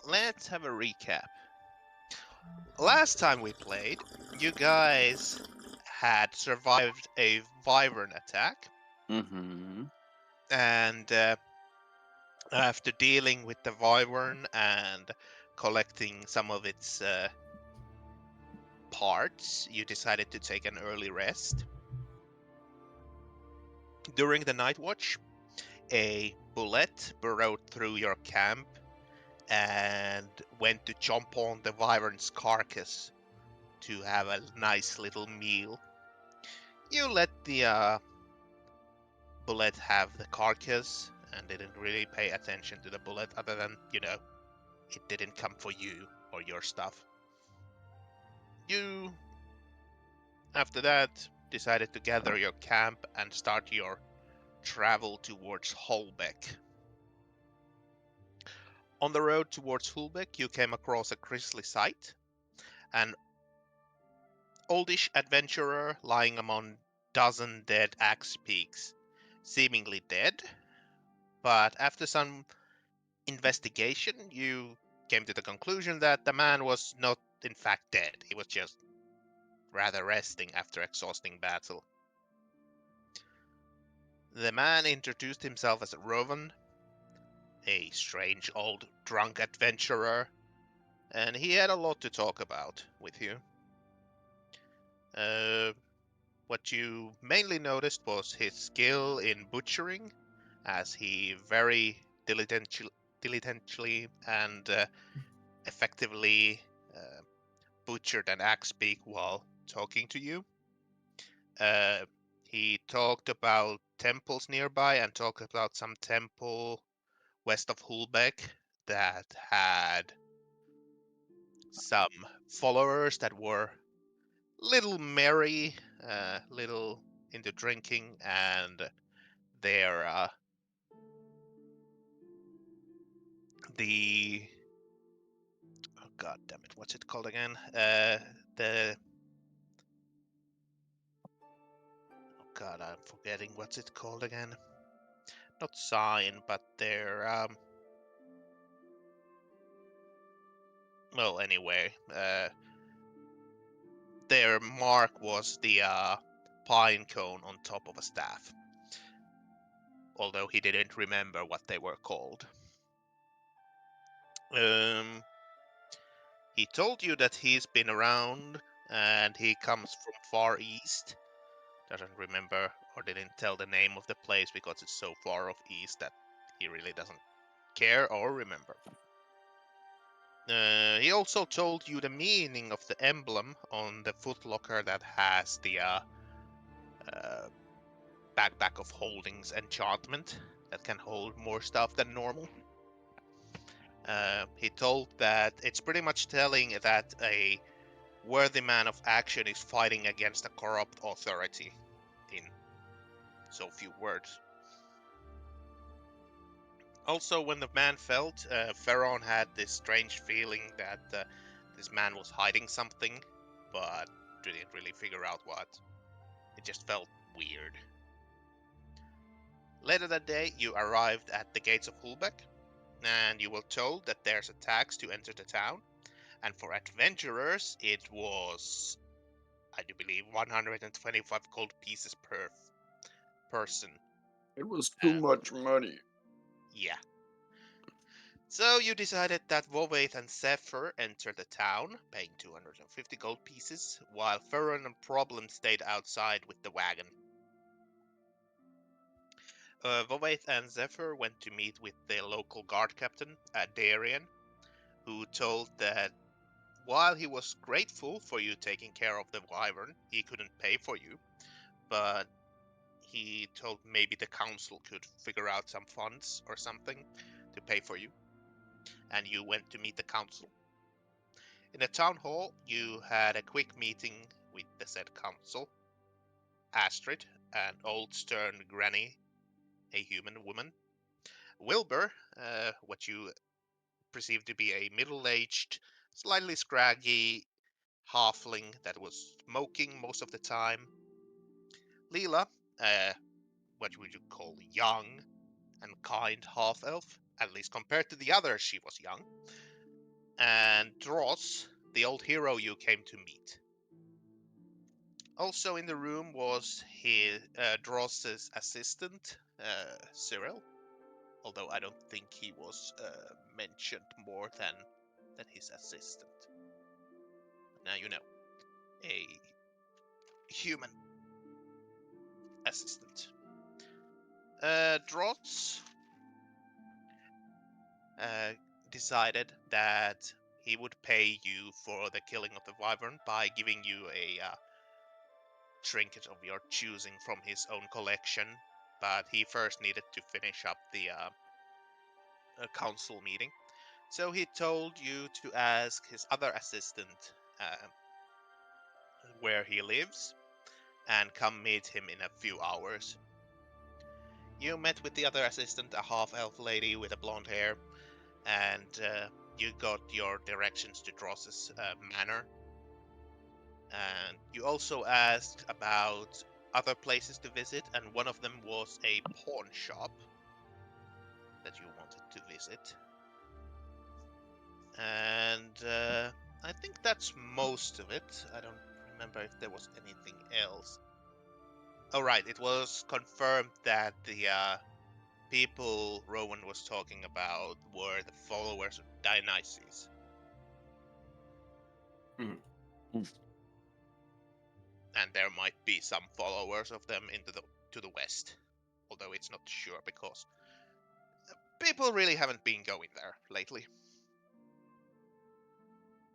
let's have a recap. Last time we played, you guys had survived a wyvern attack, Mm-hmm. and after dealing with the wyvern and collecting some of its parts, you decided to take an early rest. During the night watch, a bullet burrowed through your camp and went to jump on the wyvern's carcass to have a nice little meal. You let the bullet have the carcass and didn't really pay attention to the bullet other than, it didn't come for you or your stuff. You, after that, decided to gather your camp and start your travel towards Holbeck. On the road towards Holbeck, you came across a grisly sight. An oldish adventurer lying among dozen dead axe peaks, seemingly dead, but after some investigation, you came to the conclusion that the man was not in fact dead. He was just rather resting after exhausting battle. The man introduced himself as Rovan, a strange old drunk adventurer, and he had a lot to talk about with you. Uh, what you mainly noticed was his skill in butchering, as he very diligently and effectively butchered an axe beak while talking to you. Uh, he talked about temples nearby and talked about some temple west of Hulbeck that had some followers that were little merry, little into drinking, and their the oh god damn it, what's it called again? The oh god, I'm forgetting what's it called again. Not sign, but their well, anyway, their mark was the pine cone on top of a staff, although he didn't remember what they were called. Um, he told you that he's been around and he comes from far east. Doesn't remember or didn't tell the name of the place because it's so far off east that he really doesn't care or remember. He also told you the meaning of the emblem on the footlocker that has the backpack of holdings enchantment that can hold more stuff than normal. He told that it's pretty much telling that a worthy man of action is fighting against a corrupt authority, in so few words. Also, when the man felt, Pharaoh had this strange feeling that this man was hiding something, but didn't really figure out what. It just felt weird. Later that day, you arrived at the gates of Hulbeck, and you were told that there's a tax to enter the town, and for adventurers, it was, I do believe, 125 gold pieces per person. It was too And much money. yeah. So you decided that Vovaith and Zephyr enter the town, paying 250 gold pieces, while Ferron and Problem stayed outside with the wagon. Vovaith and Zephyr went to meet with the local guard captain, Darian, who told that while he was grateful for you taking care of the wyvern, he couldn't pay for you, but he told maybe the council could figure out some funds or something to pay for you, and you went to meet the council. In the town hall, you had a quick meeting with the said council, Astrid, an old stern granny, a human woman, Wilbur, what you perceived to be a middle-aged, slightly scraggy halfling that was smoking most of the time, Leela, uh, what would you call young and kind half-elf, at least compared to the others she was young, and Dross, the old hero you came to meet. Also in the room was Dross's assistant, Cyril, although I don't think he was mentioned more than his assistant. Now you know, a human assistant. Dross decided that he would pay you for the killing of the wyvern by giving you a trinket of your choosing from his own collection, but he first needed to finish up the council meeting. So he told you to ask his other assistant where he lives and come meet him in a few hours. You met with the other assistant, a half-elf lady with a blonde hair, and you got your directions to Dross's manor. And you also asked about other places to visit, and one of them was a pawn shop that you wanted to visit. And I think that's most of it. I don't remember if there was anything else. Oh right, it was confirmed that the people Rowan was talking about were the followers of Dionysus. Mm. And there might be some followers of them to the west, although it's not sure because people really haven't been going there lately.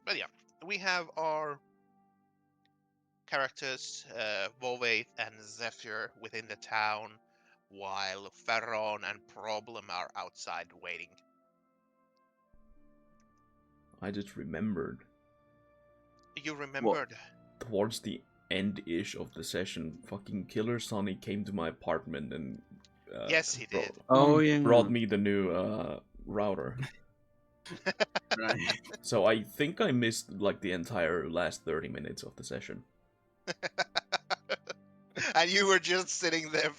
But yeah, we have our characters, Volvaith and Zephyr, within the town, while Ferron and Problem are outside waiting. I just remembered. You remembered? Towards the end-ish of the session, fucking Killer Sonny came to my apartment and Yes, he did. Oh, yeah. brought me the new router. Right. So I think I missed like the entire last 30 minutes of the session. And you were just sitting there.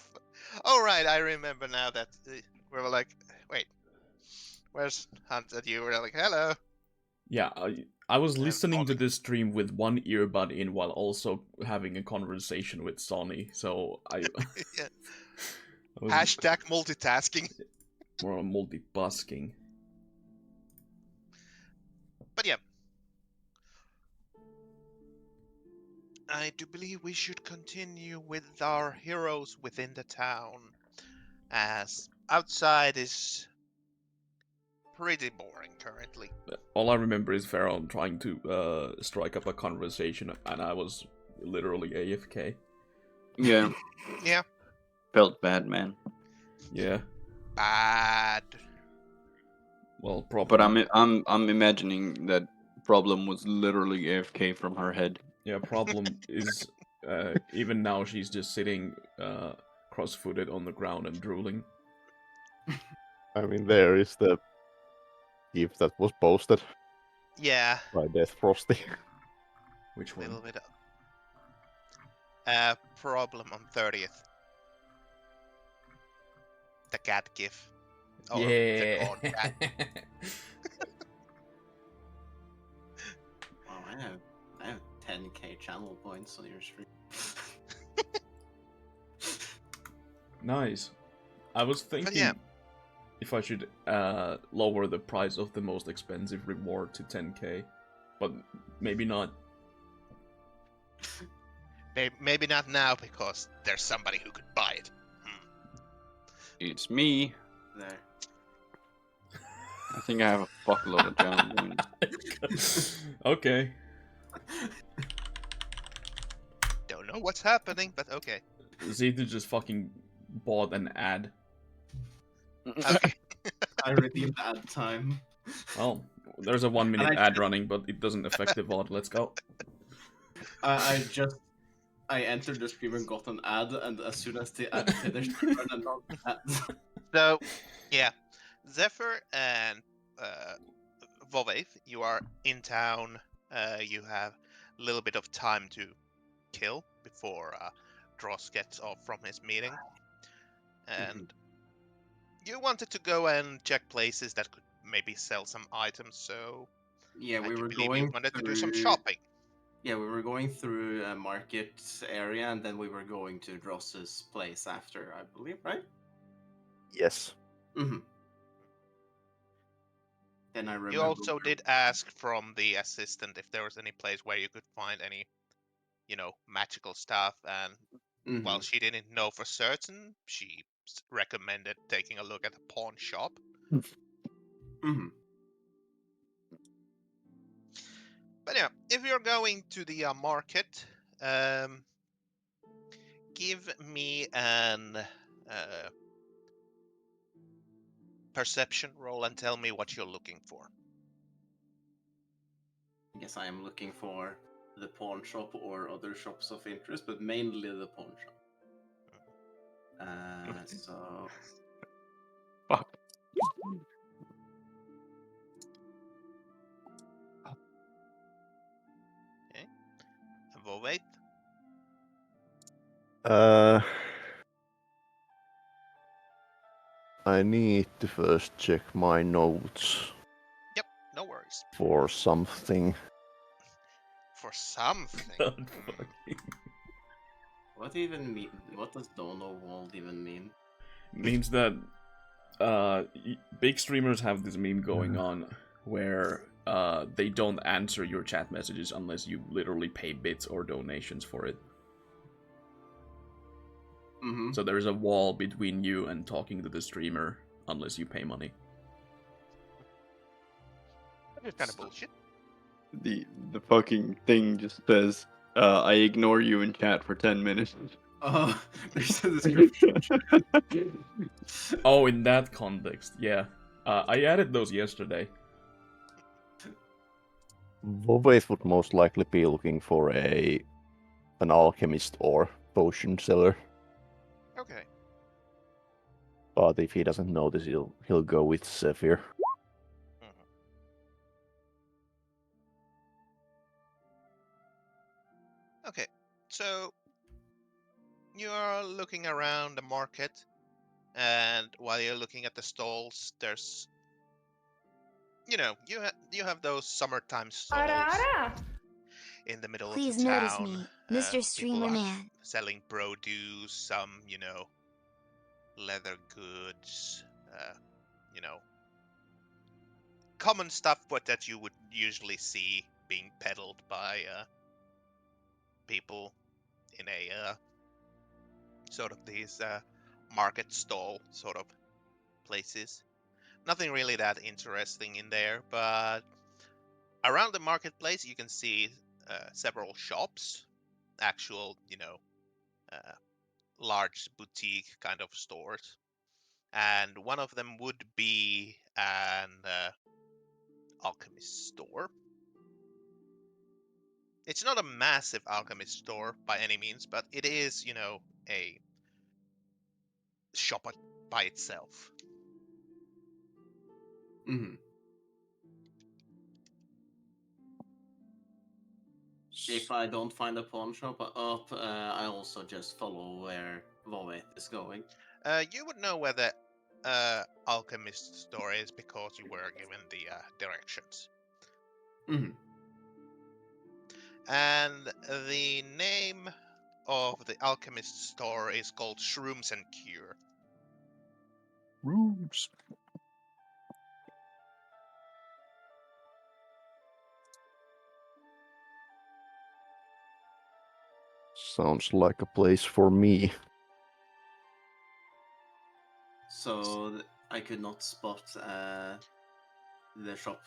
Oh right, I remember now that we were like, wait, where's Hunt? And you were like, hello. Yeah, I was And listening to Sonny. this stream with one earbud in while also having a conversation with Sonny, so I Yeah. I was Hashtag multitasking. more on multi-busking. But yeah. I do believe we should continue with our heroes within the town, as outside is pretty boring currently. All I remember is Pharaoh trying to strike up a conversation, and I was literally AFK. Yeah. Yeah. Felt bad, man. Yeah. Bad. Well, probably. But I'm imagining that Problem was literally AFK from her head. Yeah, Problem is even now she's just sitting cross-footed on the ground and drooling. I mean, there is the GIF that was posted Yeah. by Death Frosty. Which A little one? bit Problem on 30th. The cat gif. Or the Yeah. god cat. Wow, I have 10k channel points on your stream. Nice. I was thinking yeah. if I should lower the price of the most expensive reward to 10k, but maybe not. Maybe not now because there's somebody who could buy it. It's me. There. I think I have a fuckload of channel points. Okay. Don't know what's happening, but okay. Zeta just fucking bought an ad. Okay. I redeemed ad time. Well, there's a 1 minute And I ad did- running, but it doesn't affect the VOD. Let's go. I entered the stream and got an ad, and as soon as the ad finished, I ran another ad. So, yeah. Zephyr and Volvaith, you are in town. You have a little bit of time to kill before Dross gets off from his meeting. And you wanted to go and check places that could maybe sell some items, so Yeah, I we do were believe you going wanted to through. do some shopping. Yeah, we were going through a market area, and then we were going to Dross's place after, I believe, right? Yes. Mm-hmm. Then I remember. You also did ask from the assistant if there was any place where you could find any, magical stuff, and Mhm. while she didn't know for certain, she recommended taking a look at a pawn shop. Mhm. But yeah, if you're going to the market, give me an perception roll and tell me what you're looking for. I guess I am looking for the pawn shop or other shops of interest, but mainly the pawn shop. So Fuck. Okay. Vovate. I need to first check my notes Yep, no worries. for something. For something. God fucking. what even mean? What does Donowald even mean? Means that big streamers have this meme going on where they don't answer your chat messages unless you literally pay bits or donations for it. Mm-hmm. So there is a wall between you and talking to the streamer unless you pay money. That is kind of bullshit. The fucking thing just says, I ignore you in chat for 10 minutes. Oh, there's a description. Oh, in that context, yeah. I added those yesterday. Vovate would most likely be looking for an alchemist or potion seller. Okay. But if he doesn't know this, he'll go with Zephyr. Okay, so you're looking around the market, and while you're looking at the stalls, there's, you have those summertime stalls in the middle Please of the notice town. me, Mr. People Streamer are Man. selling produce, some, leather goods, common stuff, but that you would usually see being peddled by people in a sort of these market stall sort of places. Nothing really that interesting in there, but around the marketplace you can see several shops, actual, large boutique kind of stores. And one of them would be an alchemist store. It's not a massive alchemist store by any means, but it is, a shop by itself. Mm-hmm. If I don't find a pawn shop up, I also just follow where Vovate is going. You would know where the alchemist store is because you were given the directions. Mm-hmm. And the name of the alchemist store is called Shrooms and Cure. Rooms. Sounds like a place for me. So I could not spot the shop.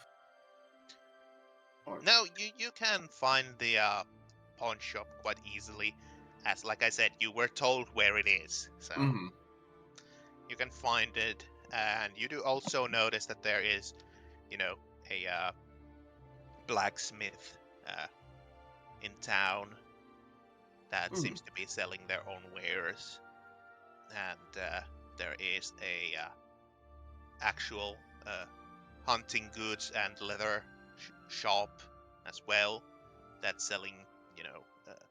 Or... No, you can find the pawn shop quite easily, as like I said, you were told where it is, so Mm-hmm. you can find it. And you do also notice that there is, a blacksmith in town that seems to be selling their own wares, and there is a actual hunting goods and leather shop as well that's selling,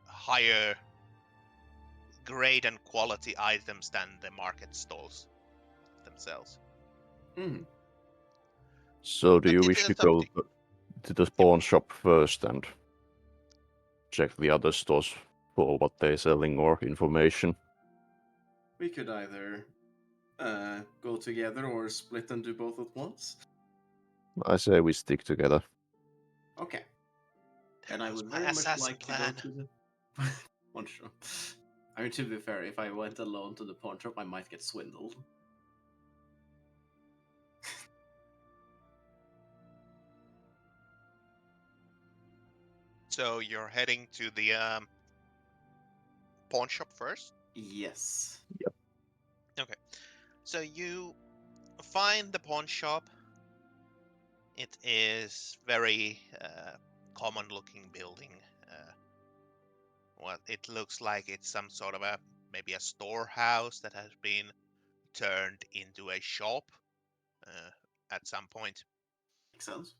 higher grade and quality items than the market stalls themselves. Mm-hmm. So do But you it wish is to up go to you. to the pawn shop first and check the other stores for what they're selling or information. We could either go together or split and do both at once. I say we stick together. Okay. There And I goes would my very much assassin like plan. to go to the pawn shop. I mean, to be fair, if I went alone to the pawn shop, I might get swindled. So you're heading to the pawn shop first. Yes. So you find the pawn shop. It is very common-looking building. Well, it looks like it's some sort of maybe a storehouse that has been turned into a shop at some point. Makes sense.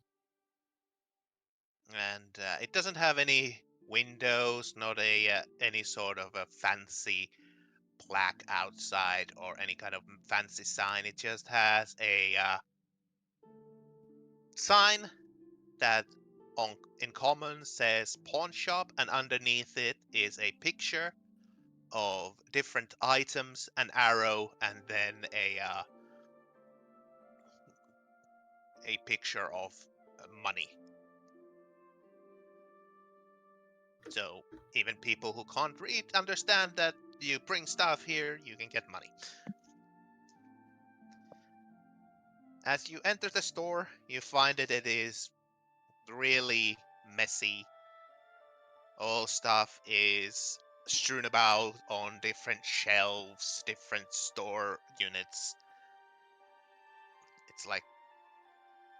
And it doesn't have any windows, not any sort of a fancy plaque outside or any kind of fancy sign. It just has a sign that in common says pawn shop, and underneath it is a picture of different items, an arrow, and then a picture of money. So even people who can't read understand that you bring stuff here, you can get money. As you enter the store, you find that it is really messy. All stuff is strewn about on different shelves, different store units. It's like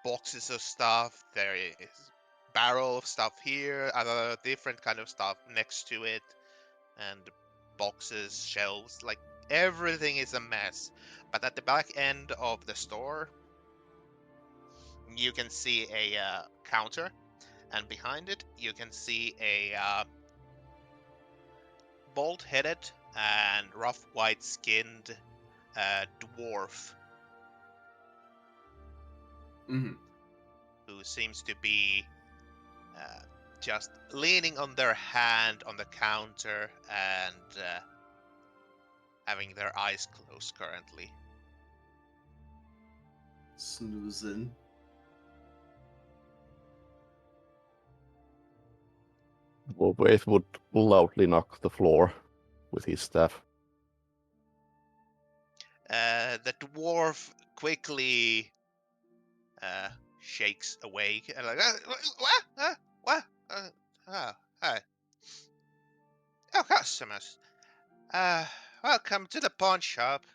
boxes of stuff. There is barrel of stuff here, other different kind of stuff next to it, and boxes, shelves, like everything is a mess. But at the back end of the store, you can see a counter, and behind it, you can see a bald-headed and rough white-skinned dwarf Mm-hmm. who seems to be just leaning on their hand on the counter and having their eyes closed currently. Snoozing. Wolfwraith would loudly knock the floor with his staff. The dwarf quickly shakes awake and like, what? Hi. Oh, customers. Welcome to the pawn shop.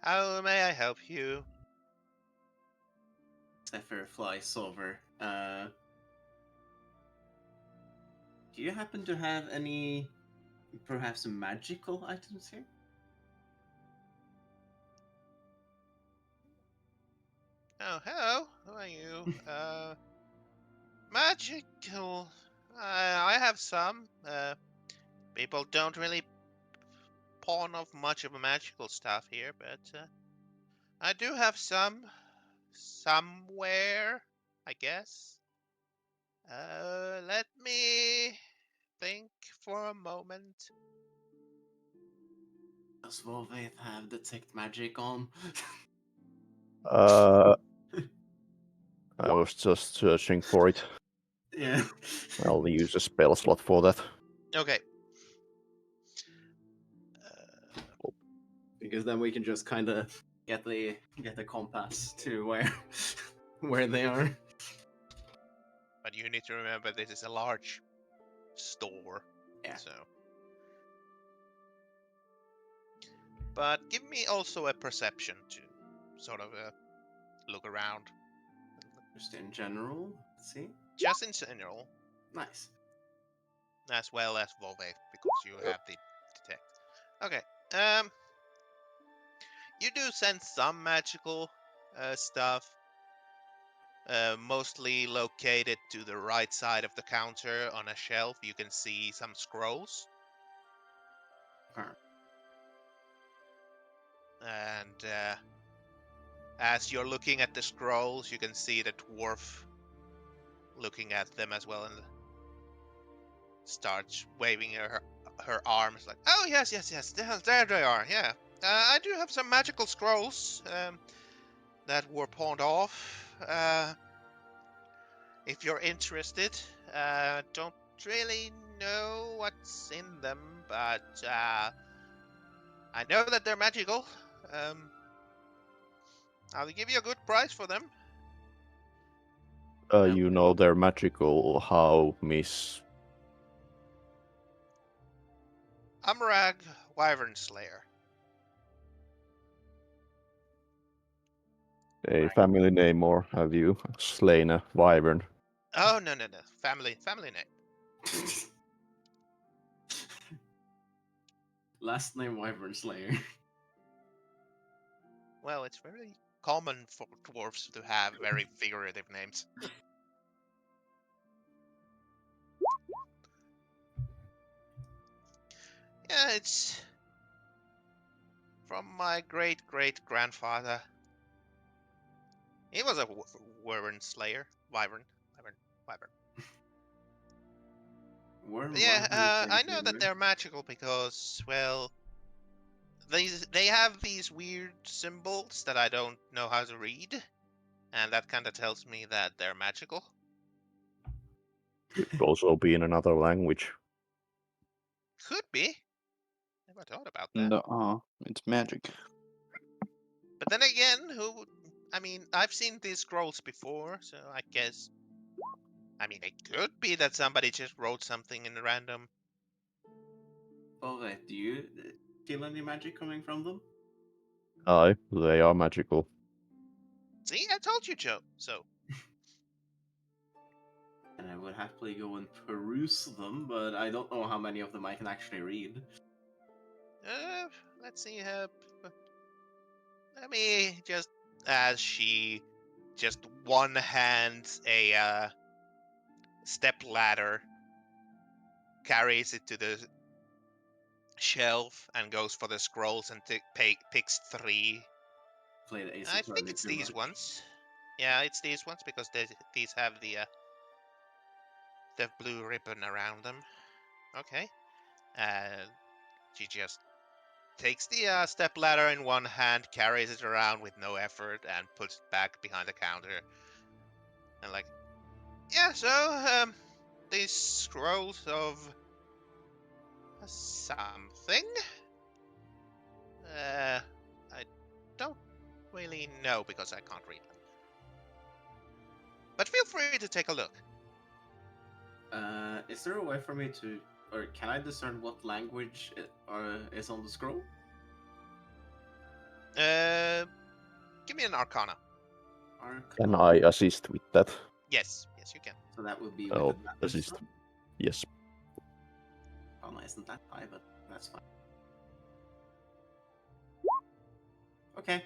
How may I help you? Zephyr flies over. Do you happen to have any, perhaps magical items here? Oh, hello. Who are you? Magical. I have some. People don't really pawn off much of a magical stuff here, but I do have some. Somewhere, I guess. Let me think for a moment. Does Wolfwraith have detect magic on? I was just searching for it. Yeah. I'll use a spell slot for that. Okay. Because then we can just kind of get the compass to where they are. But you need to remember this is a large store. Yeah. So. But give me also a perception to sort of look around. Just in general. Let's see. Just in general, Nice. as well as Volve, because you have the detect. Okay. You do sense some magical stuff. Mostly located to the right side of the counter on a shelf. You can see some scrolls. Alright. And as you're looking at the scrolls, you can see the dwarf looking at them as well and starts waving her arms like, oh yes, there they are. Yeah, I do have some magical scrolls that were pawned off. If you're interested, don't really know what's in them, but I know that they're magical. I'll give you a good price for them. You know they're magical. How, Miss? Amrag Wyvern Slayer. A family name, or have you slain a wyvern? Oh no. Family name. Last name Wyvern Slayer. Well, it's very common for dwarves to have very figurative names. Yeah, it's from my great grandfather. He was a wyvern slayer. Wyvern. Worm, Yeah, Wyvern, I know that they're magical because, well, they have these weird symbols that I don't know how to read, and that kind of tells me that they're magical. Could also be in another language. Could be. Never thought about that. No, it's magic. But then again, I mean, I've seen these scrolls before, so I guess. I mean, it could be that somebody just wrote something in random. Oh, wait, do you feel any magic coming from them? Aye, they are magical. See, I told you, Joe. So, And I would happily go and peruse them, but I don't know how many of them I can actually read. let's see. Let me just, as she just one hands a step ladder, carries it to the shelf, and goes for the scrolls and picks 3. Play the Ace I of think Target it's too these much. ones. Yeah, it's these ones because these have the blue ribbon around them. Okay. She just takes the step ladder in one hand, carries it around with no effort, and puts it back behind the counter. And like, yeah, so these scrolls of something. I don't really know because I can't read them. But feel free to take a look. Is there a way for me to, or can I discern what language is on the scroll? Give me an Arcana. Can I assist with that? Yes, you can. So that would be Oh, with advantage. assist. then? Yes. Arcana isn't that high, but that's fine. Okay,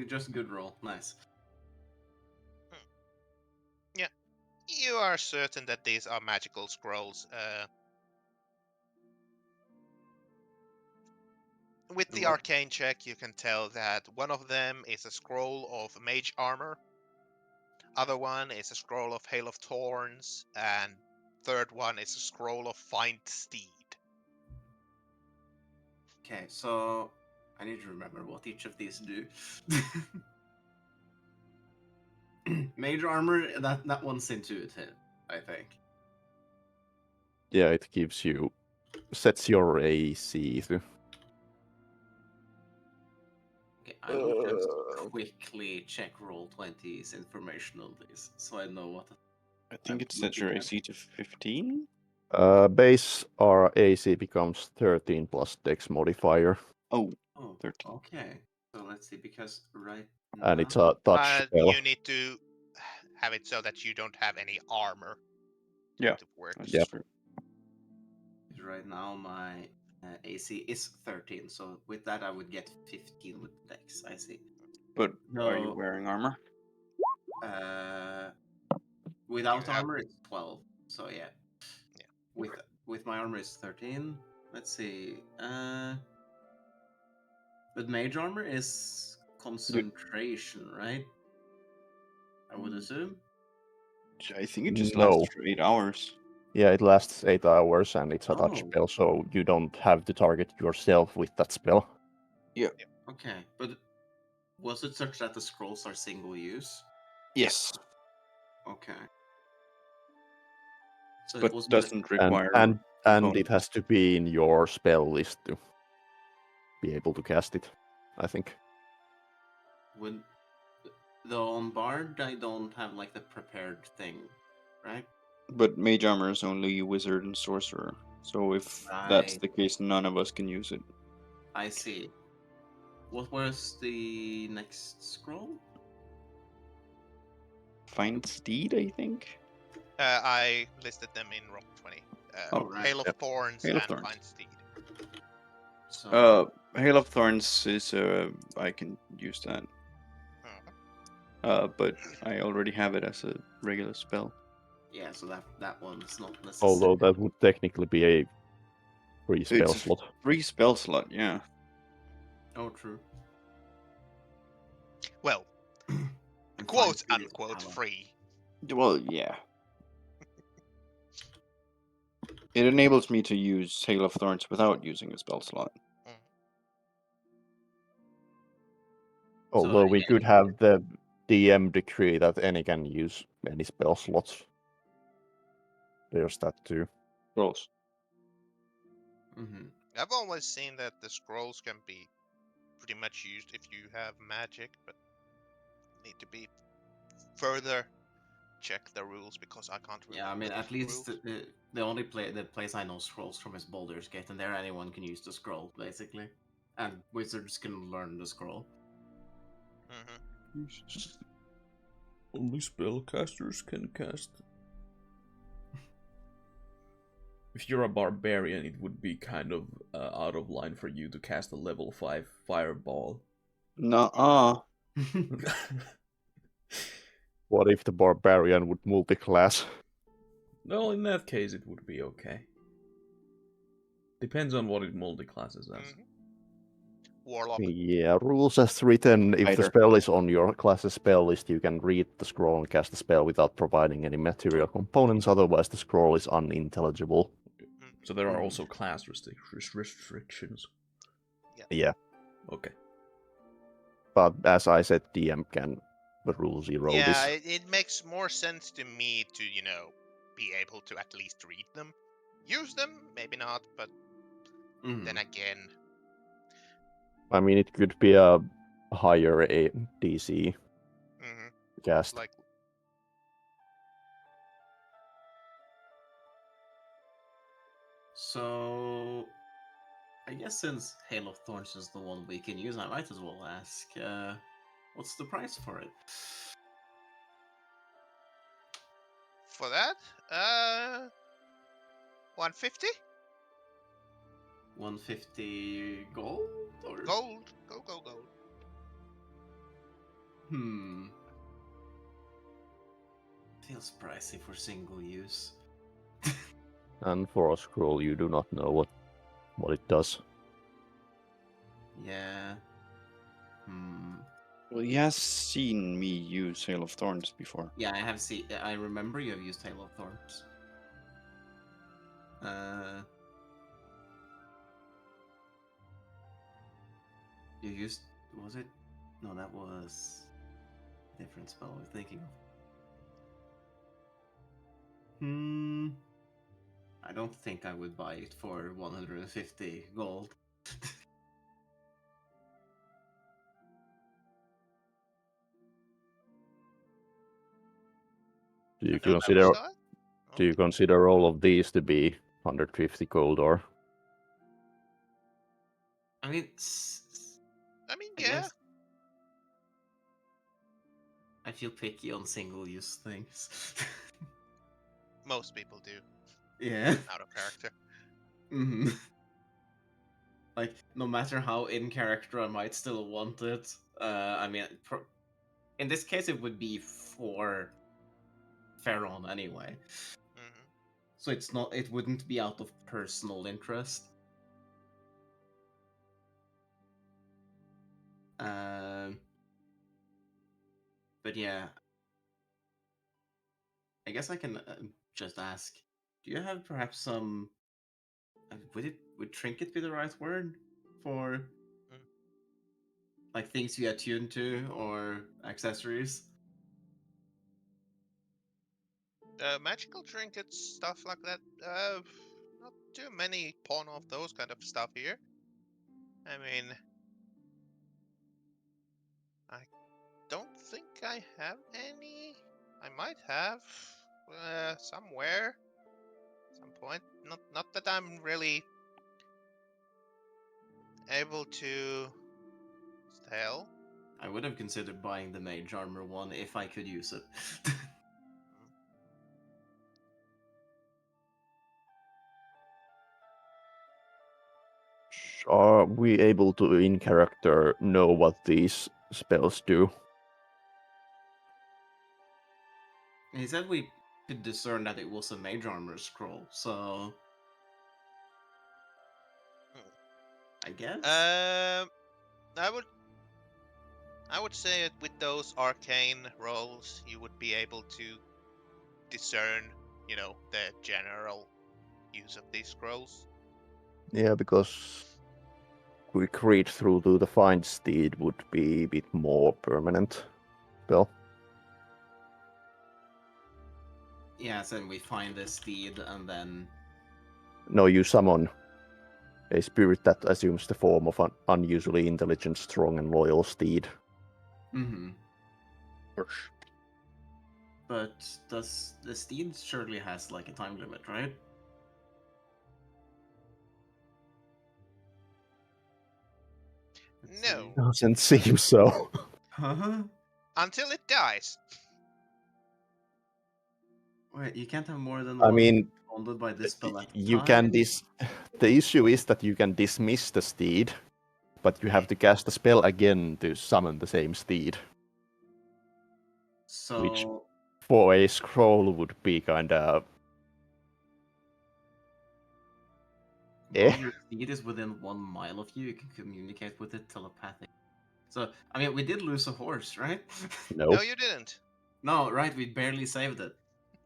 just a good roll. Nice. Yeah, you are certain that these are magical scrolls. With the What? arcane check, you can tell that one of them is a scroll of mage armor, other one is a scroll of hail of thorns, and third one is a scroll of find steed. Okay, so I need to remember what each of these do. Major armor, that one's intuitive, I think. Yeah, it gives you sets your AC. Okay, I will just quickly check Roll20's information on this, so I know what. I think it sets your AC to 15. Base or AC becomes 13 plus Dex modifier, Oh, Oh, 13. okay. So let's see, because right and now, it's a touch But spell. you need to have it so that you don't have any armor Yeah, to work. that's Yep. true. right now my AC is 13, so with that I would get 15 with Dex. I see. But are you No. wearing armor? Without You have- armor, it's 12. So yeah. Yeah. With my armor is 13. Let's see. But mage armor is concentration, right? I would assume. I think it just No. lasts for 8 hours. Yeah, it lasts 8 hours and it's a touch Oh. spell, so you don't have to target yourself with that spell. Okay, but was it such that the scrolls are single use? Yes, Okay. So but it wasn't doesn't And require. and components. it has to be in your spell list to be able to cast it, I think. when though on Bard I don't have like the prepared thing, right? But Mage Armor is only Wizard and Sorcerer. So if that's Right. the case, none of us can use it. I see. What was the next scroll? Find Steed, I think. I listed them in Roll 20. Oh, right. Hail of Yep. Thorns Hail of and Thorns. Find Steed. So Hail of Thorns is I can use that. But I already have it as a regular spell. yeah, so that one's not necessary. Although that would technically be a free spell It's a slot. free spell slot, yeah. Oh, true. Well, And quote Find Steed is unquote power. free. Well, yeah. It enables me to use Hail of Thorns without using a spell slot. Although we yeah, could have the DM decree that any can use any spell slots. There's that too. Rolls. Mm-hmm. I've always seen that the scrolls can be pretty much used if you have magic, but need to be further check the rules because I can't remember. Yeah, I mean, the at least rules. the only the place I know scrolls from is Baldur's Gate, and there anyone can use the scroll basically, and wizards can learn the scroll. Mhm. Only spellcasters can cast. If you're a barbarian, it would be kind of out of line for you to cast a level 5 fireball. Nuh-uh. What if the barbarian would multi-class? Well, in that case, it would be okay. Depends on what it multi-classes as. Mhm. Warlock. Yeah, rules as written. If the Fighter. spell is on your class's spell list, you can read the scroll and cast the spell without providing any material components, otherwise the scroll is unintelligible. So there are also class restrictions. Yeah, Okay. but as I said, DM can rule 0 Yeah, this. it makes more sense to me to, be able to at least read them. Use them, maybe not, but then again, I mean, it could be a higher DC cast. like So, I guess since Hail of Thorns is the one we can use, I might as well ask, what's the price for it? for that, 150 150 gold or gold. Go gold. Feels pricey for single use. And for a scroll, you do not know what it does. Yeah. Well, he has seen me use Hail of Thorns before. Yeah, I have seen. I remember you have used Hail of Thorns. You used. Was it? No, that was a different spell I was thinking of. I don't think I would buy it for 150 gold. Do you I don't consider know, so- do you consider all of these to be 150 gold or? I mean, I mean, I yeah. guess I feel picky on single-use things. Most people do. Yeah. Out of character. Like, no matter how in character, I might still want it. I mean, in this case, it would be for Pharaon anyway. Mhm. So it's not. It wouldn't be out of personal interest. But yeah, I guess I can just ask. Do you have perhaps some? Would trinket be the right word for like things you attune to or accessories? Magical trinkets, stuff like that. Not too many pawn of those kind of stuff here. I mean, I don't think I have any. I might have somewhere, some point. Not that I'm really able to tell. I would have considered buying the mage armor one if I could use it. Are we able to, in character, know what these spells do? He said we could discern that it was a mage armor scroll, so I guess. I would say that with those arcane rolls, you would be able to discern, the general use of these scrolls. Yeah, because quick read through to the find steed would be a bit more permanent spell. Yeah, so we find the steed and then No, you summon a spirit that assumes the form of an unusually intelligent, strong, and loyal steed. But does the steed surely has like a time limit, right? Let's No. see. Doesn't seem so. Huh? Until it dies. Wait, you can't have more than I one mean, bonded by this spell at a you time? can the issue is that you can dismiss the steed, but you have to cast a spell again to summon the same steed. So For a scroll would be kinda while your steed is within 1 mile of you, you can communicate with it telepathic. So I mean, we did lose a horse, right? no. No, you didn't. No, right? We barely saved it.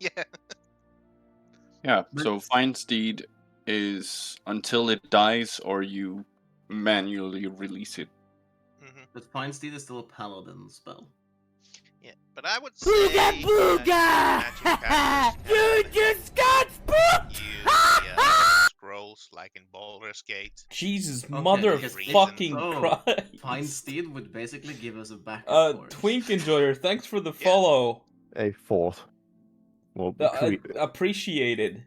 Yeah. Yeah, But- so find steed is until it dies or you manually release it. Hmm. But Find Steed is still a paladin spell. Yeah. But I would say magic casters You just got spooked! use the scrolls like in Baldur's Gate. Jesus, because motherfucking so, Christ. Find Steed would basically give us a backup horse. Twink Enjoyer, thanks for the follow. A fourth. Well, Appreciated.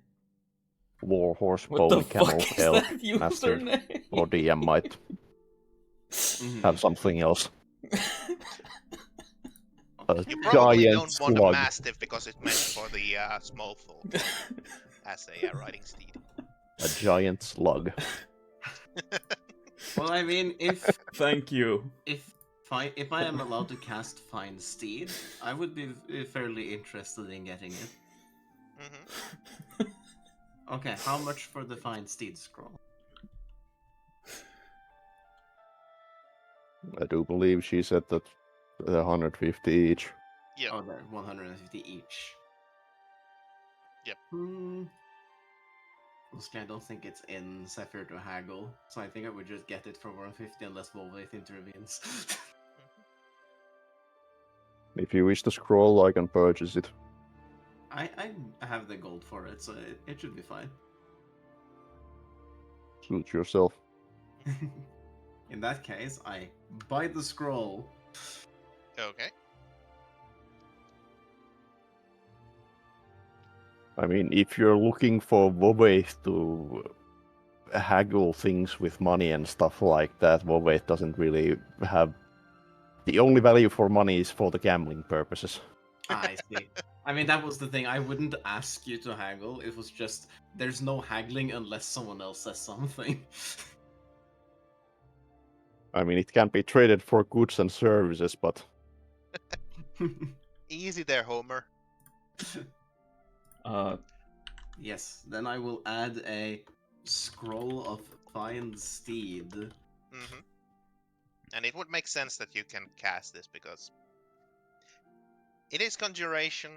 war horse, What the pony, camel, fuck is elk, that master, username? or DM might Mhm. have something else. A You probably giant don't want a slug. mastiff because it's meant for the small folk as a riding steed. A giant slug. Well, I mean, if Thank you. if I am allowed to cast Find Steed, I would be fairly interested in getting it. Hmm. Okay, how much for the Find Steed scroll? I do believe she said that 150 each. Yeah. Oh, there, 150 each. Yep. Honestly, I don't think it's in Zephyr to haggle, so I think I would just get it for 150 unless Volvaith intervenes. If you wish to scroll, I can purchase it. I have the gold for it, so it should be fine. Suit yourself. In that case, I buy the scroll. Okay. I mean, if you're looking for Volvaith to haggle things with money and stuff like that, Volvaith doesn't really have... The only value for money is for the gambling purposes. I see. I mean, that was the thing. I wouldn't ask you to haggle. It was just, there's no haggling unless someone else says something. I mean, it can be traded for goods and services, but Easy there, Homer. Yes, then I will add a scroll of Find Steed. Hmm. And it would make sense that you can cast this because it is conjuration.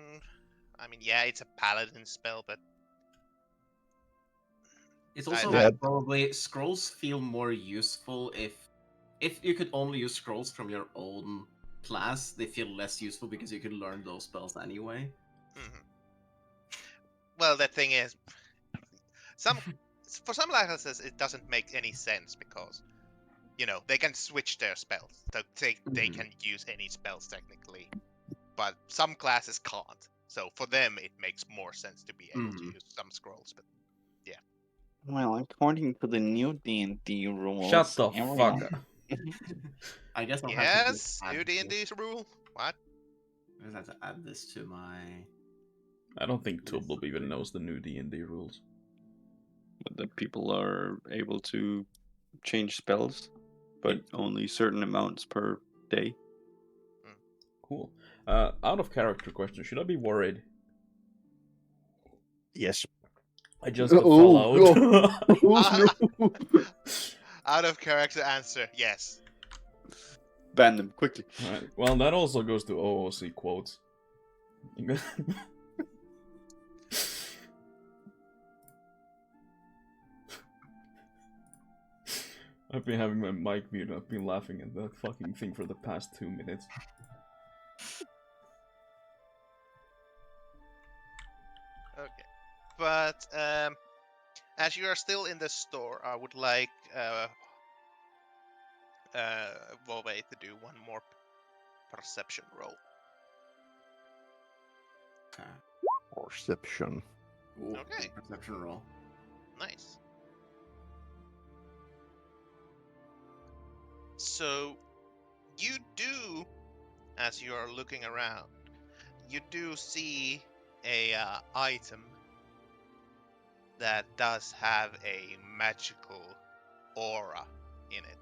I mean, yeah, it's a paladin spell, but It's I- also I- probably scrolls feel more useful if you could only use scrolls from your own class. They feel less useful because you could learn those spells anyway. mhm. Well, the thing is, for some classes it doesn't make any sense because they can switch their spells. They Mhm. can use any spells technically, but some classes can't. So for them, it makes more sense to be able to Mhm. use some scrolls. But Well, according to the new D&D rules, Shut the everyone- fuck up. I guess I'll have to just yes, add new this. D&D's rule. What? I just have to add this to my. I don't think Tublob even knows the new D&D rules. But the people are able to change spells, but only certain amounts per day. Cool. Out of character question, should I be worried? Yes. I just got Oh, followed. no. Out of character answer, yes. Ban them quickly. Alright, well, that also goes to OOC quotes. I've been having my mic mute. I've been laughing at that fucking thing for the past 2 minutes. Okay. But as you are still in the store, I would like Vove to do one more perception roll. Okay. Perception. Ooh, Okay. Perception roll. Nice. So you do, as you are looking around, you do see a item that does have a magical aura in it.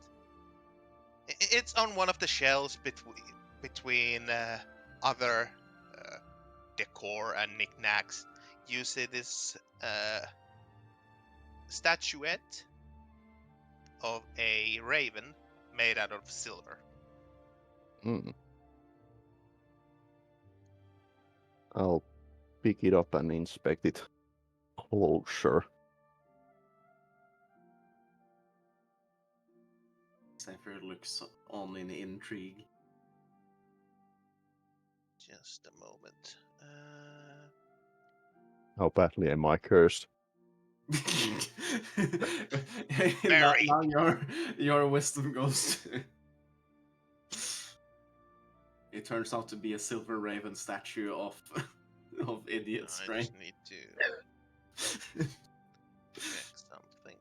It's on one of the shelves between other decor and knickknacks. You see this statuette of a raven made out of silver. Hmm. I'll pick it up and inspect it closer. Zephyr looks on in intrigue. Just a moment. How badly am I cursed? now, Very. now your wisdom goes to... It turns out to be a silver raven statue of idiots, I right? just need to check something.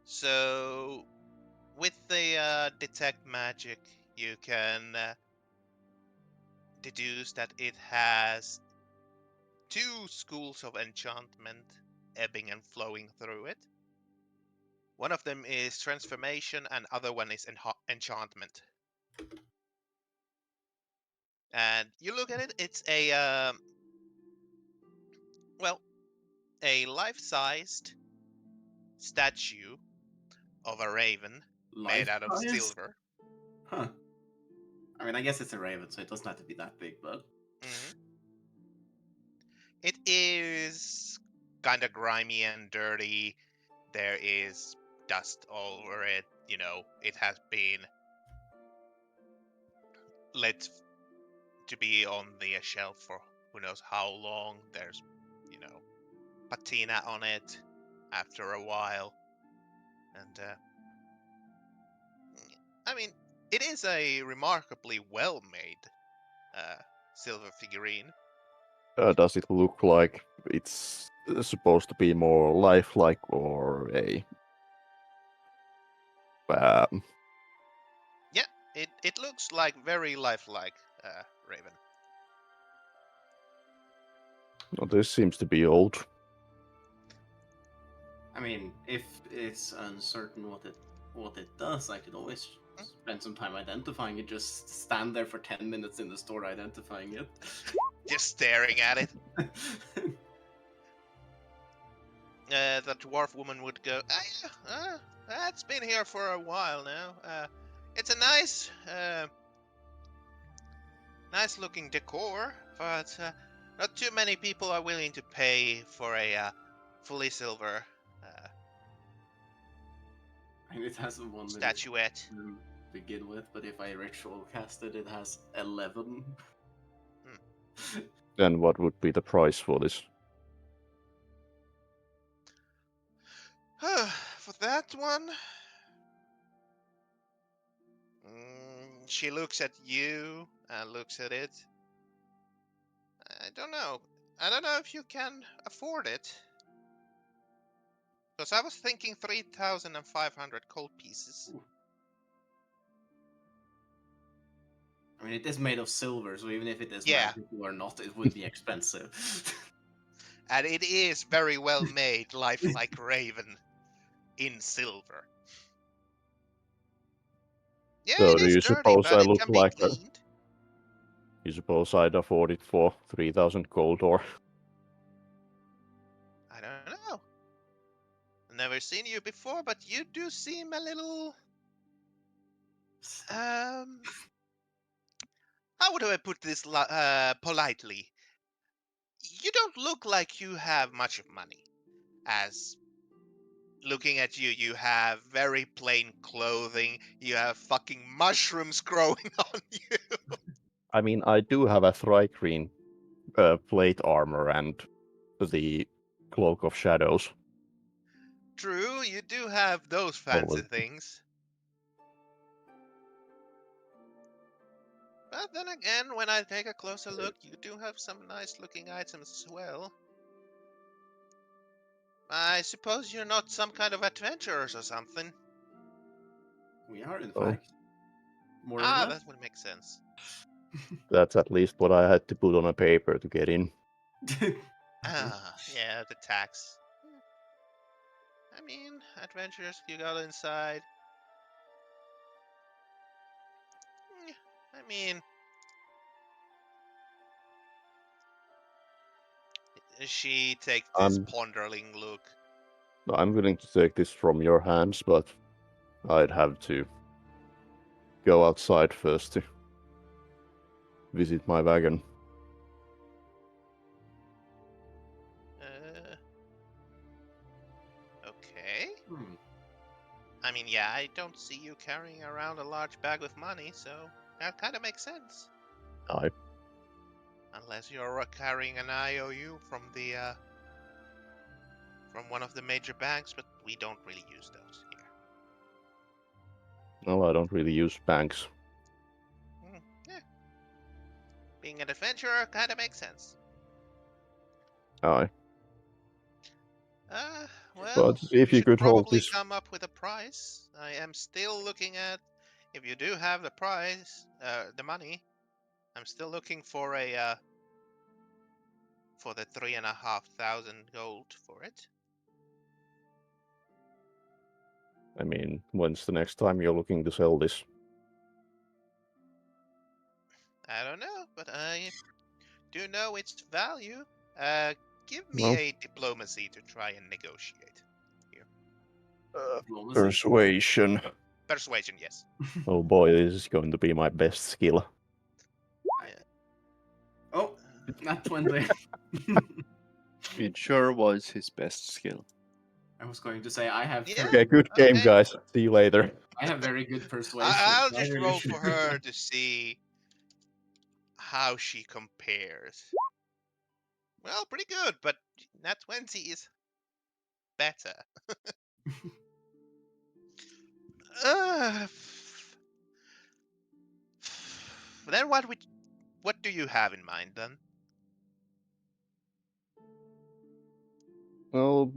So, with the detect magic, you can deduce that it has 2 schools of enchantment ebbing and flowing through it. One of them is transformation, and other one is enchantment. And you look at it; it's a a life-sized statue of a raven made out of Life-size? silver. Huh. I mean, I guess it's a raven, so it doesn't have to be that big, but... Mhm. It is kind of grimy and dirty. There is dust all over it. It has been let to be on the shelf for who knows how long. There's, patina on it after a while. And, I mean, it is a remarkably well-made silver figurine. Does it look like it's supposed to be more lifelike or a Yeah, it looks like very lifelike raven. well, this seems to be old. I mean, if it's uncertain what it does, I could always spend some time identifying it. Just stand there for 10 minutes in the store identifying it. Just staring at it. The dwarf woman would go, that's been here for a while now. It's a nice nice looking decor, but not too many people are willing to pay for a fully silver And it has a 1 minute statuette. to begin with, but if I ritual cast it, it has 11. Then what would be the price for this? For that one, she looks at you and looks at it. I don't know. I don't know if you can afford it. Because I was thinking 3,500 gold pieces. I mean, it is made of silver, so even if it is Yeah. magical or not, it would be expensive. And it is very well made, lifelike raven in silver. Yeah, So it do is you dirty, suppose but I it look can be like a, cleaned. you suppose I'd afford it for 3,000 gold or? I don't know. Never seen you before, but you do seem a little... How do I put this politely? You don't look like you have much of money. As looking at you, you have very plain clothing. You have fucking mushrooms growing on you. I mean, I do have a Thri-Kreen plate armor and the Cloak of Shadows. True, you do have those fancy things. But then again, when I take a closer look, you do have some nice looking items as well. I suppose you're not some kind of adventurers or something. We are, in Oh. fact. More or less. That would make sense. That's at least what I had to put on a paper to get in. Yeah, the tax. I mean, adventurers, you got inside. I mean, she takes this pondering look. I'm willing to take this from your hands, but I'd have to go outside first to visit my wagon. Okay. Hmm. I mean, yeah, I don't see you carrying around a large bag with money, so that kind of makes sense. Aye. Unless you're carrying an IOU from the from one of the major banks, but we don't really use those here. No, I don't really use banks. Yeah. Being an adventurer kind of makes sense. Aye. Well, but if we you should could hold probably this, come up with a price. I am still looking at, if you do have the price, the money, I'm still looking for a for the 3,500 gold for it. I mean, when's the next time you're looking to sell this? I don't know, but I do know its value. Give me Well. a diplomacy to try and negotiate. Here. Diplomacy? Persuasion. Persuasion, yes. Oh boy, this is going to be my best skill. Oh, not 20. It sure was his best skill. I was going to say I have. Yeah. Okay, good game, Okay. guys. See you later. I have very good persuasion. I'll so I just really roll should- for her to see how she compares. Well, pretty good, but Nat 20 is better. Then what do you have in mind then? Well,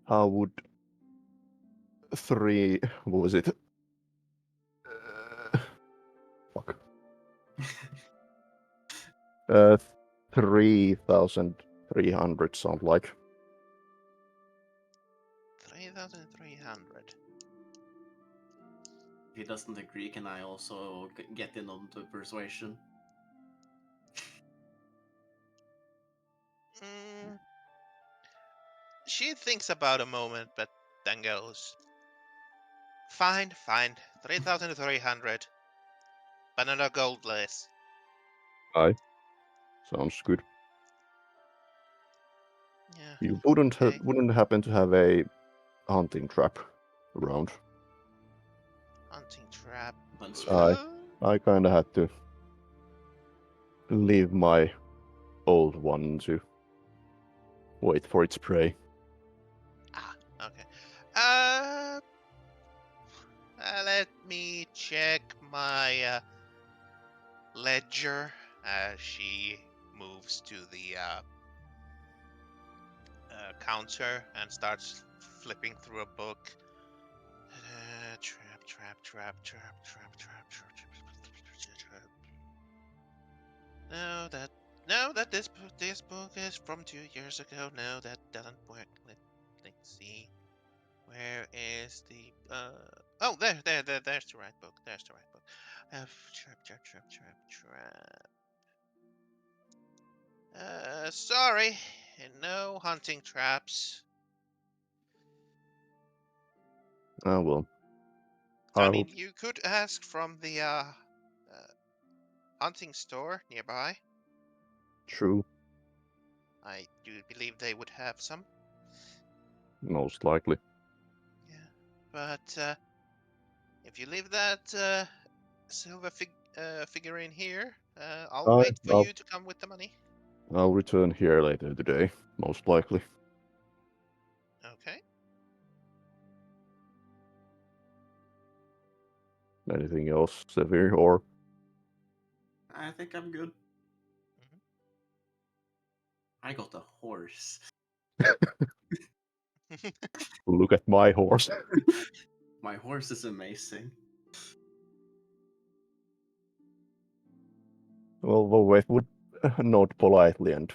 how would what was it? Fuck. 3,300 sound like. 3,300. If he doesn't agree, can I also get in on the persuasion? She thinks about a moment, but then goes, Fine. 3,300. Banana Goldless. Aye. Sounds good. Yeah. You Okay. wouldn't happen to have a hunting trap around? Hunting trap. Bunch Aye. Uh, I kinda had to leave my old one to wait for its prey. Okay. Let me check my ledger as she moves to the counter and starts flipping through a book. Trap. No, that this book is from 2 years ago. No, that doesn't work. Let's see. Where is the oh, there's the right book. There's the right book. Trap. Sorry, no hunting traps. Well, I mean, you could ask from the hunting store nearby. true, I do believe they would have some. most likely. Yeah, but if you leave that silver figurine here, I'll Aye, wait for you to come with the money. I'll return here later today, most likely. Okay. Anything else, Severe, or I think I'm good. Mhm. I got a horse. look at my horse? My horse is amazing. Well, Voveth would nod politely and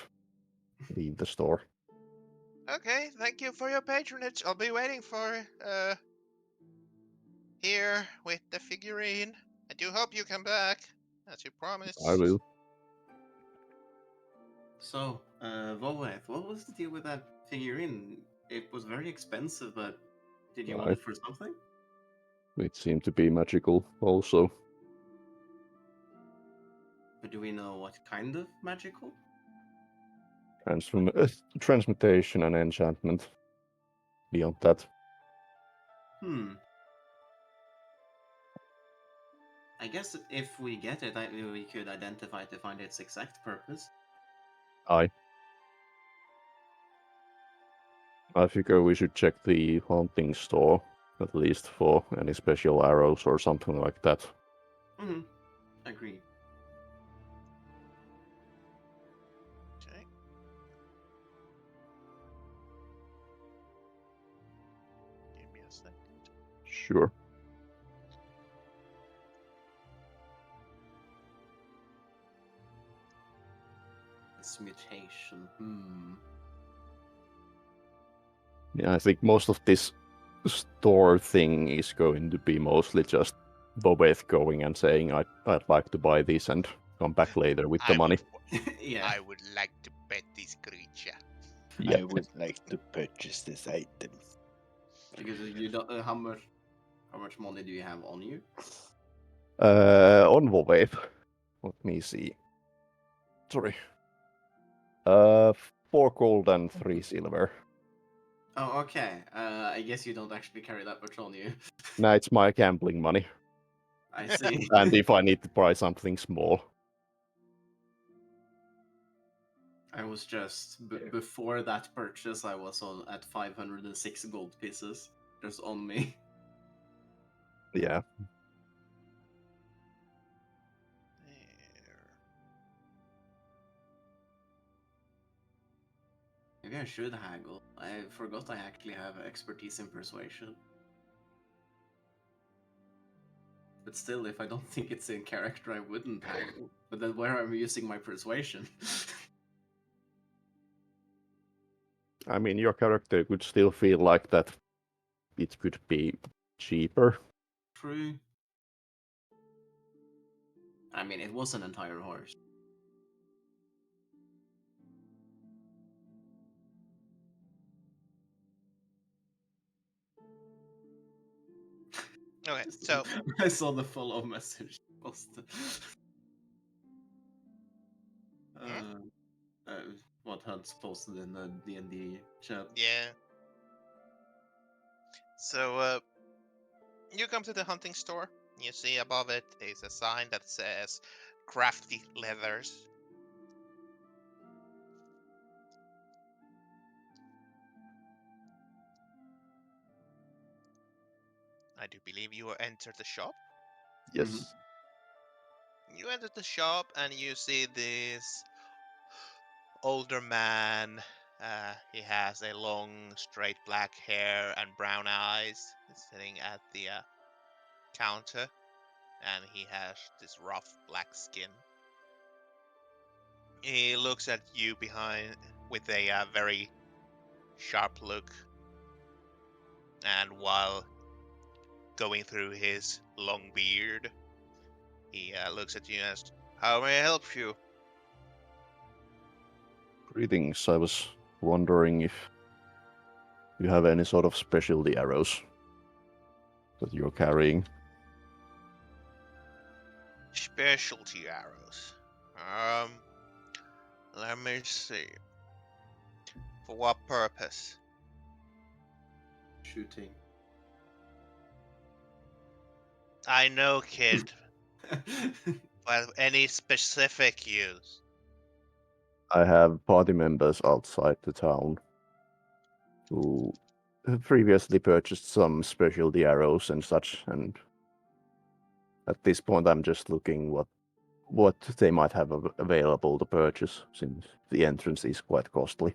leave the store. Okay, thank you for your patronage. I'll be waiting for here with the figurine. I do hope you come back, as you promised. I will. So, Volvath, what was the deal with that figurine? It was very expensive, but did you want Aye. it for something? It seemed to be magical, also. But do we know what kind of magical? Transmutation and enchantment. Beyond that, I guess if we get it, we could identify to find its exact purpose. I figure we should check the hunting store, at least for any special arrows or something like that. Agreed. Okay. Give me a second. Sure. Transmutation. Yeah, I think most of this store thing is going to be mostly just Bobeth going and saying, I'd like to buy this and come back later with the money. Yeah. I would like to pet this creature. Yeah. I would like to purchase this item. Because you don't. How much money do you have on you? On Bobeth. Let me see. Sorry. 4 gold and 3 silver. Oh, okay. I guess you don't actually carry that much on you. Now it's my gambling money. I see. And if I need to buy something small. I was just before that purchase. I was at 506 gold pieces just on me. Yeah. There. Maybe I should haggle. I forgot I actually have expertise in persuasion. But still, if I don't think it's in character, I wouldn't haggle. But then where am I using my persuasion? I mean, your character could still feel like that it could be cheaper. True. I mean, it was an entire horse. Okay, so I saw the follow message. What's the... Hmm? What Hunt's posted in the D&D chat. Yeah. So, you come to the hunting store. You see above it is a sign that says Crafty Leathers. I do believe you entered the shop. Yes. You enter the shop and you see this older man. He has a long, straight black hair and brown eyes. He's sitting at the counter, and he has this rough black skin. He looks at you behind with a very sharp look, and while going through his long beard, he looks at you and asks, "How may I help you?" Greetings. I was wondering if you have any sort of specialty arrows that you're carrying. Specialty arrows. Let me see. For what purpose? Shooting. I know, kid. But any specific use? I have party members outside the town who have previously purchased some specialty arrows and such, and at this point I'm just looking what they might have available to purchase, since the entrance is quite costly.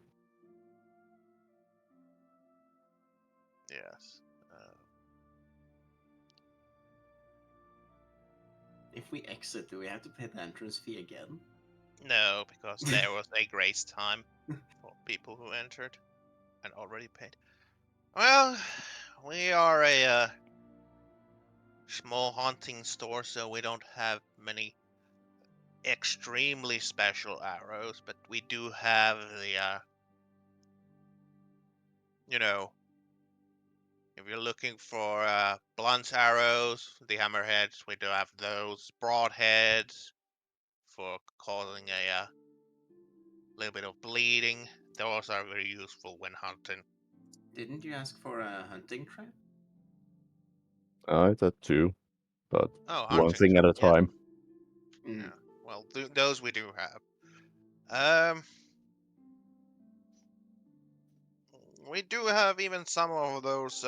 Yes. If we exit, do we have to pay the entrance fee again? No, because there was a grace time for people who entered and already paid. Well, we are a small hunting store, so we don't have many extremely special arrows, but we do have the, if you're looking for blunt arrows, the hammerheads, we do have those. Broadheads for causing a little bit of bleeding. Those are very useful when hunting. Didn't you ask for a hunting trap? That too, but Oh, one hunting thing at a trap, yeah. time. Mm. Yeah. Well, those we do have. We do have even some of those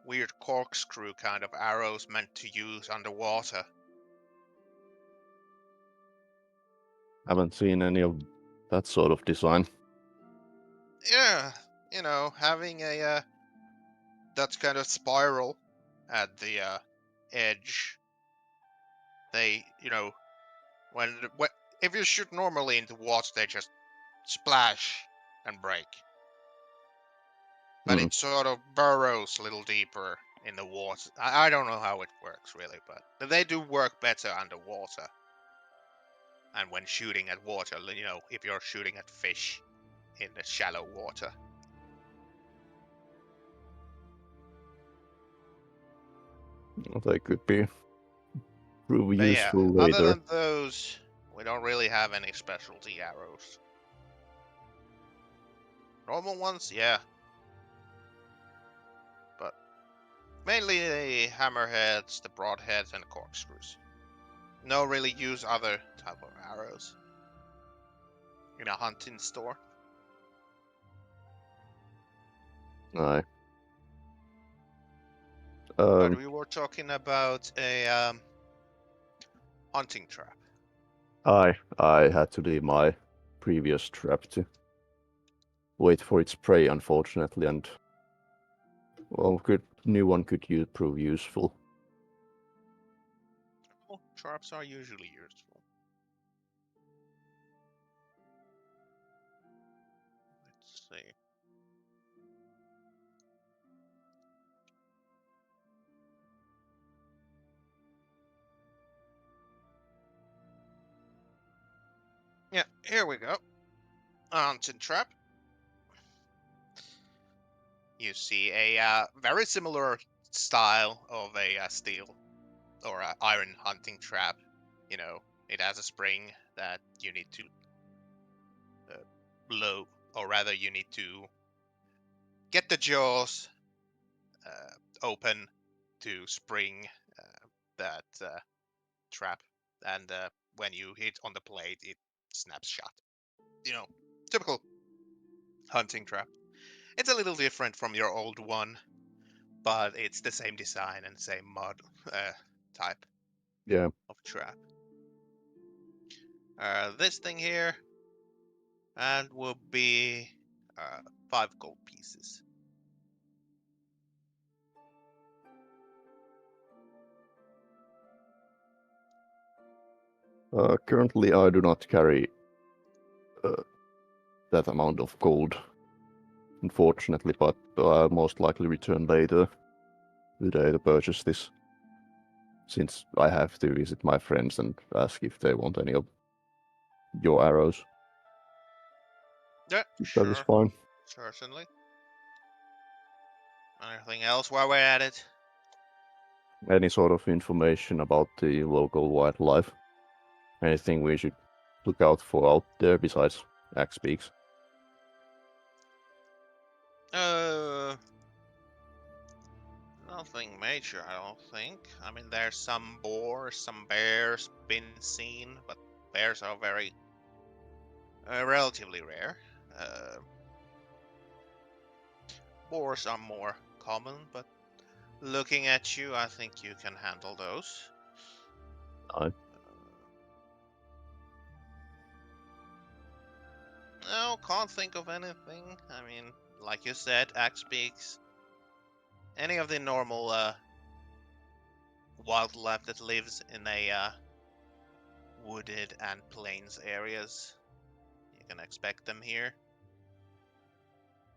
weird corkscrew kind of arrows meant to use underwater. Haven't seen any of that sort of design. Yeah, having a that kind of spiral at the edge. They, when if you shoot normally into water, they just splash and break. But Mm. it sort of burrows a little deeper in the water. I don't know how it works really, but they do work better underwater. And when shooting at water, if you're shooting at fish in the shallow water. They could be prove But yeah, useful other later. than those, we don't really have any specialty arrows. Normal ones, yeah. But mainly the hammerheads, the broadheads, and corkscrews. No really use other type of arrows in a hunting store. Aye. But we were talking about a hunting trap. I had to leave my previous trap to wait for its prey, unfortunately, and well, new one could prove useful. Well, traps are usually useful. Let's see. Yeah, here we go. Hunting trap. You see a very similar style of a steel or an iron hunting trap. You know, it has a spring that you need to blow, or rather, you need to get the jaws open to spring that trap, and when you hit on the blade, it snaps shut. You know, typical hunting trap. It's a little different from your old one, but it's the same design and same mod type Yeah. of trap. This thing here, and will be 5 gold pieces. Currently, I do not carry that amount of gold, unfortunately, but I'll most likely return later today to purchase this, since I have to visit my friends and ask if they want any of your arrows. Yeah, That is fine. certainly. Anything else while we're at it? Any sort of information about the local wildlife? Anything we should look out for out there besides axe beaks? Nothing major, I don't think. I mean, there's some boars, some bears been seen, but bears are very relatively rare. Boars are more common, but looking at you, I think you can handle those. Aye. No, can't think of anything. I mean, like you said, axe beaks. Any of the normal wildlife that lives in a wooded and plains areas, you can expect them here.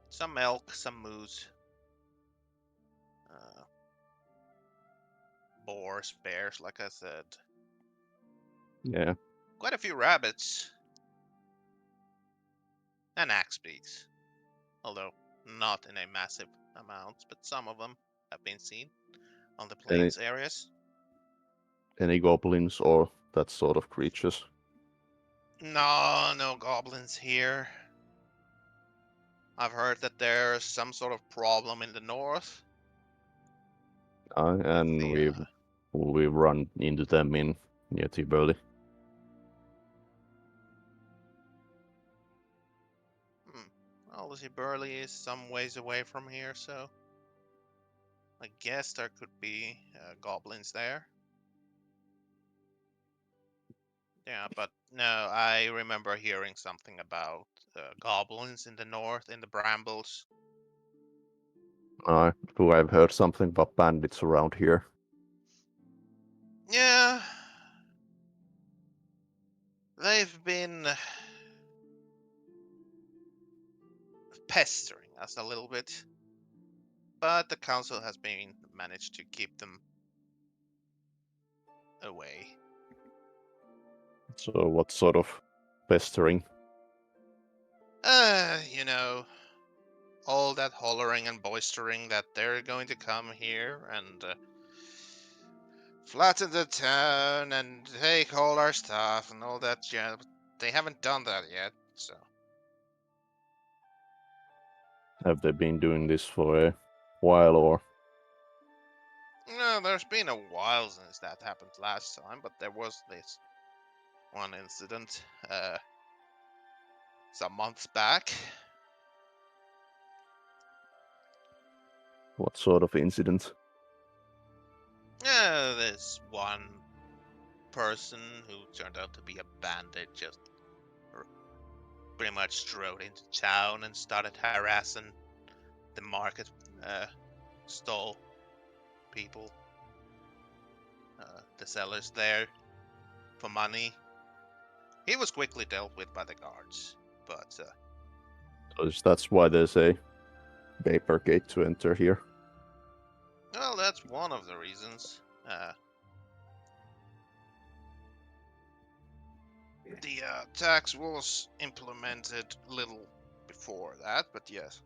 Some elk, some moose, boars, bears, like I said. Yeah. Quite a few rabbits. And axe beaks. Although not in a massive amount, but some of them have been seen on the plains areas. Any goblins or that sort of creatures? No goblins here. I've heard that there's some sort of problem in the north. And The, we've run into them in near Tiberli. Obviously, Burley is some ways away from here, so I guess there could be goblins there. Yeah, but no, I remember hearing something about goblins in the north, in the brambles. Do I've heard something about bandits around here? Yeah, they've been pestering us a little bit, but the council has been managed to keep them away. So what sort of pestering? You know, all that hollering and boistering that they're going to come here and flatten the town and take all our stuff and all that jazz. They haven't done that yet, so. Have they been doing this for a while or? No, there's been a while since that happened last time, but there was this one incident some months back. What sort of incident? This one person who turned out to be a bandit just pretty much strode into town and started harassing the market stall people, the sellers there, for money. He was quickly dealt with by the guards, but So that's why there's a paper gate to enter here. well, that's one of the reasons. The tax was implemented a little before that, but yes.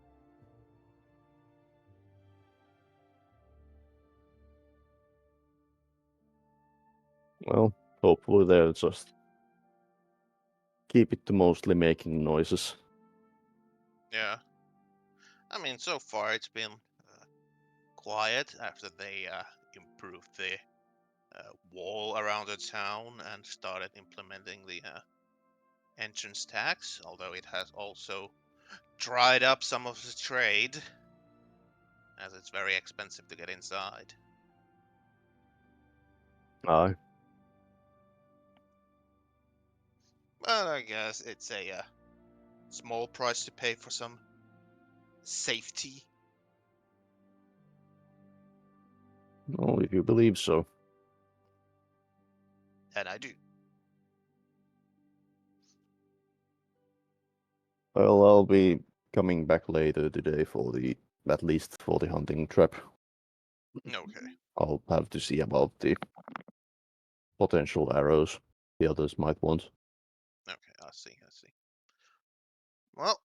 Well, hopefully they'll just keep it to mostly making noises. Yeah. I mean, so far it's been quiet after they improved the wall around the town and started implementing the entrance tax, although it has also dried up some of the trade, as it's very expensive to get inside. Aye. But I guess it's a small price to pay for some safety. Well, if you believe so. And I do. Well, I'll be coming back later today for at least for the hunting trap. Okay. I'll have to see about the potential arrows the others might want. Okay, I see. Well,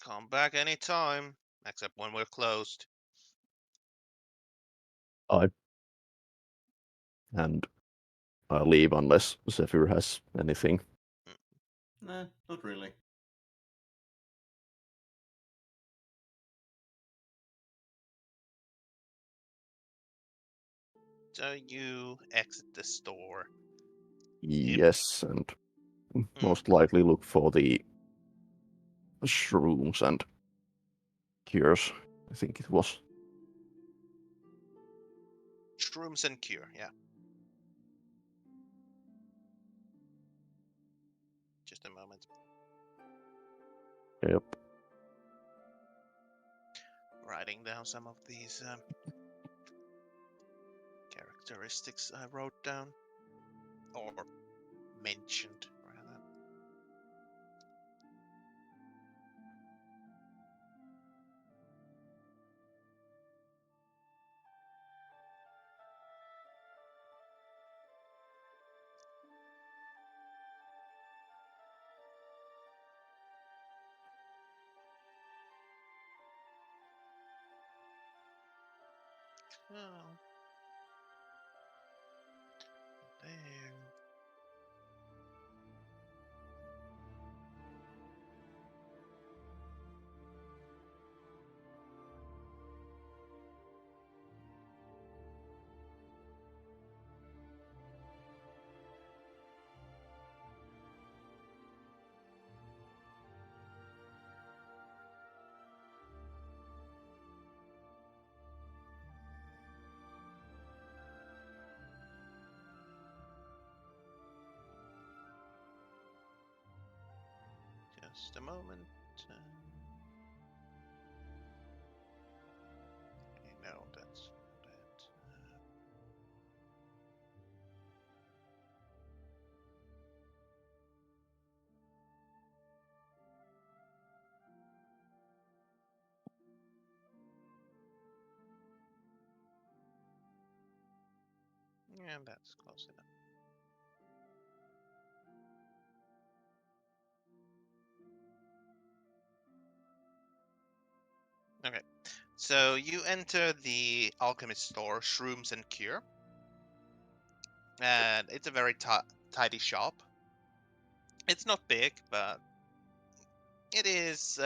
come back anytime, except when we're closed. And I'll leave unless Zephyr has anything. Nah, not really. So you exit the store. Yes, and most likely look for the shrooms and cures, I think it was. Shrooms and cure, yeah. Just a moment. Yep. Writing down some of these characteristics I wrote down. Or mentioned, rather. Oh. There. Just a moment. No, that's not it. Yeah, that's close enough. Okay, so you enter the alchemist store, Shrooms and Cure, and it's a very tidy shop. It's not big, but it is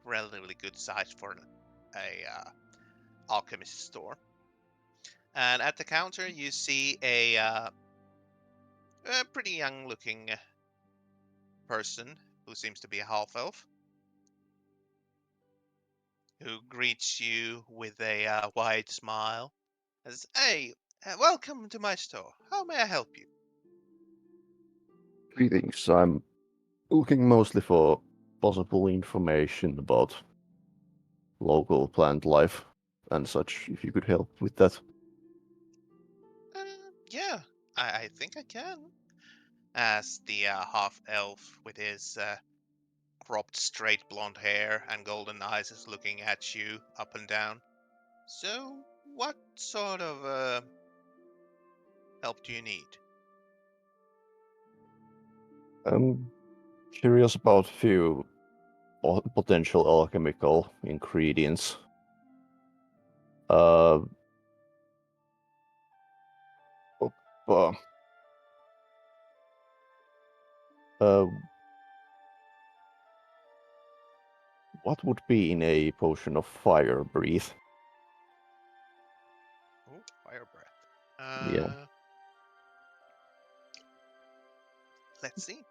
relatively good size for a alchemist store. And at the counter, you see a pretty young-looking person who seems to be a half-elf, who greets you with a wide smile. Says, "Hey, welcome to my store. How may I help you?" Greetings. I'm looking mostly for possible information about local plant life and such, if you could help with that. Yeah, I think I can. As the half-elf with his cropped straight blonde hair and golden eyes is looking at you up and down. So, what sort of help do you need? I'm curious about few potential alchemical ingredients. what would be in a potion of fire breathe? Ooh, fire breath. Yeah. Let's see.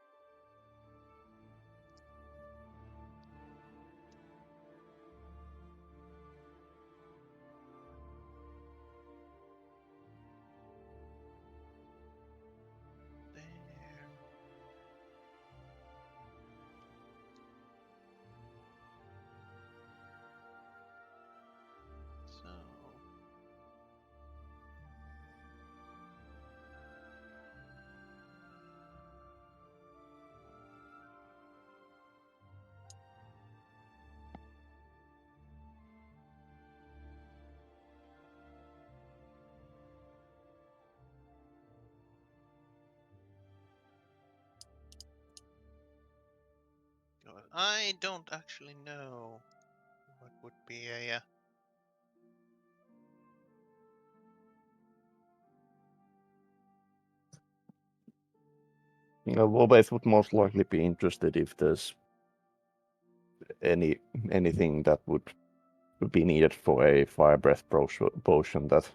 There. So. I don't actually know what would be a. Wobeth would most likely be interested if there's anything that would be needed for a fire breath potion that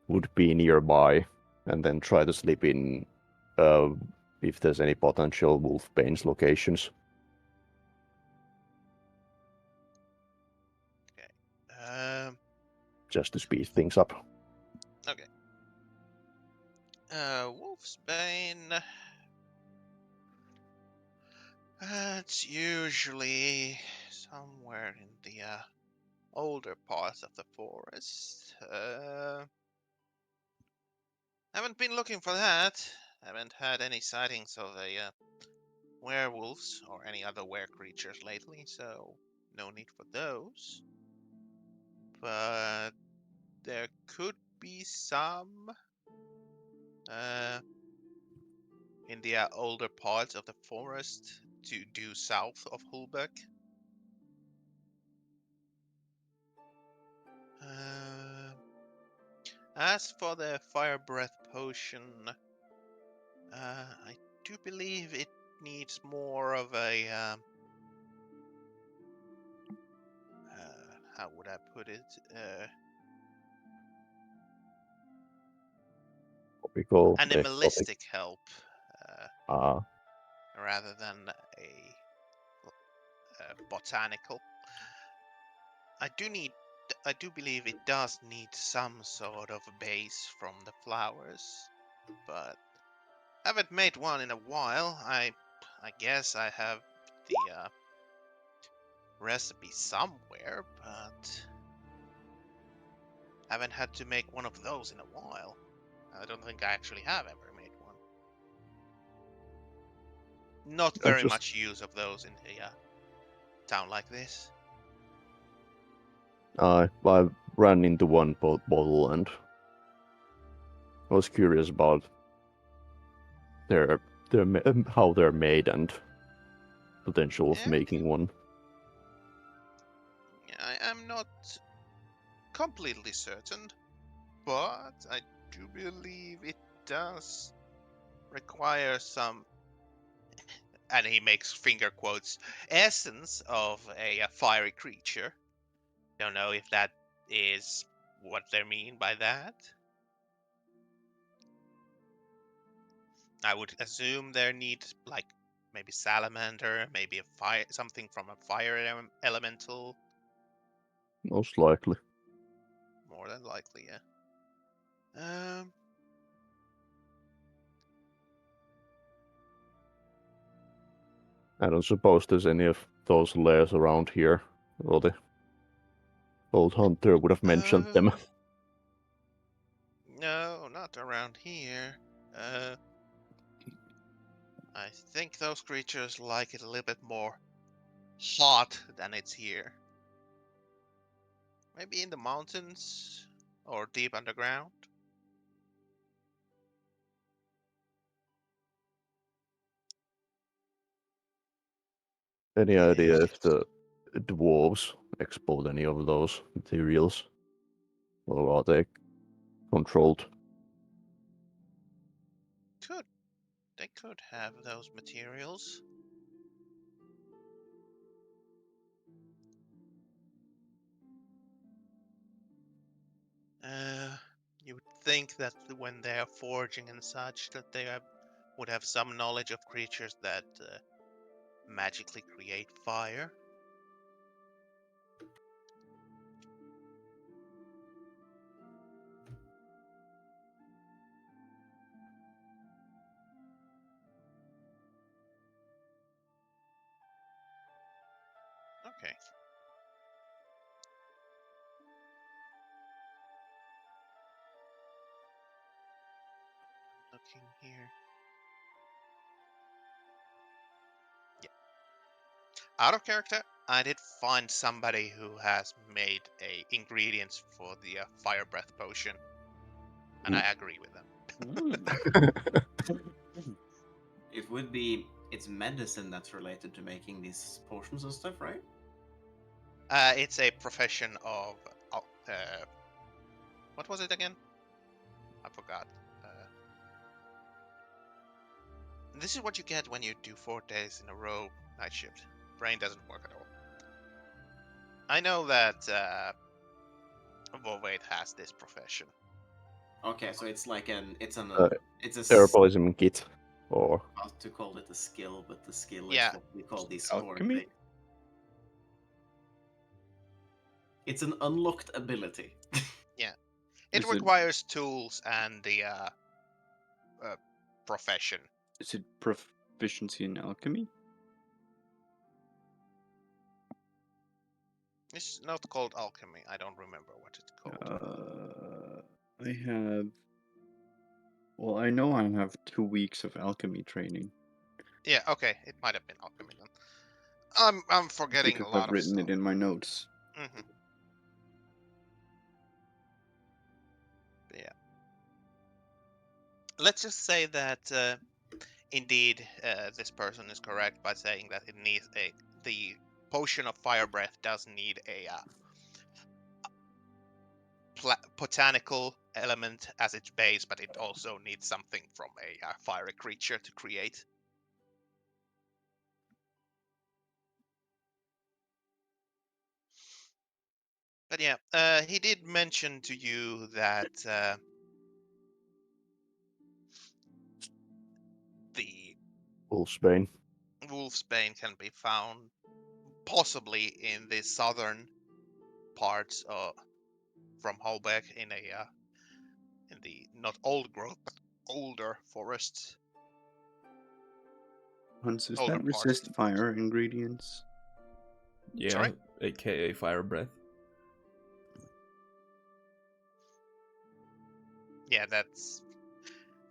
would be nearby, and then try to slip in if there's any potential Wolfbane's locations. Just to speed things up. Okay. Wolfsbane. It's usually somewhere in the older parts of the forest. Haven't been looking for that. Haven't had any sightings of a werewolves or any other were creatures lately, so no need for those. But there could be some in the older parts of the forest to due south of Hulbeck. As for the fire breath potion, I do believe it needs more of a how would I put it? Topical, exotic. Animalistic help, rather than a botanical. I do believe it does need some sort of base from the flowers, but haven't made one in a while. I guess I have the recipe somewhere, but haven't had to make one of those in a while. I don't think I actually have ever made one. Not very much use of those in a town like this. I ran into one bottle and I was curious about how they're made and potential of making one. I am not completely certain, but I do believe it does require some, and he makes finger quotes, essence of a fiery creature. Don't know if that is what they mean by that. I would assume there needs like maybe salamander, maybe a fire, something from a fire elemental. Most likely. More than likely, yeah. I don't suppose there's any of those layers around here, or the old hunter would have mentioned them. No, not around here. I think those creatures like it a little bit more hot than it's here. Maybe in the mountains or deep underground. Any idea if the dwarves export any of those materials? Or are they controlled? They could have those materials. You would think that when they are forging and such, that they would have some knowledge of creatures that magically create fire. Okay. Looking here. Yeah. Out of character, I did find somebody who has made ingredients for the fire breath potion, and I agree with them. It would be it's medicine that's related to making these potions and stuff, right? It's a profession of what was it again? I forgot. This is what you get when you do 4 days in a row night shift. Brain doesn't work at all. I know that Volvade has this profession. Okay, so it's like it's a Herbalism kit, or how to call it a skill, but the skill Yeah. is what we call these Alchemy? things. It's an unlocked ability. It Is it- requires tools and the profession. Is it proficiency in alchemy? It's not called alchemy. I don't remember what it's called. I have. Well, I know I have 2 weeks of alchemy training Yeah, okay, it might have been alchemy then. I'm forgetting because a lot I've of written stuff. it in my notes. Mm-hmm. Yeah. Let's just say that indeed this person is correct by saying that it needs the potion of fire breath does need a botanical element as its base, but it also needs something from a fiery creature to create. But yeah, he did mention to you that the Wolfsbane. Wolfsbane can be found possibly in the southern parts from Holbeck in the not old growth but older forests. Hans, is Older that parts. resist fire ingredients? Yeah, Sorry? aka fire breath. Yeah, that's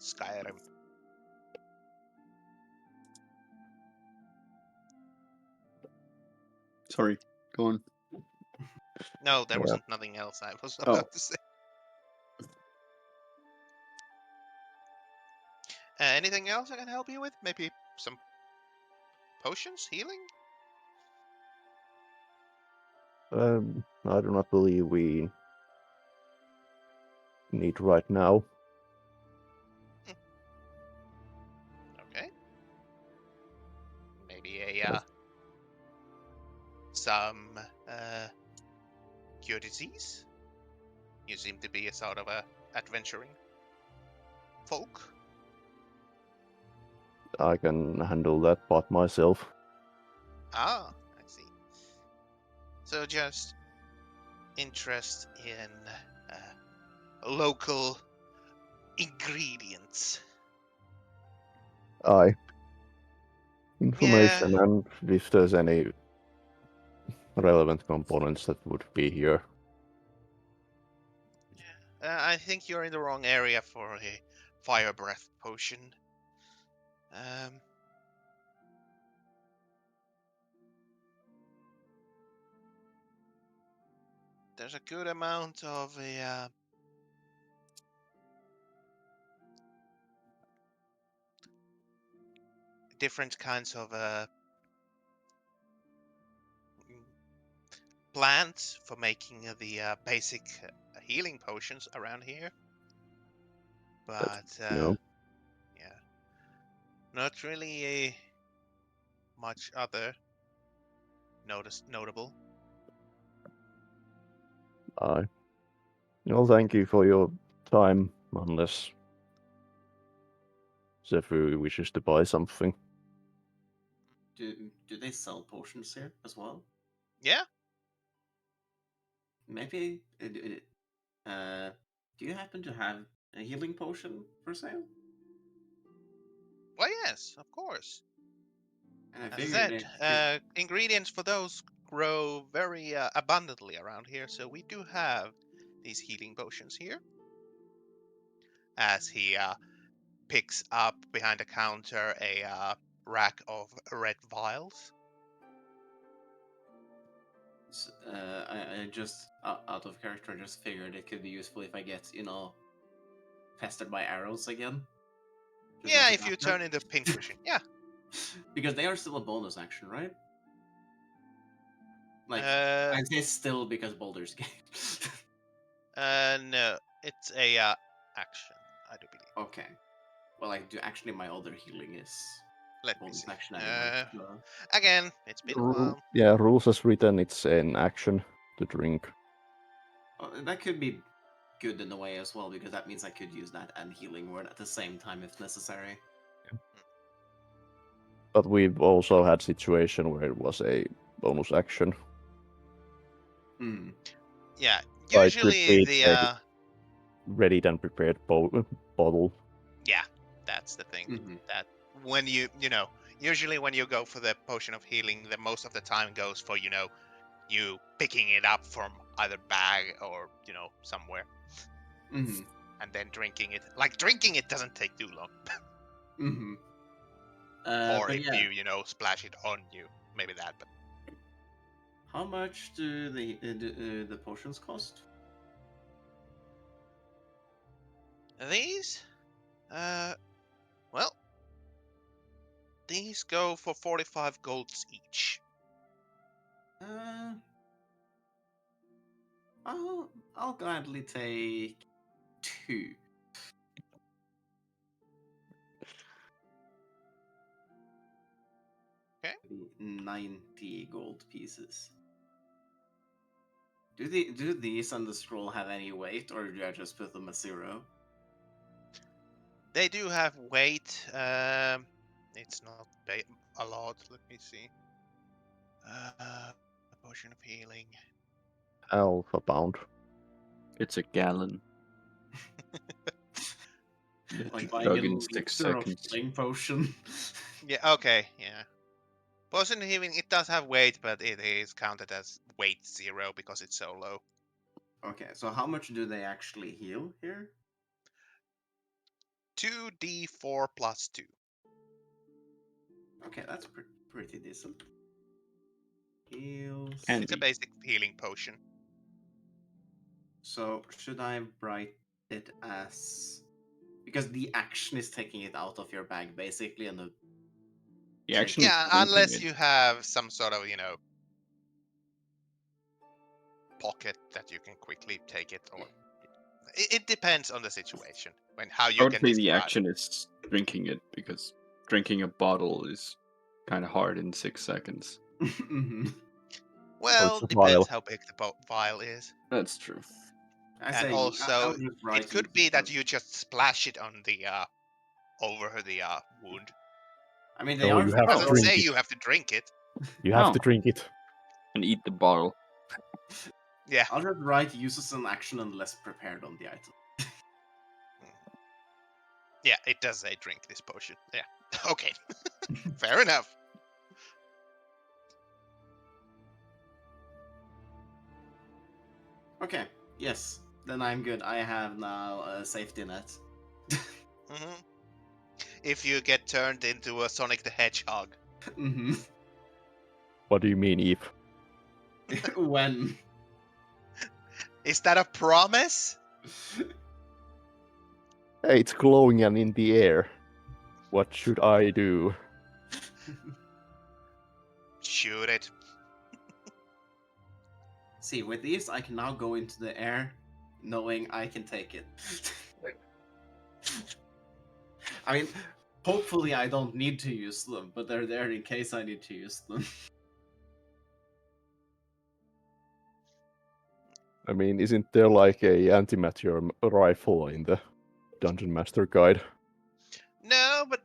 Skyrim. Sorry, go on. No, there Yeah. wasn't nothing else I was Oh. about to say. Anything else I can help you with? Maybe some potions, healing? I do not believe we need right now. Okay. Maybe some cure disease. You seem to be a sort of a adventuring folk. I can handle that part myself. Ah, I see. So just interest in local ingredients. Aye. Information, and if there's any relevant components that would be here. I think you're in the wrong area for a fire breath potion. There's a good amount of different kinds of plants for making the basic healing potions around here. But you know. yeah, Not really much other notable. Aye. Well, thank you for your time, unless Zephyr wishes to buy something. Do they sell potions here as well? Yeah. Maybe. Do you happen to have a healing potion for sale? Why, yes, of course. And I As I figured said, it ingredients for those grow very abundantly around here, so we do have these healing potions here. As he picks up behind the counter a rack of red vials. I just out of character just figured it could be useful if I get pestered by arrows again. Just Yeah, as a if you backup. turn into pincushion. Yeah. Because they are still a bonus action, right? Like Uh, I say still because Baldur's Gate. no, it's a action, I do believe. Okay. Well, I do actually my other healing is Let me bonus see. action anyway. So. Again, it's been a while. Yeah, rules as written, it's an action to drink. That could be good in a way as well, because that means I could use that and healing word at the same time if necessary. But we've also had situation where it was a bonus action. Hmm. Yeah, Like usually retreats, the ready and prepared bottle. yeah, that's the thing. Mm-hmm. That when usually when you go for the potion of healing, the most of the time goes for you picking it up from either bag or somewhere, Mm-hmm. and then drinking it. Like drinking it doesn't take too long. Mm-hmm. Or but if yeah, you splash it on you, maybe that. But how much do the potions cost? these, well, these go for 45 golds each. I'll gladly take 2. Okay. 90 gold pieces. Do these and the scroll have any weight, or do I just put them at 0? They do have weight. It's not a lot. Let me see. Potion of healing. Half a pound. It's a gallon. Like buying Drug a in 6 liter of seconds. healing potion. Yeah. Okay. Yeah. Potion of healing. It does have weight, but it is counted as weight 0 because it's so low. Okay, so how much do they actually heal here? 2d4 plus 2. Okay, that's pretty decent. Heals. And It's a basic healing potion. So should I write it as, because the action is taking it out of your bag basically, and the action is Yeah, drinking unless it. you have some sort of pocket that you can quickly take it, or it depends on the situation how I you would can say the describe. action is drinking it, because drinking a bottle is kind of hard in 6 seconds. Mhm. Well, it's a depends vial. how big the vial is. That's true. I And say also, I'll just write it could use be of that the- you just splash it on the over the wound. I mean, they No, are you have It to doesn't drink say it. you have to drink it. You have No. to drink it. And eat the bottle. Yeah. I'll just write uses an action unless prepared on the item. Yeah, it does say drink this potion. Yeah. Okay. Fair enough. Okay, yes, then I'm good. I have now a safety net. Hmm. If you get turned into a Sonic the Hedgehog. Hmm. What do you mean, Eve? When? Is that a promise? Hey, it's glowing and in the air. What should I do? Shoot it. See, with these, I can now go into the air knowing I can take it. I mean, Hopefully I don't need to use them, but they're there in case I need to use them. I mean, isn't there like a antimatter rifle in the Dungeon Master Guide? No, but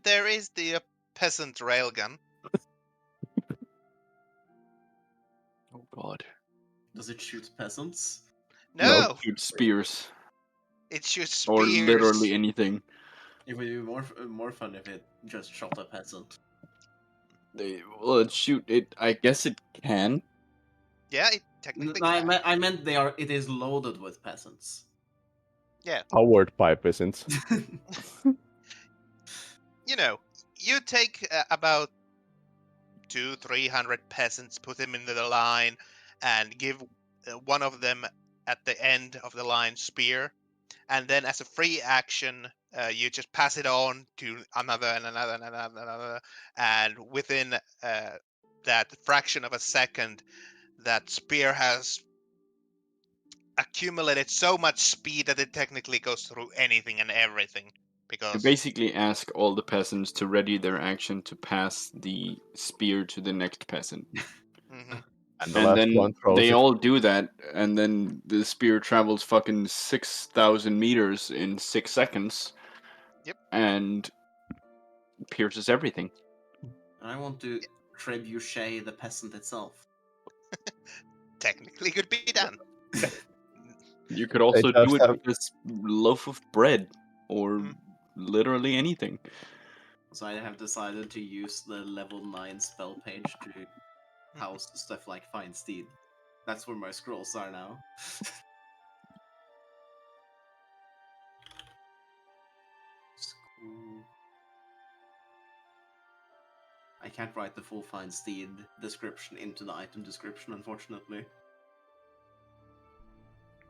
there is the peasant railgun. Oh god. Does it shoot peasants? No, Shoot spears. it shoots spears. Or literally anything. It would be more fun if it just shot a peasant. I guess it can. Yeah, it technically No, can. I meant it is loaded with peasants. Powered by peasants. You know, you take about 200-300 peasants, put them into the line, and give one of them at the end of the line spear, and then as a free action, you just pass it on to another and another and another, and within that fraction of a second, that spear has accumulated so much speed that it technically goes through anything and everything. You Because basically ask all the peasants to ready their action to pass the spear to the next peasant. Mhm. And the And last then one throws they it. all do that, and then the spear travels fucking 6,000 meters in 6 seconds. Yep. And pierces everything. I want to trebuchet the peasant itself. technically could be done. You could also just do it have- with this loaf of bread, or Mm. literally anything. So I have decided to use the level 9 spell page to house stuff like Find Steed. That's where my scrolls are now. Scroll. I can't write the full Find Steed description into the item description, unfortunately.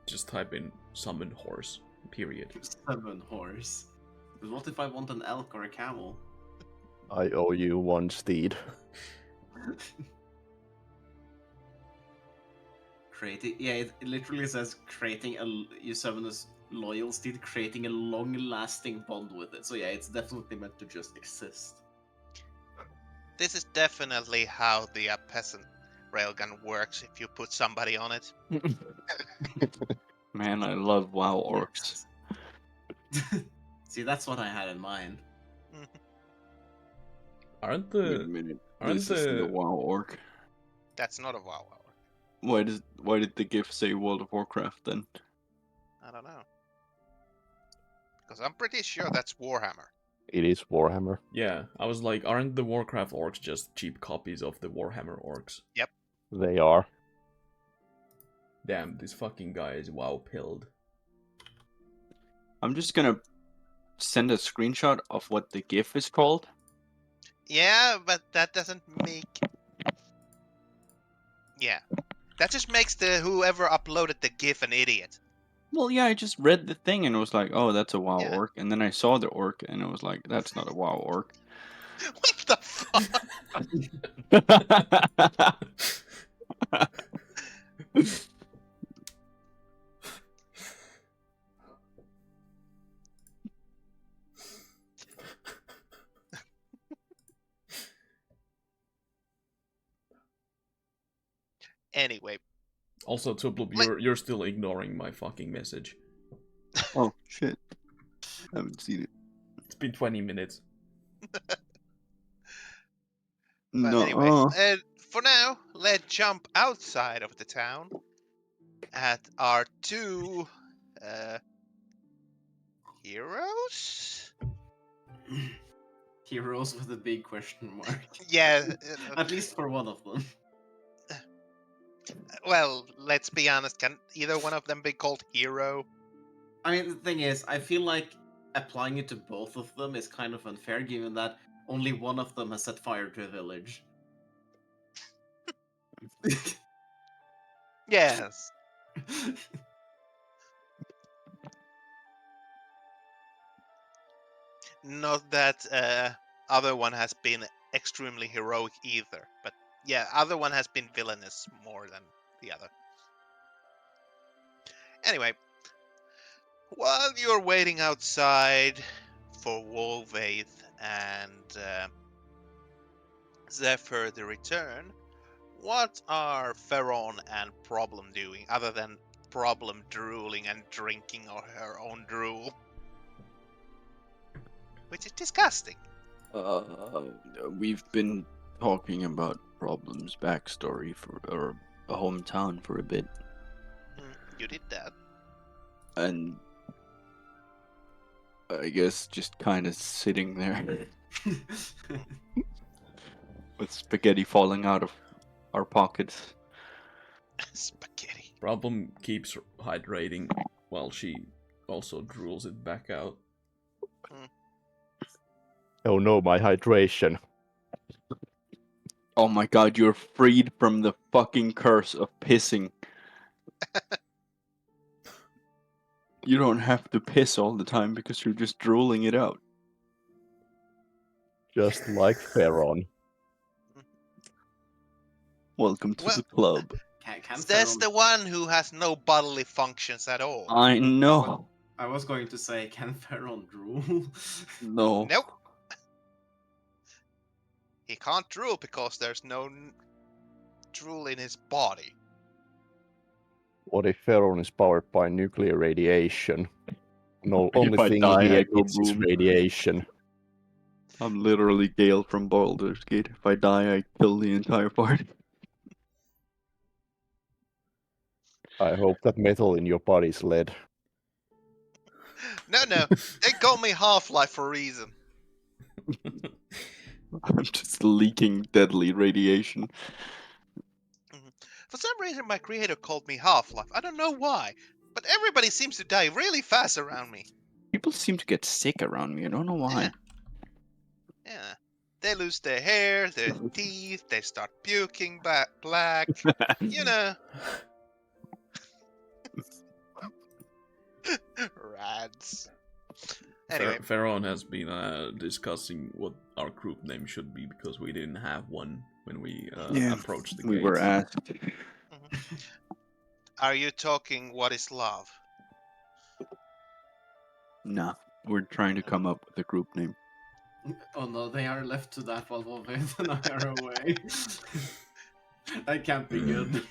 Just type in summon horse. Period. 7 horse. But what if I want an elk or a camel? I owe you one steed. Creating, yeah, it literally says creating you summon a loyal steed, creating a long-lasting bond with it. So yeah, it's definitely meant to just exist. This is definitely how the peasant railgun works if you put somebody on it. Man, I love WoW orcs. See, that's what I had in mind. Aren't Wait a the minute. aren't This isn't a the- WoW orc. That's not a WoW hour. Why did the GIF say World of Warcraft then? I don't know. Because I'm pretty sure that's Warhammer. It is Warhammer. yeah, I was like, aren't the Warcraft orcs just cheap copies of the Warhammer orcs? They are. Damn, this fucking guy is WoW pilled. I'm just gonna send a screenshot of what the GIF is called. Yeah, but that doesn't make... Yeah. That just makes the whoever uploaded the GIF an idiot. Well, yeah, I just read the thing and it was like, oh, that's a WoW Yeah. orc. And then I saw the orc and it was like, that's not a WoW orc. What the fuck? Anyway, Also, Tuplub, Like- you're still ignoring my fucking message. Oh, shit. Haven't seen it. It's been 20 minutes. but No. anyway, for now, let's jump outside of the town at our two heroes. Heroes with a big question mark. Yeah. At least for one of them. Well, let's be honest. Can either one of them be called hero? I mean, the thing is, I feel like applying it to both of them is kind of unfair, given that only one of them has set fire to a village. Yes. Not that other one has been extremely heroic either, but yeah, other one has been villainous more than the other. Anyway, while you're waiting outside for Wolvaith and Zephyr the Return, what are Feron and Problem doing other than Problem drooling and drinking her own drool? Which is disgusting. We've been talking about Problem's backstory or a hometown for a bit, You did that. and I guess just kind of sitting there with spaghetti falling out of our pockets. Spaghetti. Problem keeps hydrating while she also drools it back out. Oh no, my hydration. Oh my god, you're freed from the fucking curse of pissing. You don't have to piss all the time because you're just drooling it out. Just like Feron. Welcome to Well, the club. Can That's Feron- the one who has no bodily functions at all. I know. I was going to say, can Feron drool? No. Nope. He can't drool because there's no drool in his body. What if Feron is powered by nuclear radiation? No, If only I thing die, he I go emits is boom. radiation. I'm literally Gale from Baldur's Gate. If I die, I kill the entire party. I hope that metal in your body is lead. No, they call me Half-Life for a reason. I'm just leaking deadly radiation. For some reason, my creator called me Half-Life. I don't know why, but everybody seems to die really fast around me. People seem to get sick around me. I don't know why. Yeah. They lose their hair, their teeth, they start puking black. You know. Rads. Anyway, Feron has been discussing what our group name should be because we didn't have one when we approached the We gates. were asked. are you talking what is love? Nah, we're trying to come up with a group name. Oh no, they are left to that while Wolverine and I are away. That can't be good.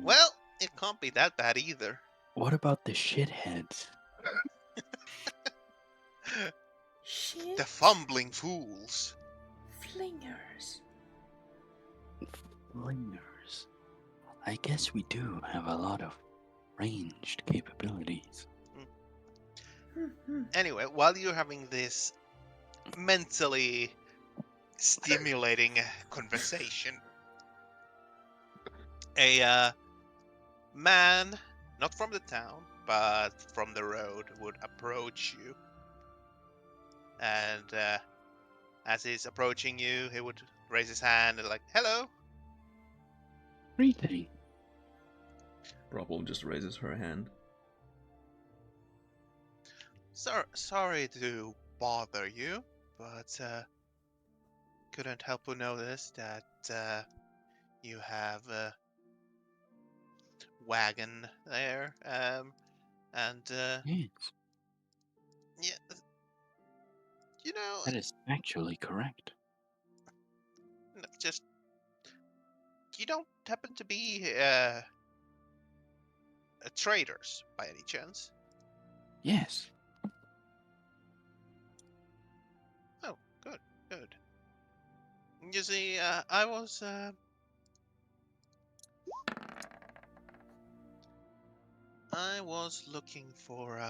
Well, it can't be that bad either. What about the shitheads? Shit. The fumbling fools. Flingers. Flingers. I guess we do have a lot of ranged capabilities. Anyway, while you're having this mentally stimulating conversation, a man, not from the town, but from the road, would approach you. And as he's approaching you, he would raise his hand and like, hello. Greeting. Problem just raises her hand. Sorry to bother you, but couldn't help but notice that you have a wagon there, and Yes, yeah, you know, that is actually correct. just you don't happen to be traders by any chance? Yes. Oh, good. You see, I was looking for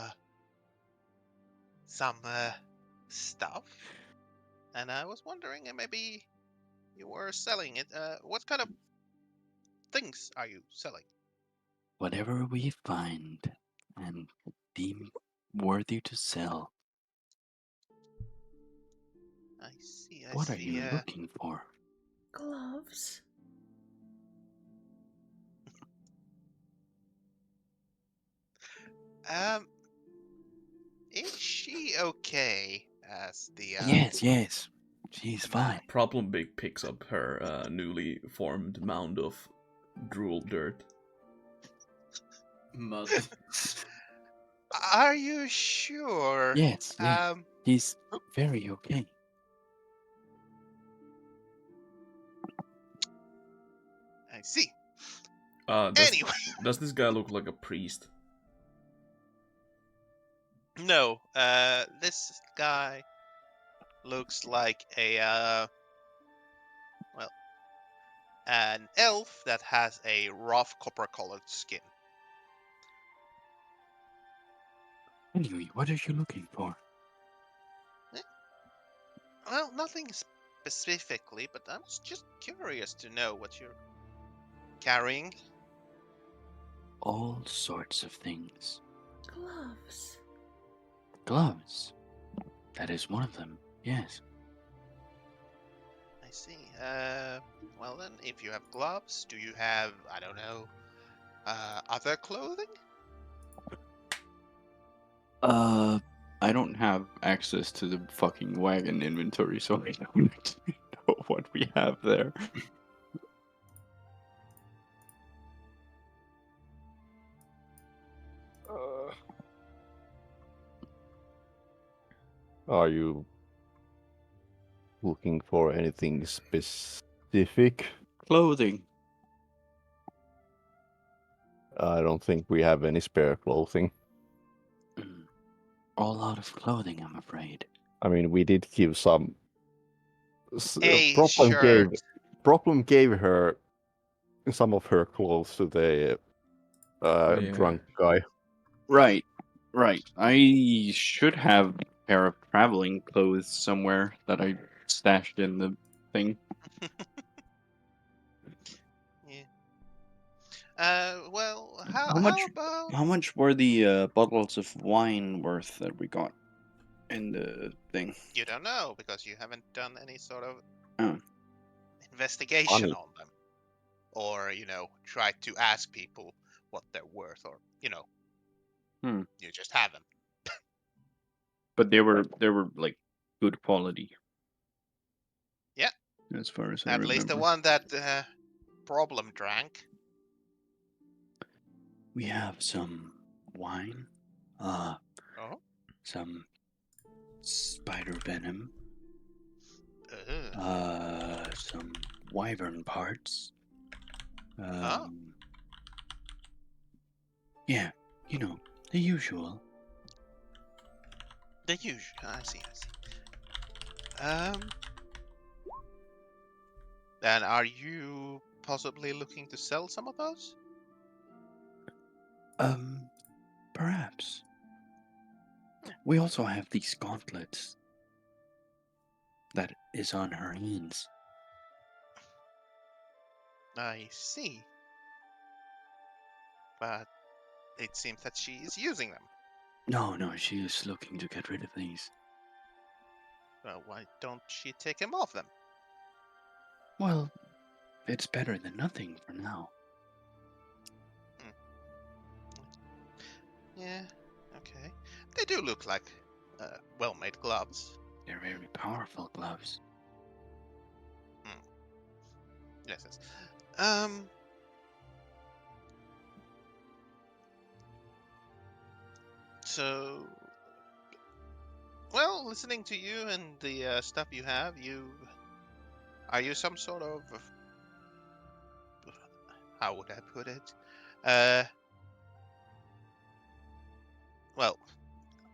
some stuff, and I was wondering, maybe you were selling it. What kind of things are you selling? Whatever we find and deem worthy to sell. I see. What are you looking for? Gloves. Is she okay as the Yes. She's fine. Problem Big picks up her newly formed mound of drool dirt. Mud. Are you sure? Yes. She's very okay. I see. Does, Anyway, does this guy look like a priest? no, this guy looks like well, an elf that has a rough copper-colored skin. Anyway, what are you looking for? Well, nothing specifically, but I was just curious to know what you're carrying. All sorts of things. Gloves. Gloves. That is one of them, yes. I see. Well then, if you have gloves, do you have, I don't know, other clothing? I don't have access to the fucking wagon inventory, so I don't actually know what we have there. Are you looking for anything specific? Clothing. I don't think we have any spare clothing. All out of clothing, I'm afraid. I mean, we did give some. A Problem gave her some of her clothes to the Yeah. drunk guy. Right. I should have a pair of traveling clothes somewhere that I stashed in the thing. Well, how much- about... How much were the bottles of wine worth that we got in the thing? You don't know, because you haven't done any sort of Oh. investigation Funny. on them. Or, try to ask people what they're worth, or, you just have them. But they were like good quality. Yeah. As far as I At remember. least the one that Problem drank. We have some wine, Oh? some spider venom, some wyvern parts. Yeah, the usual. The usual. I see. Then are you possibly looking to sell some of those? Perhaps. We also have these gauntlets that is on her hands. I see. But it seems that she is using them. No, she is looking to get rid of these. Well, why don't she take them off them? Well, it's better than nothing for now. Yeah, okay. They do look like well-made gloves. They're very powerful gloves. Yes. So, well, listening to you and the stuff you have, are you some sort of, how would I put it? Well,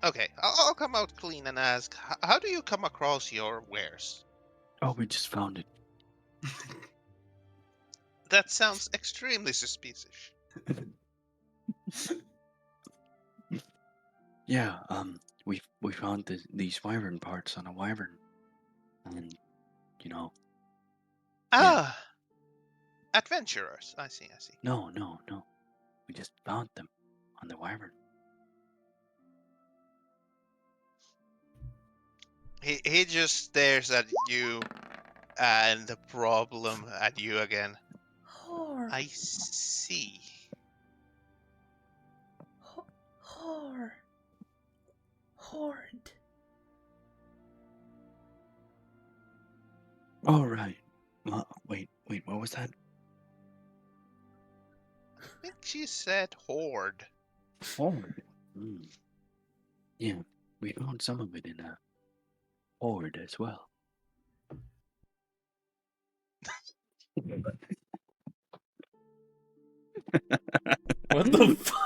okay, I'll come out clean and ask, how do you come across your wares? Oh, we just found it. That sounds extremely suspicious. Yeah, we found these wyvern parts on a wyvern, and Ah, adventurers. I see. No, we just found them on the wyvern. He just stares at you, and the Problem at you again. Whore. I see. Horde. Oh, right. Wait, what was that? I think she said horde. Horde. Yeah, we found some of it in Horde as well. What the fuck?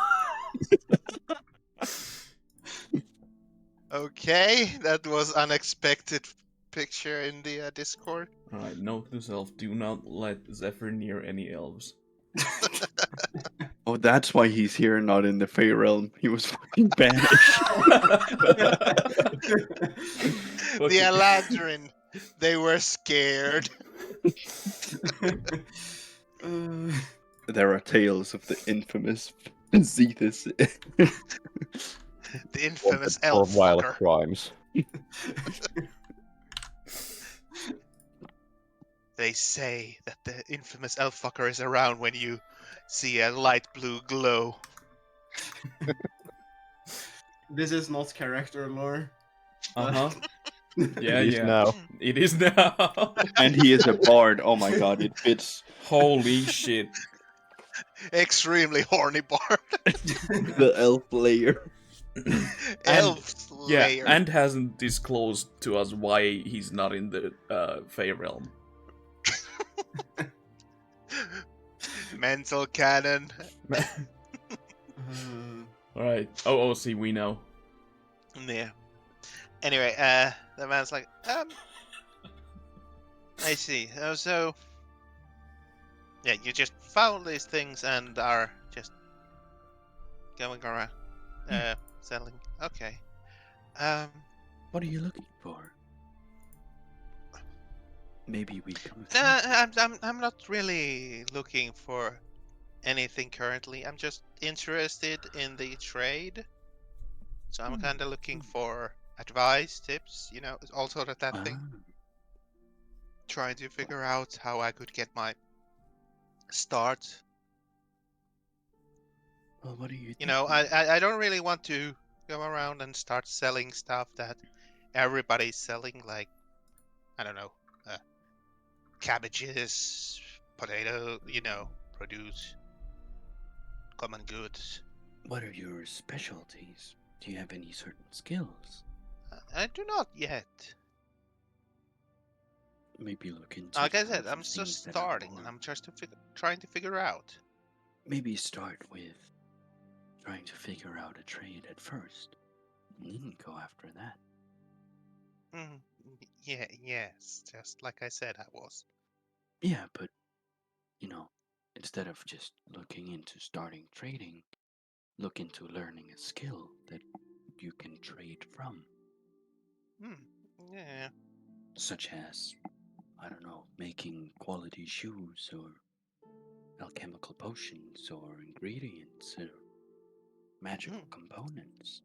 Okay, that was unexpected picture in the Discord. Alright, note to self, do not let Zephyr near any elves. Oh, that's why he's here and not in the Fey Realm. He was fucking banished. The Eladrin, they were scared. There are tales of the infamous Zethus. The infamous For elf violent fucker. crimes. They say that the infamous elf fucker is around when you see a light blue glow. This is not character lore. Uh-huh. Yeah, It is yeah. now. It is now. And he is a bard. Oh my god, it fits Holy shit. Extremely horny bard. the elf layer. Elf Yeah, slayer. and hasn't disclosed to us why he's not in the Fey realm. Mental cannon. Alright. Oh, see, we know. Yeah. Anyway, the man's like, I see. So, yeah, you just found these things and are just going around, selling. Okay. What are you looking for? Maybe we come. I'm not really looking for anything currently. I'm just interested in the trade. So I'm kind of looking for advice, tips, all sort of that thing. Trying to figure out how I could get my start. Well, what are you? I don't really want to go around and start selling stuff that everybody's selling, like, I don't know, cabbages, potato, produce, common goods. What are your specialties? Do you have any certain skills? I do not yet. Maybe look into. Like I the said, kinds I'm of just things that are starting, more- and I'm just trying to figure out. Maybe start with trying to figure out a trade at first, and then go after that. Yeah, yes, just like I said, I was. Yeah, but instead of just looking into starting trading, look into learning a skill that you can trade from, Yeah. such as, I don't know, making quality shoes or alchemical potions or ingredients or magical components.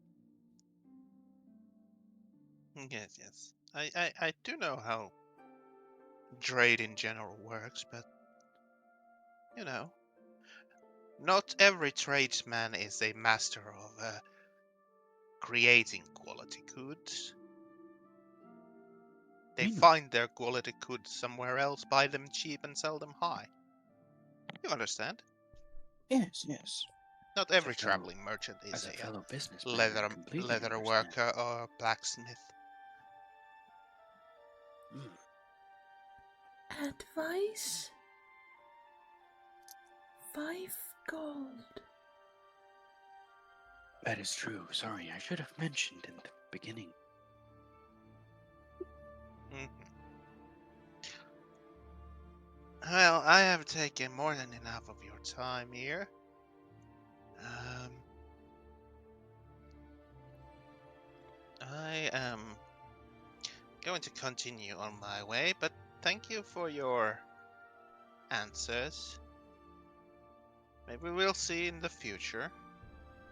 Yes. I do know how trade in general works, but not every tradesman is a master of creating quality goods. They find their quality goods somewhere else, buy them cheap, and sell them high. You understand? Yes. Not every traveling merchant is As a fellow businessman, I leather completely leather understand. worker or blacksmith. Advice? 5 gold. That is true. Sorry, I should have mentioned in the beginning. Well, I have taken more than enough of your time here. I am going to continue on my way, but thank you for your answers. Maybe we'll see in the future.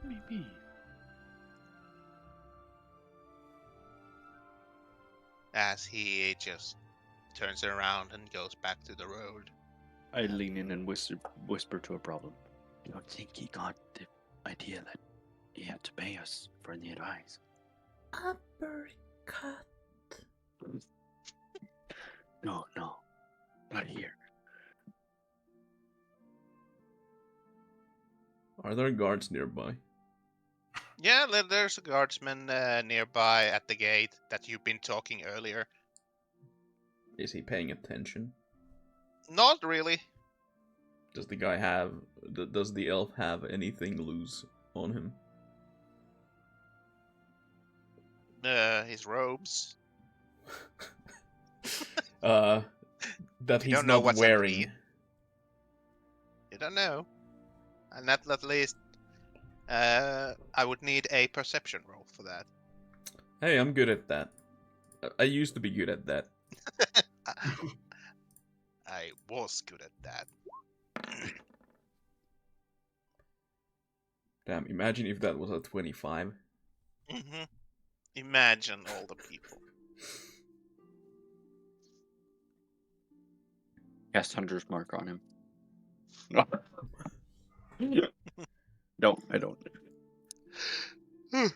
Maybe. As he just turns around and goes back to the road. I lean in and whisper to a problem. You don't think he got the idea that he had to pay us for the advice? Uppercut. No, not here. Are there guards nearby? Yeah, there's a guardsman nearby at the gate that you've been talking earlier. Is he paying attention? Not really. Does the guy have? Does the elf have anything loose on him? His robes. That You he's don't know not what's wearing. underneath. You don't know. And at least, I would need a perception roll for that. Hey, I'm good at that. I used to be good at that. I was good at that. Damn, imagine if that was a 25. Imagine all the people. Cast Hunter's Mark on him. No, I don't.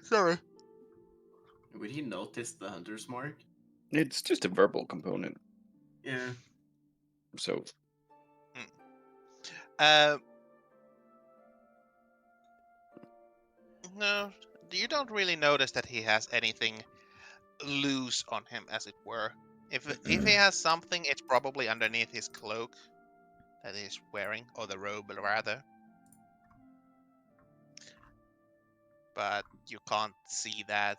Sorry. Would he notice the hunter's mark? It's just a verbal component, Yeah. so No, you don't really notice that he has anything loose on him, as it were. If he has something, it's probably underneath his cloak that he's wearing, or the robe rather. But you can't see that.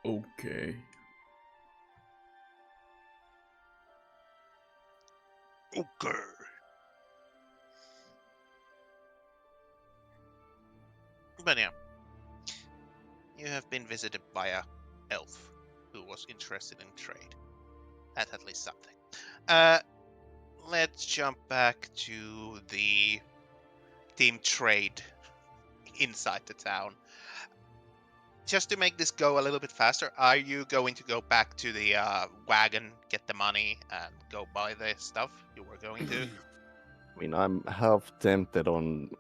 Okay. Okay. But yeah, you have been visited by a elf who was interested in trade. That's at least something. Let's jump back to the team trade inside the town. Just to make this go a little bit faster, are you going to go back to the wagon, get the money, and go buy the stuff you were going to? I mean, I'm half tempted on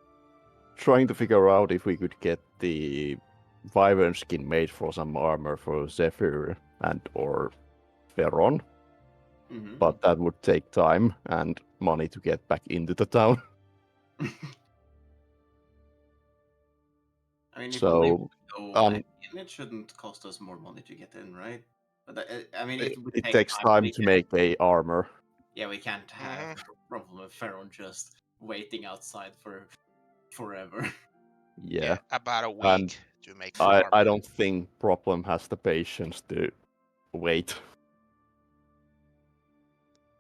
trying to figure out if we could get the wyvern skin made for some armor for Zephyr and or Veron, Mm-hmm. but that would take time and money to get back into the town. I mean, if So, we live though, um, it shouldn't cost us more money to get in, right? But I mean, it, it would it take takes time. time We to can- make a armor. Yeah, we can't have problem with Pharaoh just waiting outside for forever. Yeah, About a week And to make I armor. don't think Problem has the patience to wait.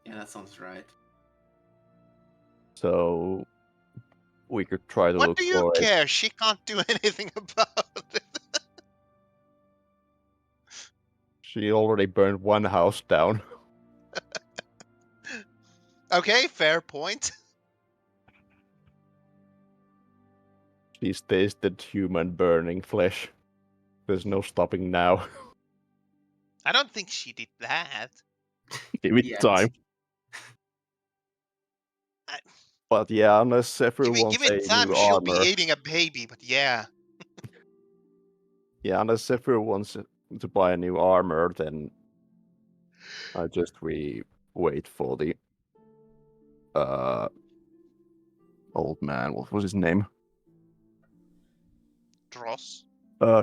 Yeah, that sounds right. So we could try to What look do you for a care? She can't do anything about it. She already burned one house down. Okay, fair point. She's tasted human burning flesh. There's no stopping now. I don't think she did that. Give it Yes. time. I- But yeah, unless Zephyr Give wants it a time, new she'll be armor. eating a baby, but yeah. Yeah, unless Zephyr wants to buy a new armor, then I just wait for the old man. What was his name? Dross.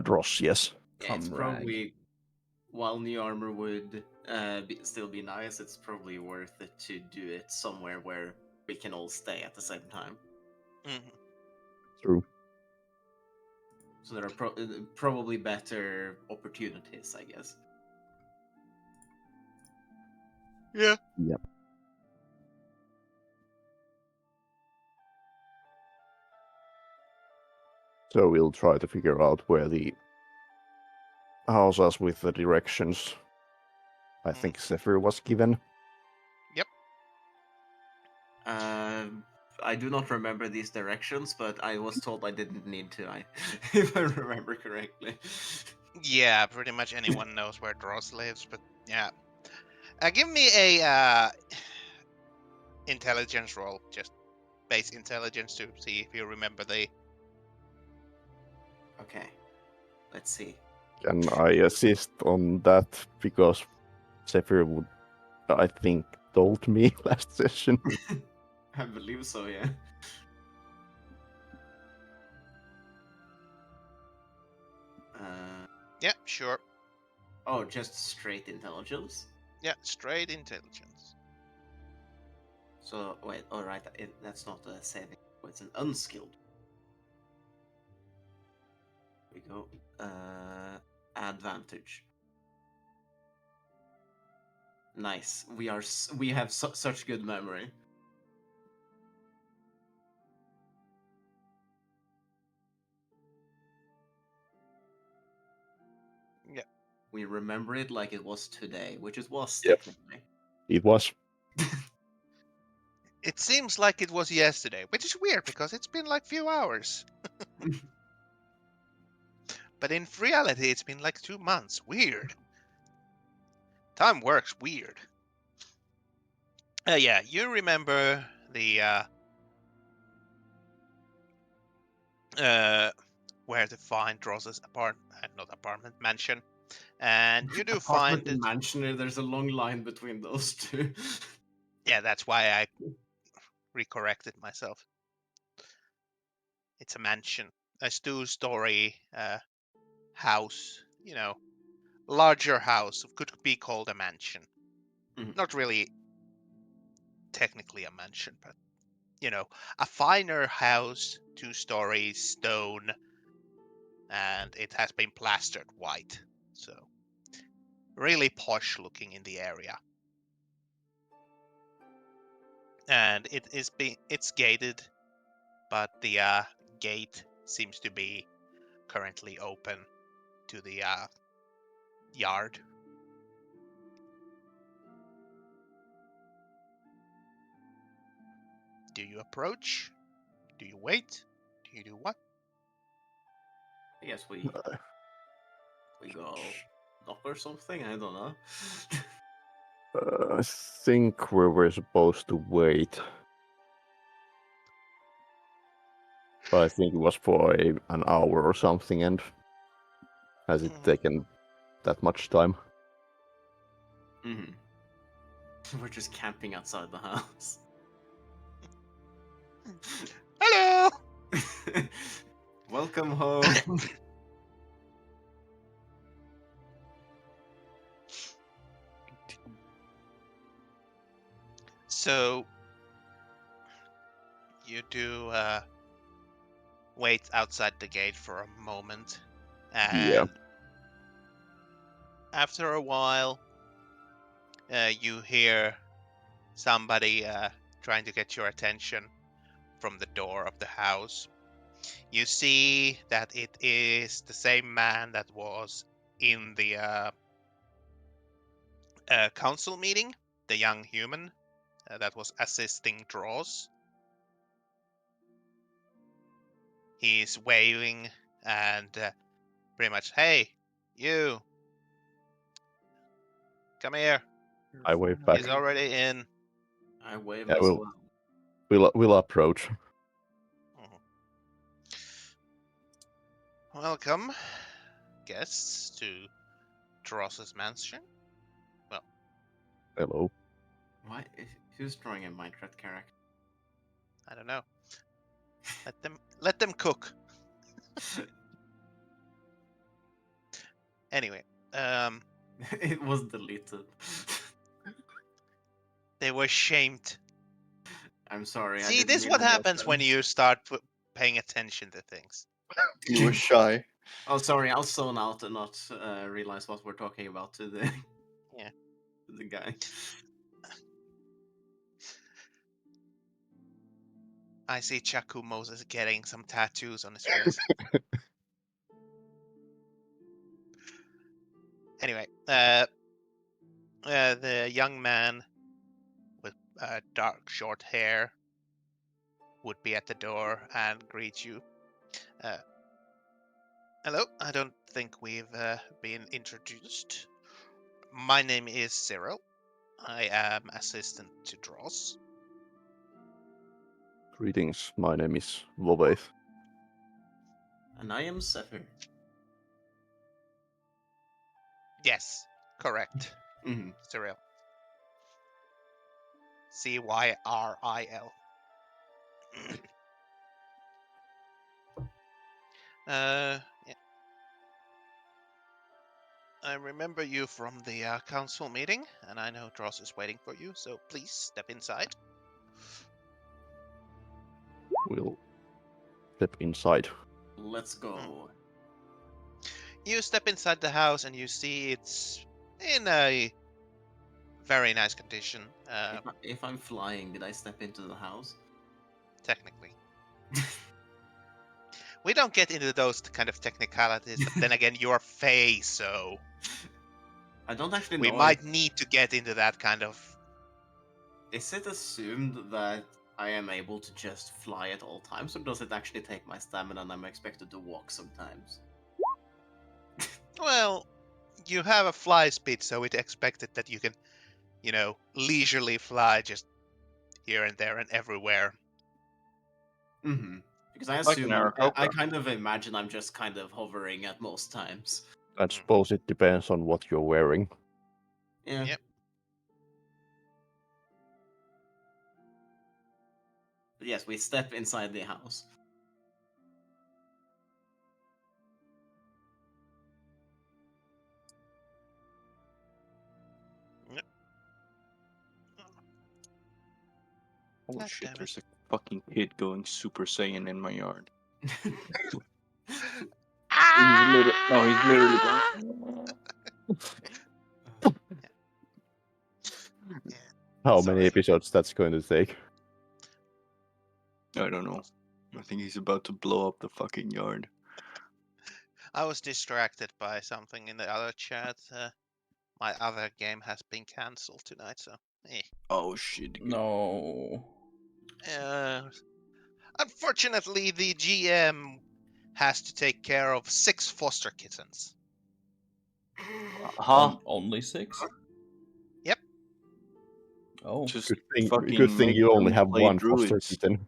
Dross, yes. Yeah, it's Comrade. probably while new armor would still be nice, it's probably worth it to do it somewhere where we can all stay at the same time. Mhm. True. So there are probably better opportunities, I guess. Yeah. Yep. So we'll try to figure out where the houses with the directions. I think Zephyr was given. I do not remember these directions, but I was told I didn't need to, if I remember correctly. Yeah, pretty much anyone knows where Dross lives, but yeah. Give me a intelligence roll, just base intelligence to see if you remember the. Okay, let's see. Can I assist on that? Because Zephyr would I think, told me last session. I believe so, yeah. Yeah, sure. Oh, just straight intelligence? Yeah, straight intelligence. So, wait, alright, that's not a saving, it's an unskilled. Here we go. Advantage. Nice. We have such good memory. Yeah. We remember it like it was today, which it was Yep. technically. It was. It seems like it was yesterday, which is weird because it's been like few hours. But in reality, it's been like 2 months. Weird. Time works weird. Yeah, you remember the where to find Ross's mansion, and you do Apartment find and it. mansion, there's a long line between those two. Yeah, that's why I recorrected myself. It's a mansion, a two-story house. You know, larger house could be called a mansion. Mhm. Not really technically a mansion, but you know, a finer house, 2 stories, stone, and it has been plastered white. So really posh looking in the area. And it's gated, but the gate seems to be currently open to the yard. Do you approach? Do you wait? Do you do what? I guess we go knock or something. I don't know. I think we were supposed to wait. But I think it was for an hour or something, and has it taken that much time? Mhm. We're just camping outside the house. Hello! Welcome home. So you do wait outside the gate for a moment, and Yeah. after a while, you hear somebody trying to get your attention from the door of the house. You see that it is the same man that was in the council meeting, the young human that was assisting Draws. He's waving and pretty much, hey, you, come here. I wave back. He's already in. I wave Yeah, as well. we'll approach. Welcome, guests, to Dross's mansion. Well, Hello. Why? Who's drawing a Minecraft character? I don't know. Let them cook. Anyway, It was deleted. they were shamed. I'm sorry. I See, didn't this is mean what any happens when offense. you start paying attention to things. You were shy. Oh, sorry. I'll zone out and not realize what we're talking about to the Yeah. to the guy. I see Chaku Moses getting some tattoos on his face. Anyway, the young man with dark short hair would be at the door and greet you. Hello, I don't think we've been introduced. My name is Cyril. I am assistant to Dross. Greetings. My name is Lovaith. And I am Zephyr. Yes, correct, Mhm. Cyril. Cyril. Yeah. I remember you from the council meeting, and I know Dross is waiting for you, so please step inside. We'll step inside. Let's go. You step inside the house, and you see it's in a very nice condition, If I'm flying, did I step into the house? technically. We don't get into those kind of technicalities, but then again, you're Fae, so I don't actually we know. might need to get into that kind of. Is it assumed that I am able to just fly at all times, or does it actually take my stamina and I'm expected to walk sometimes? Well, you have a fly speed, so it's expected that you can, leisurely fly just here and there and everywhere. Mm-hmm. Because I Like an assume I Aarakocra. kind of imagine I'm just kind of hovering at most times. I suppose it depends on what you're wearing. Yeah. Yep. But yes, we step inside the house. Yep. Holy God shit, damn it. there's a fucking kid going Super Saiyan in my yard. He's literally going. How Sorry. many episodes that's going to take? I don't know. I think he's about to blow up the fucking yard. I was distracted by something in the other chat. My other game has been cancelled tonight, so. Oh shit. No. Unfortunately, the GM has to take care of 6 foster kittens. Huh? Only 6? Yep. Oh. Just Good thing make you only them have play one foster druids. kitten.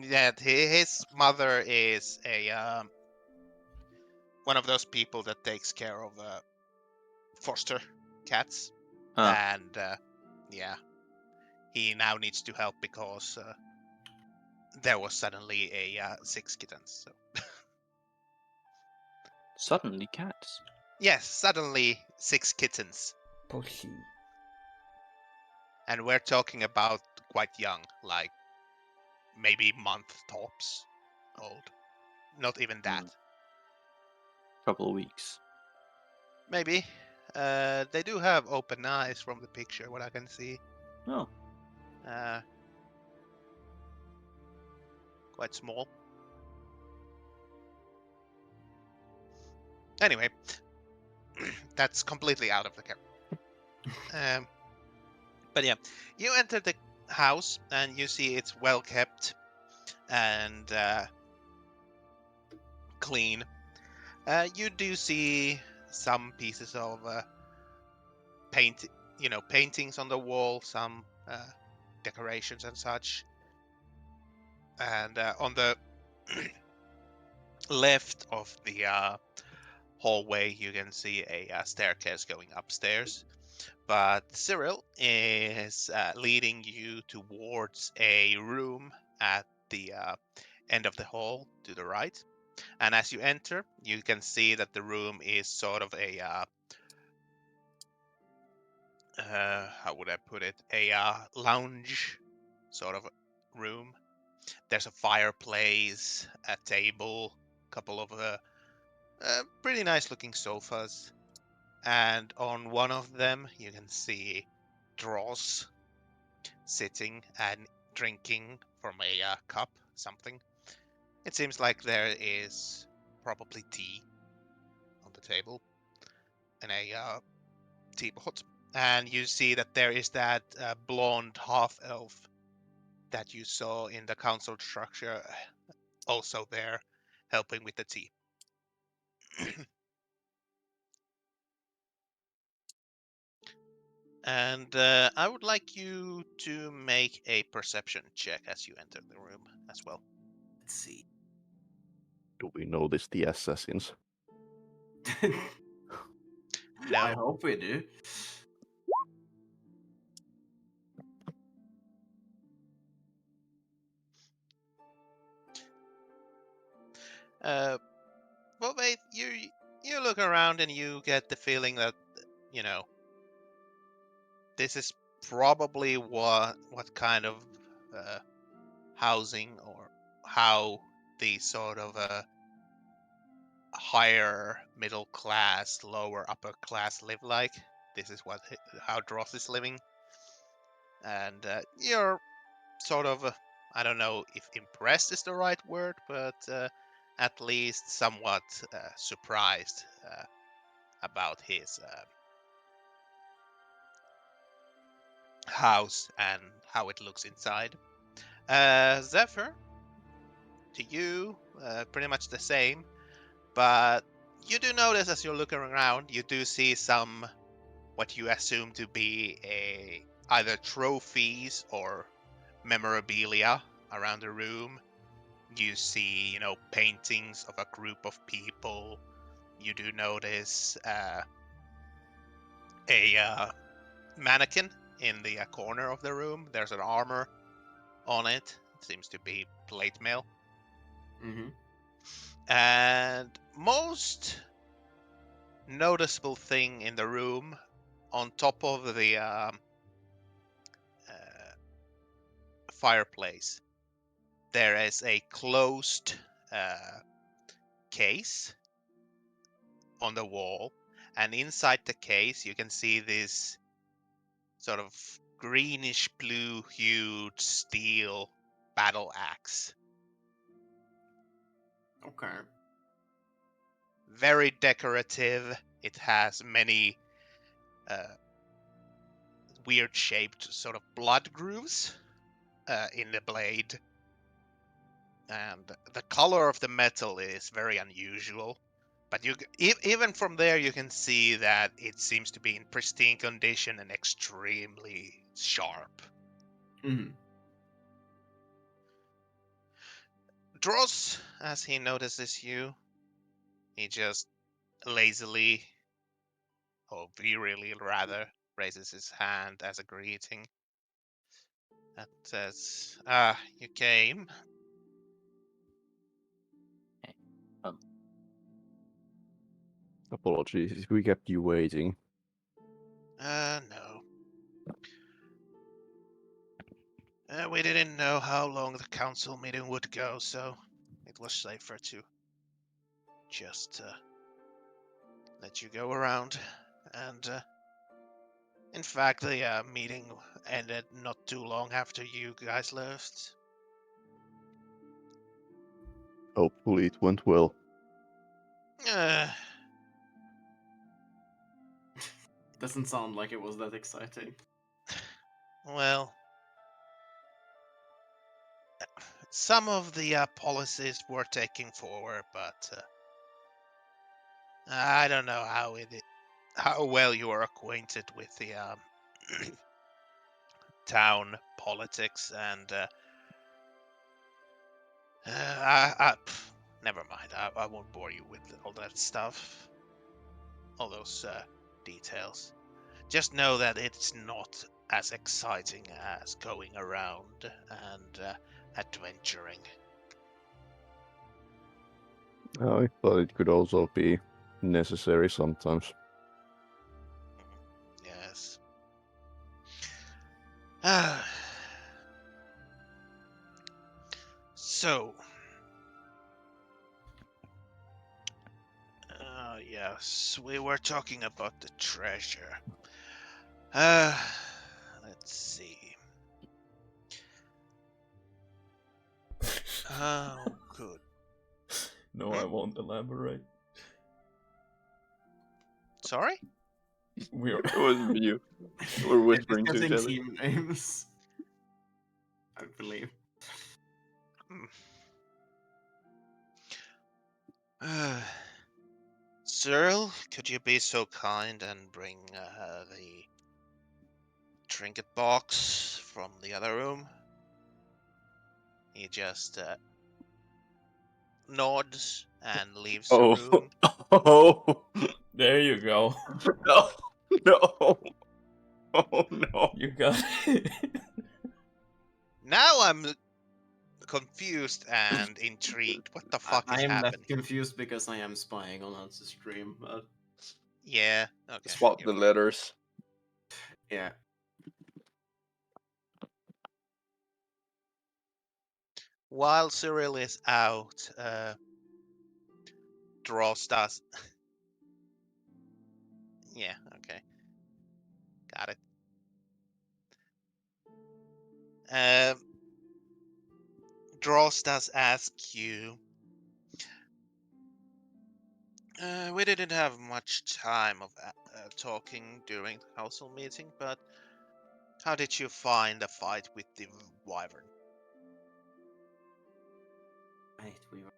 Yeah, his mother is one of those people that takes care of foster cats, Huh. and yeah, he now needs to help because there was suddenly a 6 kittens. So Suddenly cats. yes, suddenly 6 kittens, Pussy. and we're talking about quite young, like maybe month tops old, not even that. Couple of weeks. Maybe. They do have open eyes from the picture, what I can see. Oh. Quite small. Anyway, that's completely out of the camera. But yeah, you enter the house and you see it's well kept and clean. You do see some pieces of paintings on the wall, some decorations and such. And on the left of the hallway, you can see a staircase going upstairs. But Cyril is leading you towards a room at the end of the hall to the right. And as you enter, you can see that the room is sort of a how would I put it? A lounge sort of room. There's a fireplace, a table, a couple of pretty nice looking sofas. And on one of them, you can see Dross sitting and drinking from a cup, something. It seems like there is probably tea on the table and a teapot. And you see that there is that blonde half-elf that you saw in the council structure, also there, helping with the tea. And I would like you to make a perception check as you enter the room as well. Let's see. Do we notice the assassins? No. I hope we do. Well, wait, you look around and you get the feeling that, this is probably what kind of housing or how the sort of higher middle class, lower upper class live like. This is how Dross is living, and you're sort of I don't know if impressed is the right word, but at least somewhat surprised about his house and how it looks inside. Zephyr, to you, pretty much the same, but you do notice as you're looking around, you do see some what you assume to be either trophies or memorabilia around the room. You see, paintings of a group of people. You do notice a mannequin in the corner of the room. There's an armor on it. It seems to be plate mail. Mm-hmm. And most noticeable thing in the room, on top of the fireplace, there is a closed case on the wall, and inside the case you can see this sort of greenish blue hued steel battle axe. Okay. Very decorative. It has many weird shaped sort of blood grooves in the blade, and the color of the metal is very unusual. But even from there, you can see that it seems to be in pristine condition and extremely sharp. Mm-hmm. Dross, as he notices you, he just lazily, or wearily rather, raises his hand as a greeting and says, you came. Apologies if we kept you waiting. No. We didn't know how long the council meeting would go, so it was safer to just let you go around. And in fact, the meeting ended not too long after you guys left. Hopefully it went well. Doesn't sound like it was that exciting. Well, some of the policies were taken forward, but I don't know how well you are acquainted with the town politics, and never mind. I won't bore you with all that stuff, all those details. Just know that it's not as exciting as going around and adventuring. I thought it could also be necessary sometimes. Yes. So, yes, we were talking about the treasure. Let's see. Oh, good. No, I won't elaborate. Sorry? We're It wasn't you. We're whispering to each Discussing other. team names. I believe. Cyril, could you be so kind and bring the trinket box from the other room? He just nods and leaves the room. Oh There you go. no! No! Oh no! You got it. Now I'm confused and intrigued. What the fuck I is am less happening? confused because I am spying on Hans's stream. Yeah. Okay. Swap the letters. Yeah. While Cyril is out, Dross does. Yeah. Okay. Got it. Dross does ask you. We didn't have much time of talking during the council meeting, but how did you find the fight with the wyvern? Right, we were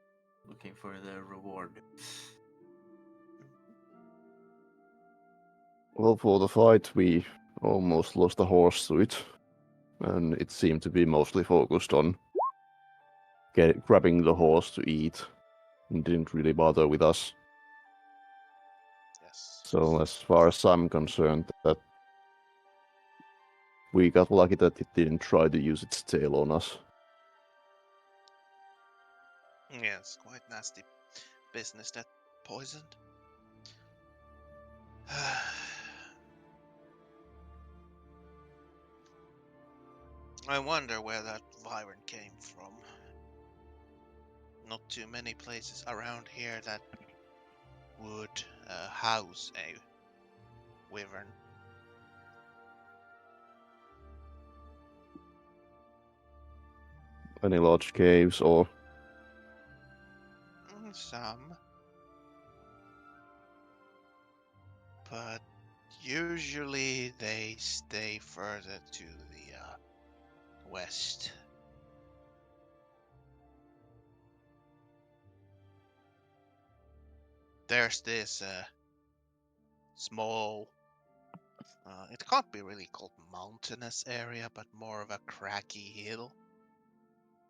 looking for the reward. Well, for the fight, we almost lost a horse to it, and it seemed to be mostly focused on grabbing the horse to eat, and didn't really bother with us. Yes. So, as far as I'm concerned, that we got lucky that it didn't try to use its tail on us. Yes, quite nasty business that poisoned. I wonder where that wyvern came from. Not too many places around here that would house a wyvern. Any large caves or Some. But usually they stay further to the west. There's this small, it can't be really called mountainous area, but more of a craggy hill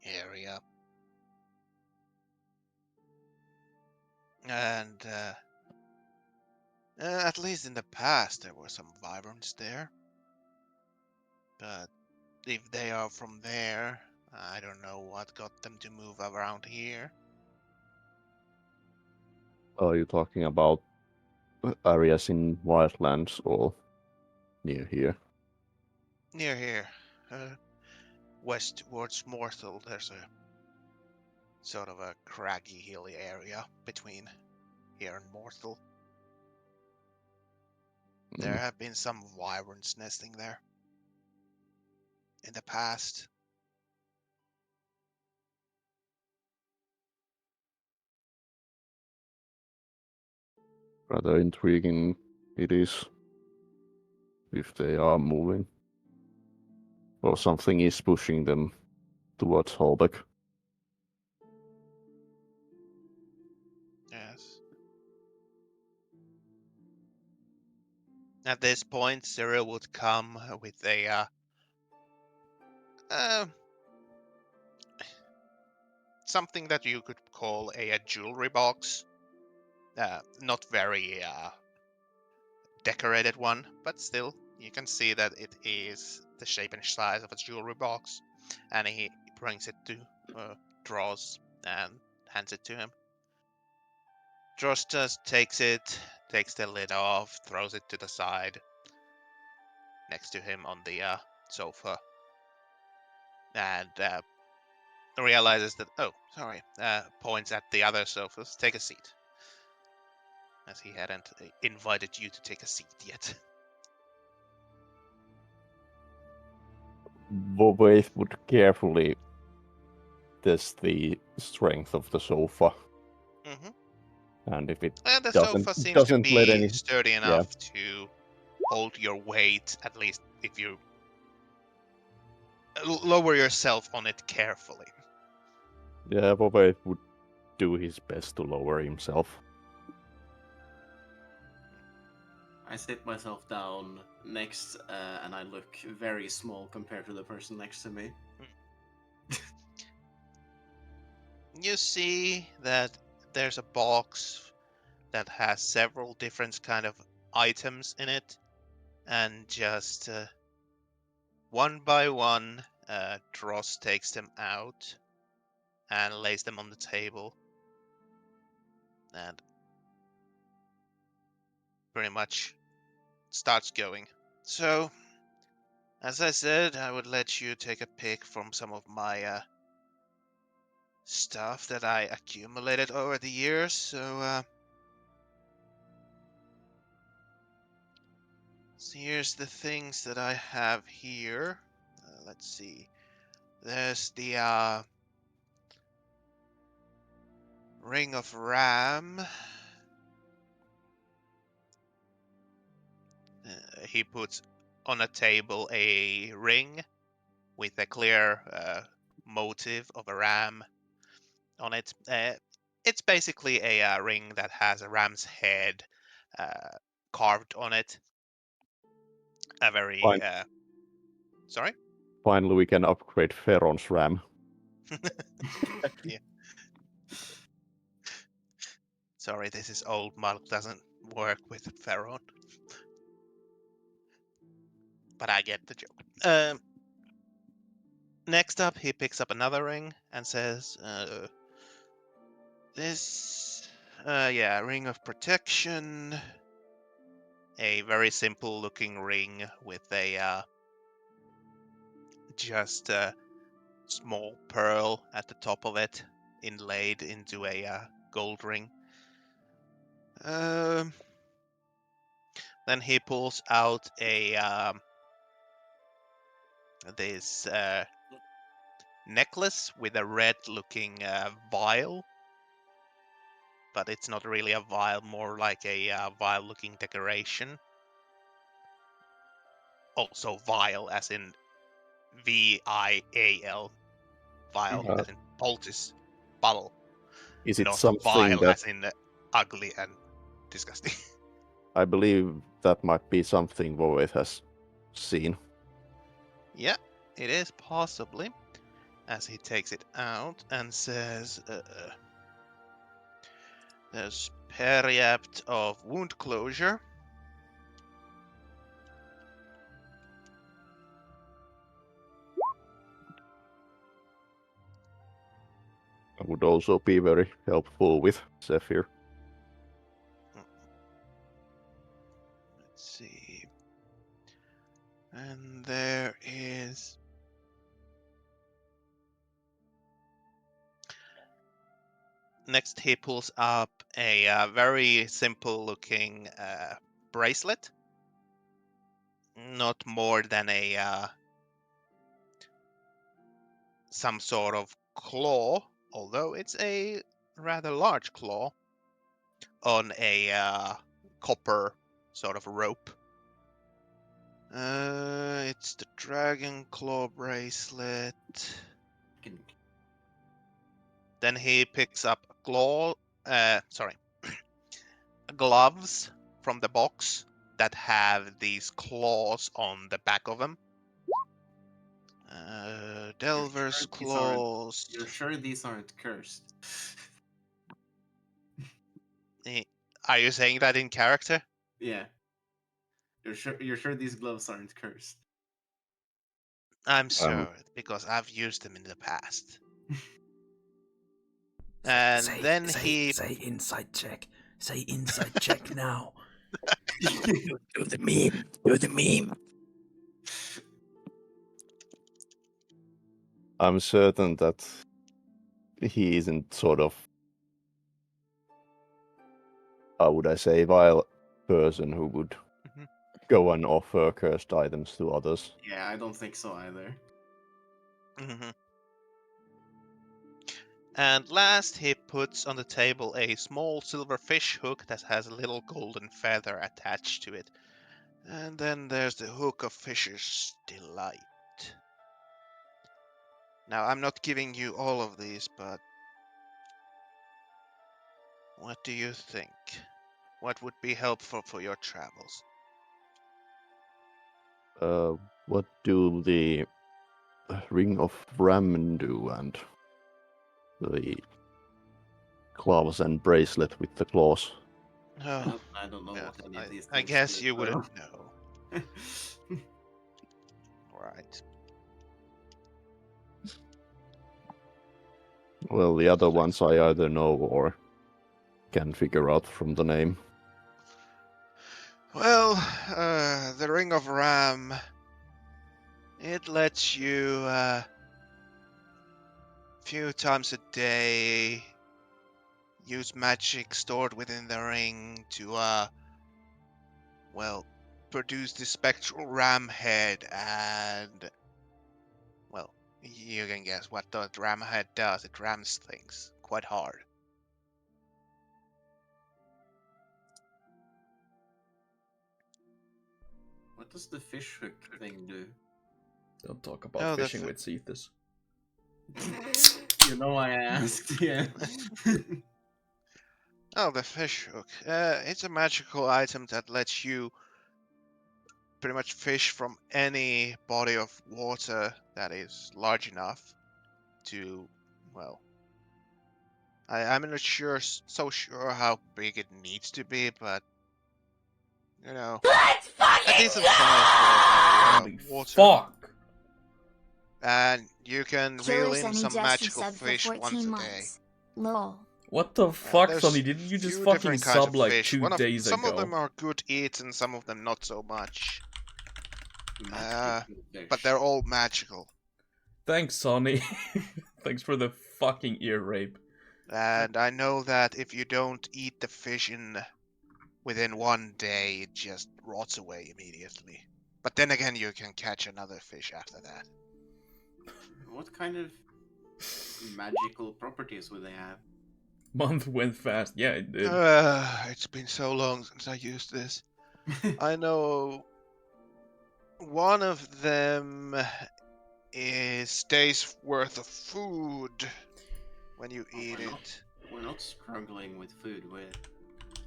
area. And at least in the past there were some wyverns there. But if they are from there, I don't know what got them to move around here. are you talking about areas in wildlands or near here? Near here, west towards Morthal, there's a sort of a craggy, hilly area between here and Morthal. There have been some wyverns nesting there in the past. Rather intriguing it is if they are moving. Or something is pushing them towards Holbeck. Yes. At this point, Cyril would come with a something that you could call a jewelry box. Not very decorated one, but still, you can see that it is the shape and size of a jewelry box. And he brings it to Dross and hands it to him. Dross just takes it, takes the lid off, throws it to the side next to him on the sofa, and realizes that, oh, sorry, points at the other sofas. Take a seat. As he hadn't invited you to take a seat yet. Vovaith would carefully test the strength of the sofa, and if it And the doesn't sofa seems to doesn't let be any sturdy enough to hold your weight, at least if you lower yourself on it carefully. Vovaith would do his best to lower himself. I sit myself down next, and I look very small compared to the person next to me. You see that there's a box that has several different kind of items in it, and just one by one, Dross takes them out and lays them on the table, and pretty much starts going. So, as I said, I would let you take a pick from some of my stuff that I accumulated over the years. So, here's the things that I have here. Let's see. There's the Ring of Ram. He puts on a table a ring with a clear motive of a ram on it. It's basically a ring that has a ram's head carved on it. A very Fine. Sorry. Finally, we can upgrade Feron's RAM. Yeah. Sorry, this is old. Malk doesn't work with Feron. But I get the joke. Next up, he picks up another ring and says, this, ring of protection. A very simple looking ring with a just a small pearl at the top of it, inlaid into a gold ring. Then he pulls out a this necklace with a red-looking vial, but it's not really a vial, more like a vial-looking decoration. Also, vial as in V-I-A-L, vial as in poultice, bottle. Is it Not something vile that as in ugly and disgusting. I believe that might be something Void has seen? Yeah, it is possibly. As he takes it out and says, there's Periapt of Wound Closure. Would also be very helpful with Zephyr. Let's see. And there is... Next, he pulls up a very simple looking bracelet. Not more than a some sort of claw, although it's a rather large claw, on a copper sort of rope. It's the Dragon Claw bracelet. Then he picks up gloves from the box that have these claws on the back of them. Delver's claws. You're sure these aren't cursed? Are you saying that in character? Yeah. You're sure these gloves aren't cursed? I'm sure, because I've used them in the past. And then he... Say inside check. Say inside check now. Do the meme. Do the meme. I'm certain that he isn't sort of, how would I say, vile person who would go and offer cursed items to others. Yeah, I don't think so either. And last, he puts on the table a small silver fish hook that has a little golden feather attached to it. And then there's the Hook of Fisher's Delight. Now, I'm not giving you all of these, but what do you think? What would be helpful for your travels? What do the Ring of Ram do and the gloves and bracelet with the claws? Oh, I don't know yeah, what any of these I things guess do, you so- wouldn't know. Right. Well, the other ones I either know or can figure out from the name. Well, the Ring of Ram. It lets you few times a day use magic stored within the ring to well, produce the spectral ram head, and well, you can guess what the ram head does. It rams things quite hard. What does the fish hook thing do? Don't talk about Oh, the fishing with Cephas. You know why I asked, yeah. Oh, the fish hook. It's a magical item that lets you pretty much fish from any body of water that is large enough to, well, I'm not so sure how big it needs to be, but you know, a decent size for Holy water. fuck! And you can reel Killer in Sunny some just magical subbed for fish 14 once a day. months. Lol. What the fuck, There's Sonny? Didn't you just few fucking different kinds sub of like fish. 2 days Some ago? of them are good eats and some of them not so much. Magical fish. But they're all magical. Thanks, Sonny. Thanks for the fucking ear rape. And I know that if you don't eat the fish within 1 day, it just rots away immediately. But then again, you can catch another fish after that. What kind of magical properties would they have? Month went fast. Yeah, it did. It's been so long since I used this. I know one of them is days worth of food when you eat we're not- it. We're not struggling with food with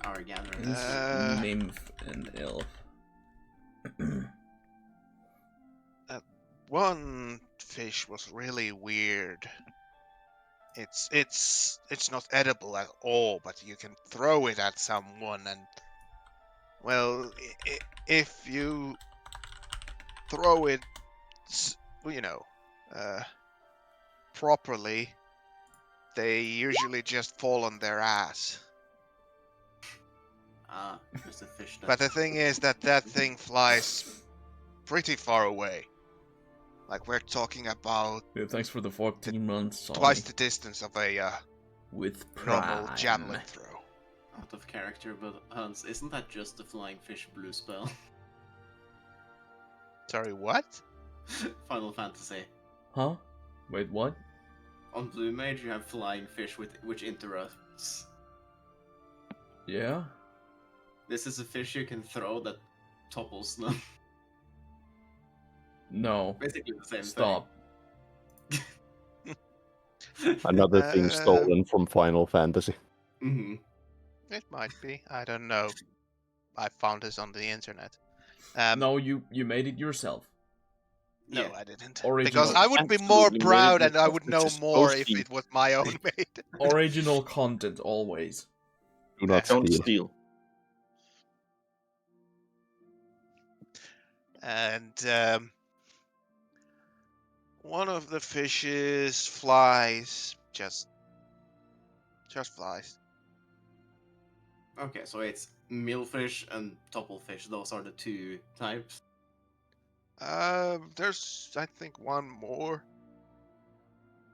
our gatherings. It's nymph and elf. One fish was really weird. It's not edible at all, but you can throw it at someone, and well, if you throw it, you know, properly, they usually just fall on their ass. Just a fish. But the thing is that thing flies pretty far away. Like we're talking about Yeah, thanks for the 14 months, Sonny. twice the distance of a With normal prime. javelin throw. Out of character, but Hans, isn't that just the flying fish blue spell? Sorry, what? Final Fantasy. Huh? Wait, what? On Blue Mage, you have flying fish which interrupts. Yeah? This is a fish you can throw that topples them. No. Basically the same Stop. Another thing stolen from Final Fantasy. thing. It might be. I don't know. I found this on the internet. No, you made it yourself. No, Yeah. I didn't. Original. Because I would be more Absolutely made proud it and I would yourself. know It's more supposed if to be. it was my own made. Original content, always. Do not Don't steal. steal. And one of the fishes flies. Just flies. Okay, so it's millfish and topplefish. Those are the two types. There's I think one more.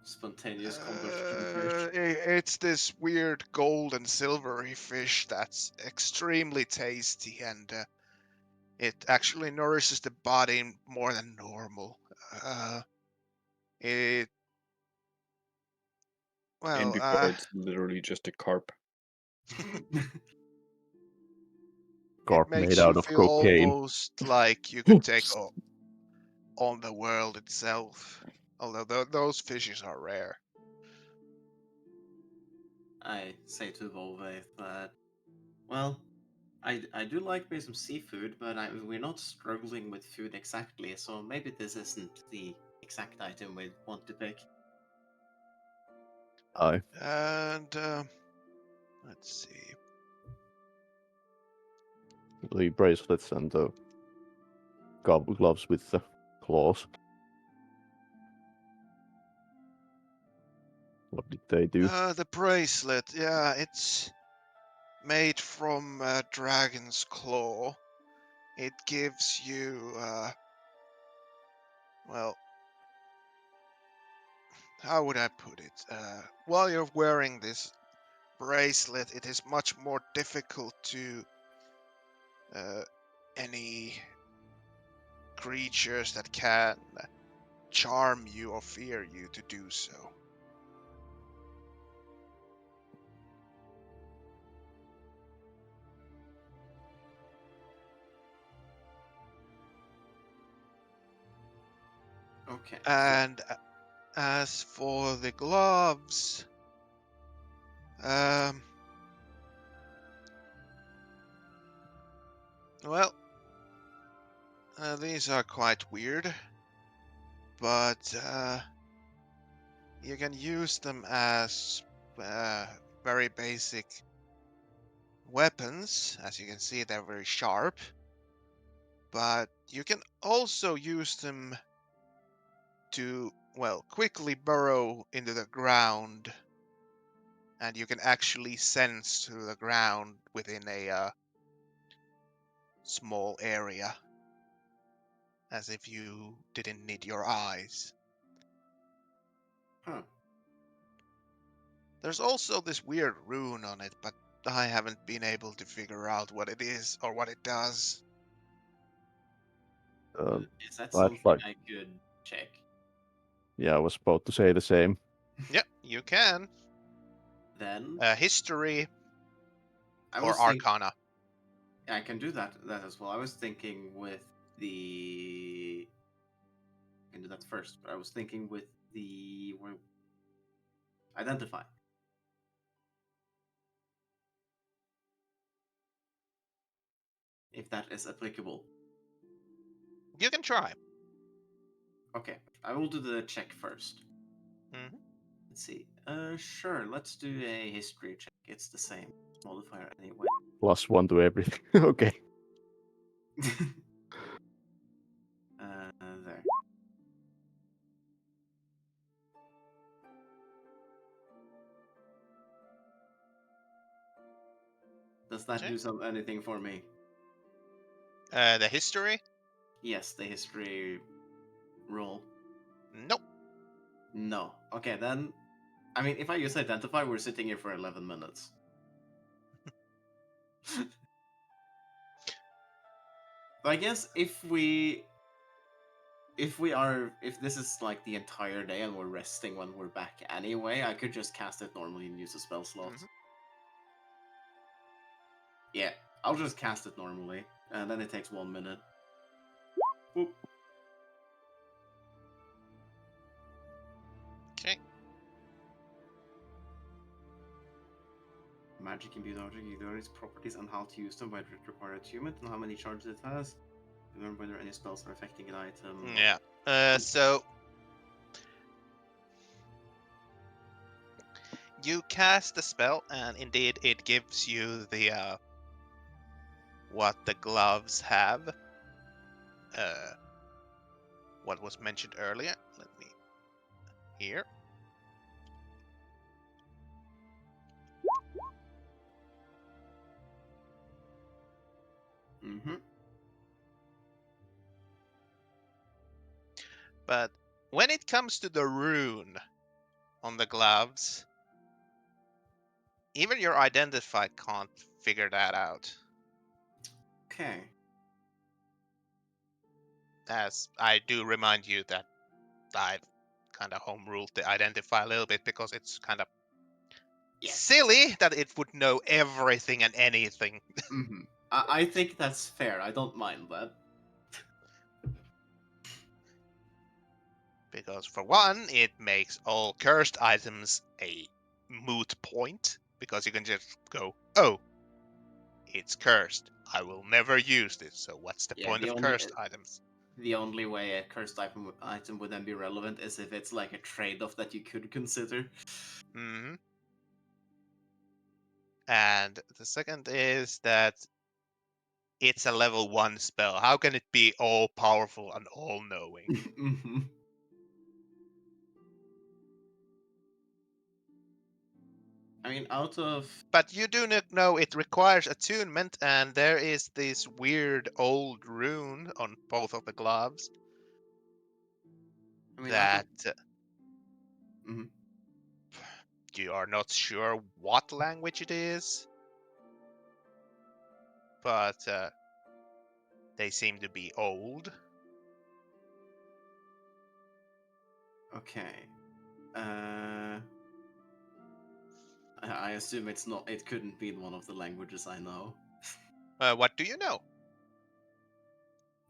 Spontaneous combustion fish. It's this weird gold and silvery fish that's extremely tasty, and it actually nourishes the body more than normal. It And well, before it's literally just a carp. Carp it makes made you out of feel cocaine. almost like you could take on the world itself. Although those fishes are rare. I say to Volve that, well, I do like me some seafood, but we're not struggling with food exactly, so maybe this isn't the exact item we want to pick. Aye. And let's see. the bracelets and the gloves with the claws. What did they do? The bracelet, yeah, it's made from dragon's claw. It gives you, well, how would I put it? While you're wearing this bracelet, it is much more difficult to any creatures that can charm you or fear you to do so. Okay. And as for the gloves, well, these are quite weird, but you can use them as very basic weapons. As you can see, they're very sharp, but you can also use them to, well, quickly burrow into the ground, and you can actually sense through the ground within a small area, as if you didn't need your eyes. Huh. There's also this weird rune on it, but I haven't been able to figure out what it is or what it does. Is that I'd something like- I could check? Yeah, I was about to say the same. Yep, you can. Then History I or was think- Arcana. I can do that as well. I was thinking with the. I can do that first, but I was thinking with the identify. If that is applicable. You can try. Okay, I will do the check first. Mhm. Let's see. Sure. Let's do a history check. It's the same modifier anyway. +1 to everything. Okay. There. Does that Okay. do anything for me? The history? Yes, the history roll. Nope. No. Okay, then. I mean, if I use identify, we're sitting here for 11 minutes. So I guess if this is like the entire day and we're resting when we're back anyway, I could just cast it normally and use a spell slot. Mhm. Yeah, I'll just cast it normally, and then it takes 1 minute. Boop. Okay. Magic imbued object, either its properties and how to use them, whether it requires attunement and how many charges it has. Remember whether any spells are affecting an item. Yeah. So you cast the spell, and indeed it gives you the what the gloves have. What was mentioned earlier. Let me here. Mm-hmm. But when it comes to the rune on the gloves, even your identify can't figure that out. Okay. As I do remind you that I've kind of home ruled the identify a little bit because it's kind of silly that it would know everything and anything. Mm-hmm. I think that's fair. I don't mind that. Because for one, it makes all cursed items a moot point. Because you can just go, oh, it's cursed. I will never use this. So what's the Yeah, point the of only- cursed items? The only way a cursed item would then be relevant is if it's like a trade-off that you could consider. Hmm. And the second is that It's a level 1 spell. How can it be all powerful and all knowing? Mm-hmm. I mean, out of But you do not know it requires attunement, and there is this weird old rune on both of the gloves I mean, that Mhm. you are not sure what language it is, but they seem to be old. Okay. I assume it's not. It couldn't be one of the languages I know, What do you know?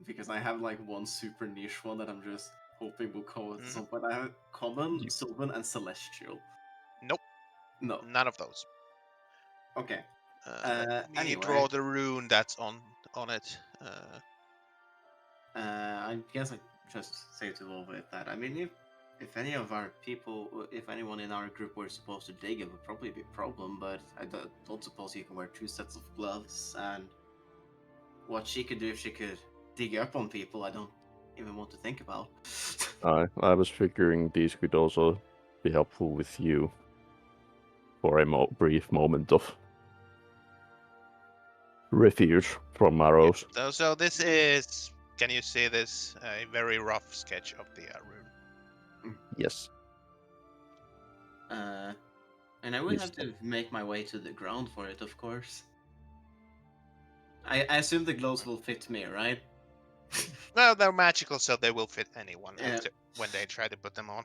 because I have like one super niche one that I'm just hoping will come at Mhm. some point. I have Common, You- Sylvan, and Celestial. Nope, No. none of those. Okay. Let me Anyway. draw the rune that's on it. I guess I just say to Volvo that. I mean, if any of our people, if anyone in our group were supposed to dig, it would probably be a problem. But I don't suppose you can wear 2 sets of gloves. And what she could do if she could dig up on people, I don't even want to think about. I was figuring these could also be helpful with you for a brief moment of refuge from arrows. So this is. Can you see this? A very rough sketch of the rune. Yes. And I would Yes. have to make my way to the ground for it, of course. I assume the gloves will fit me, right? Well, they're magical, so they will fit anyone Yeah. when they try to put them on.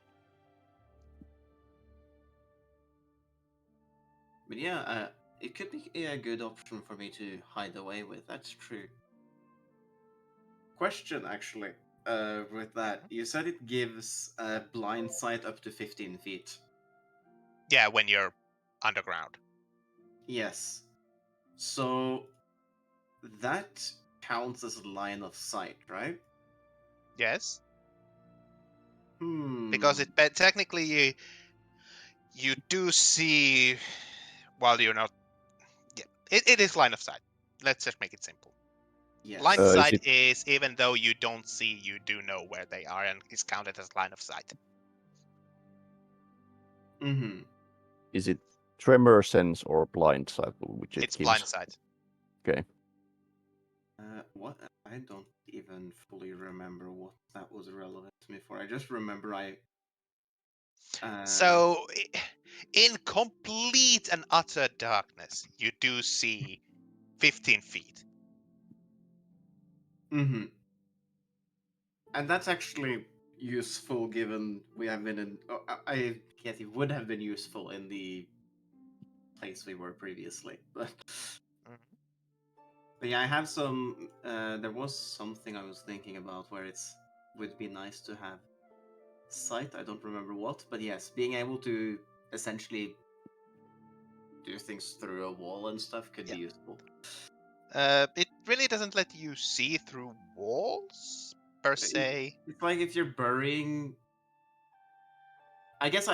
But yeah, it could be a good option for me to hide away with. That's true. Question, actually, with that, you said it gives blind sight up to 15 feet. Yeah, when you're underground. Yes. So that counts as line of sight, right? Yes, Hmm. because technically you do see while you're not. Yeah, it is line of sight. Let's just make it simple. Yes. Line of Is sight it- is even though you don't see, you do know where they are, and is counted as line of sight. Mm-hmm. Is it tremor sense or blind sight which it It's gives? blind sight. Okay. What? I don't even fully remember what that was relevant to me for. I just remember So, in complete and utter darkness, you do see 15 feet. Mm-hmm. And that's actually useful given we have been in. I guess it would have been useful in the place we were previously. But yeah, I have some. There was something I was thinking about where it's would be nice to have sight. I don't remember what, but yes, being able to essentially do things through a wall and stuff could Yeah. be useful. It really doesn't let you see through walls, per se. It's like if you're burying. I guess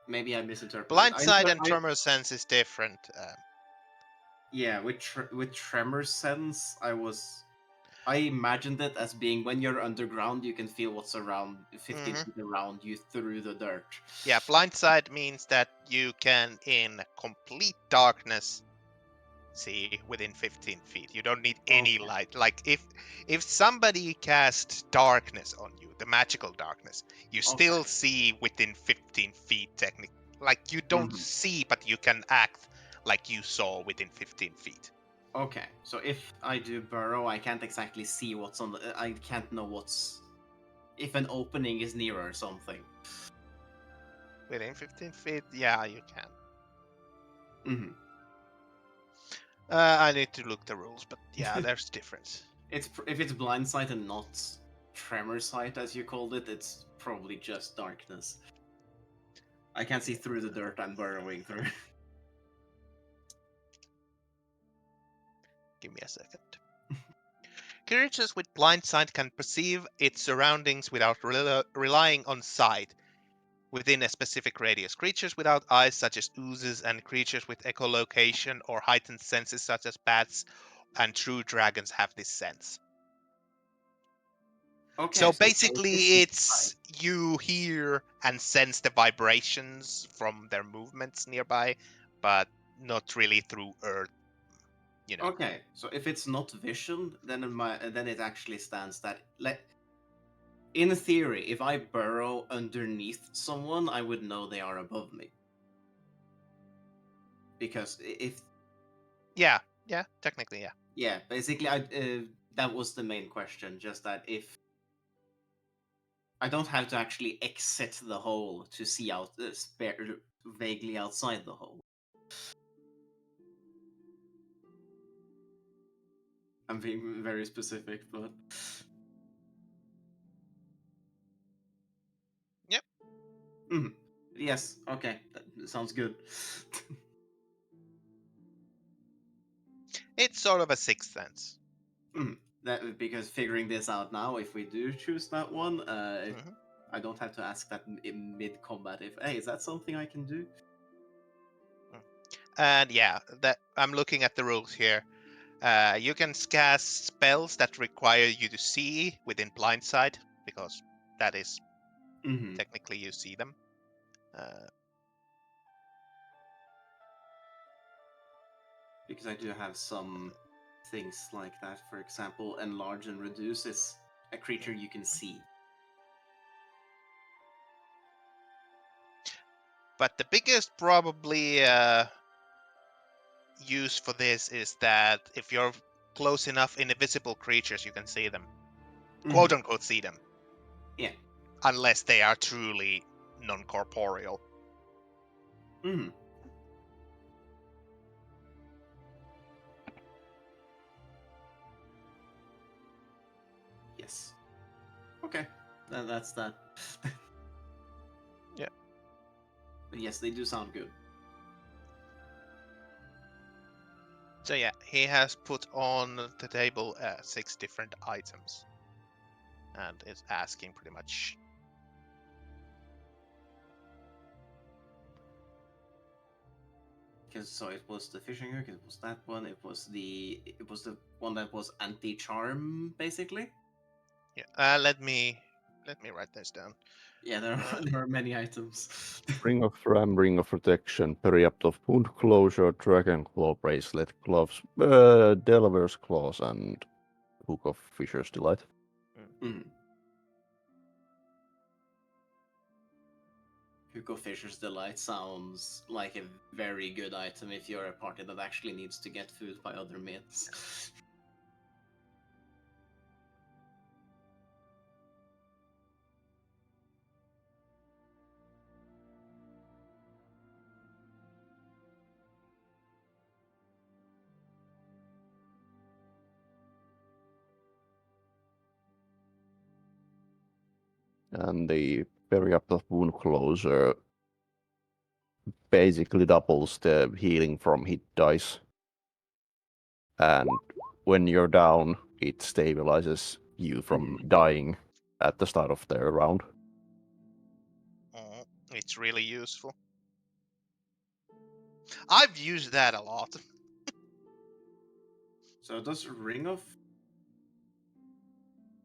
maybe I misinterpreted. Blind I- sight and I- tremor sense is different. Yeah, with tremor sense, I imagined it as being when you're underground, you can feel what's around 15 Mhm. feet around you through the dirt. Yeah, blind sight means that you can, in complete darkness, see within 15 feet. You don't need any Okay. light. Like if somebody casts darkness on you, the magical darkness, you still Okay. see within 15 feet technically. Like you don't Mhm. see, but you can act like you saw within 15 feet. Okay, so if I do burrow, I can't exactly see what's on the. I can't know what's. If an opening is near or something. Within 15 feet, yeah, you can. Mm-hmm. I need to look the rules, but yeah, there's difference. If it's blind sight and not tremor sight, as you called it, it's probably just darkness. I can't see through the dirt I'm burrowing through. Give me a second. Creatures with blind sight can perceive its surroundings without relying on sight within a specific radius. Creatures without eyes, such as oozes, and creatures with echolocation or heightened senses, such as bats and true dragons have this sense. Okay. So it's basically, it's you hear and sense the vibrations from their movements nearby, but not really through earth. You know. Okay, so if it's not vision, then then it actually stands that in theory, if I burrow underneath someone, I would know they are above me. Because if Yeah, technically, yeah. yeah, basically, that was the main question. Just that if I don't have to actually exit the hole to see out vaguely outside the hole. I'm being very specific, but Yep. Yes. Okay, that sounds good. It's sort of a sixth sense. That because figuring this out now, if we do choose that one, Mhm. I don't have to ask that in mid combat. If hey, is that something I can do? And yeah, that I'm looking at the rules here. You can cast spells that require you to see within blindside, because that is technically you see them. Because I do have some things like that. For example, enlarge and reduce is a creature you can see. But the biggest probably use for this is that if you're close enough in invisible creatures, you can see them. Quote unquote see them. Yeah. Unless they are truly non-corporeal. Yes. Okay. That's that. Yeah. But yes, they do sound good. So yeah, he has put on the table 6 different items. And is asking pretty much. Because so it was the fishing hook, it was that one, it was the one that was anti-charm, basically. Yeah. Let me write this down. Yeah, there are many items. Ring of Ram, Ring of Protection, Periapt of Wound Closure, Dragon Claw Bracelet, Gloves, Delaware's Claws, and Hook of Fisher's Delight. Hook of Fisher's Delight sounds like a very good item if you're a party that actually needs to get food by other myths. And the Periapt of Wound Closure basically doubles the healing from hit dice. And when you're down, it stabilizes you from dying at the start of the round. It's really useful. I've used that a lot. So does Ring of...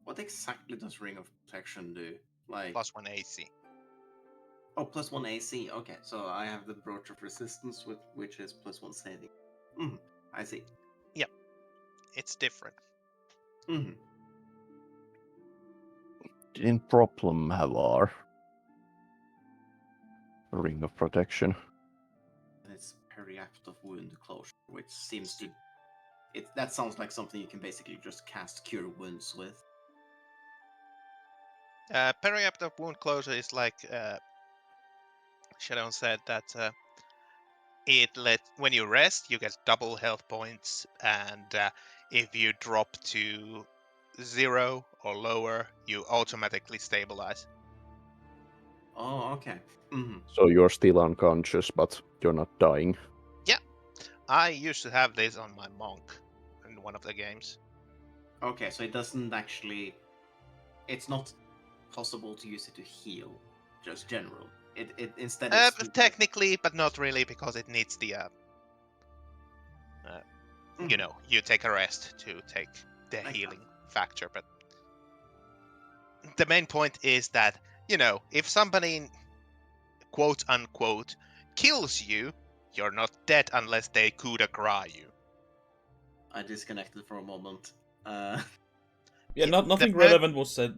What exactly does Ring of Protection do? Like +1 AC. Oh, +1 AC. Okay, so I have the Brooch of Resistance, which is +1 saving. I see. Yep. It's different. Didn't Problem have our Ring of Protection? It's Periapt of Wound Closure, which seems to... that sounds like something you can basically just cast Cure Wounds with. Periapt of Wound Closure is like Shadow said that when you rest, you get double health points, and if you drop to 0 or lower, you automatically stabilize. Oh, okay. So you're still unconscious, but you're not dying. Yeah, I used to have this on my monk in one of the games. Okay, so it doesn't actually... It's not possible to use it to heal, just general. It instead Technically, but not really, because it needs the you know, you take a rest to take the Makes healing factor. But the main point is that, you know, if somebody, quote unquote, kills you, you're not dead unless they coup de grace you. I disconnected for a moment. Yeah, nothing main- relevant was said.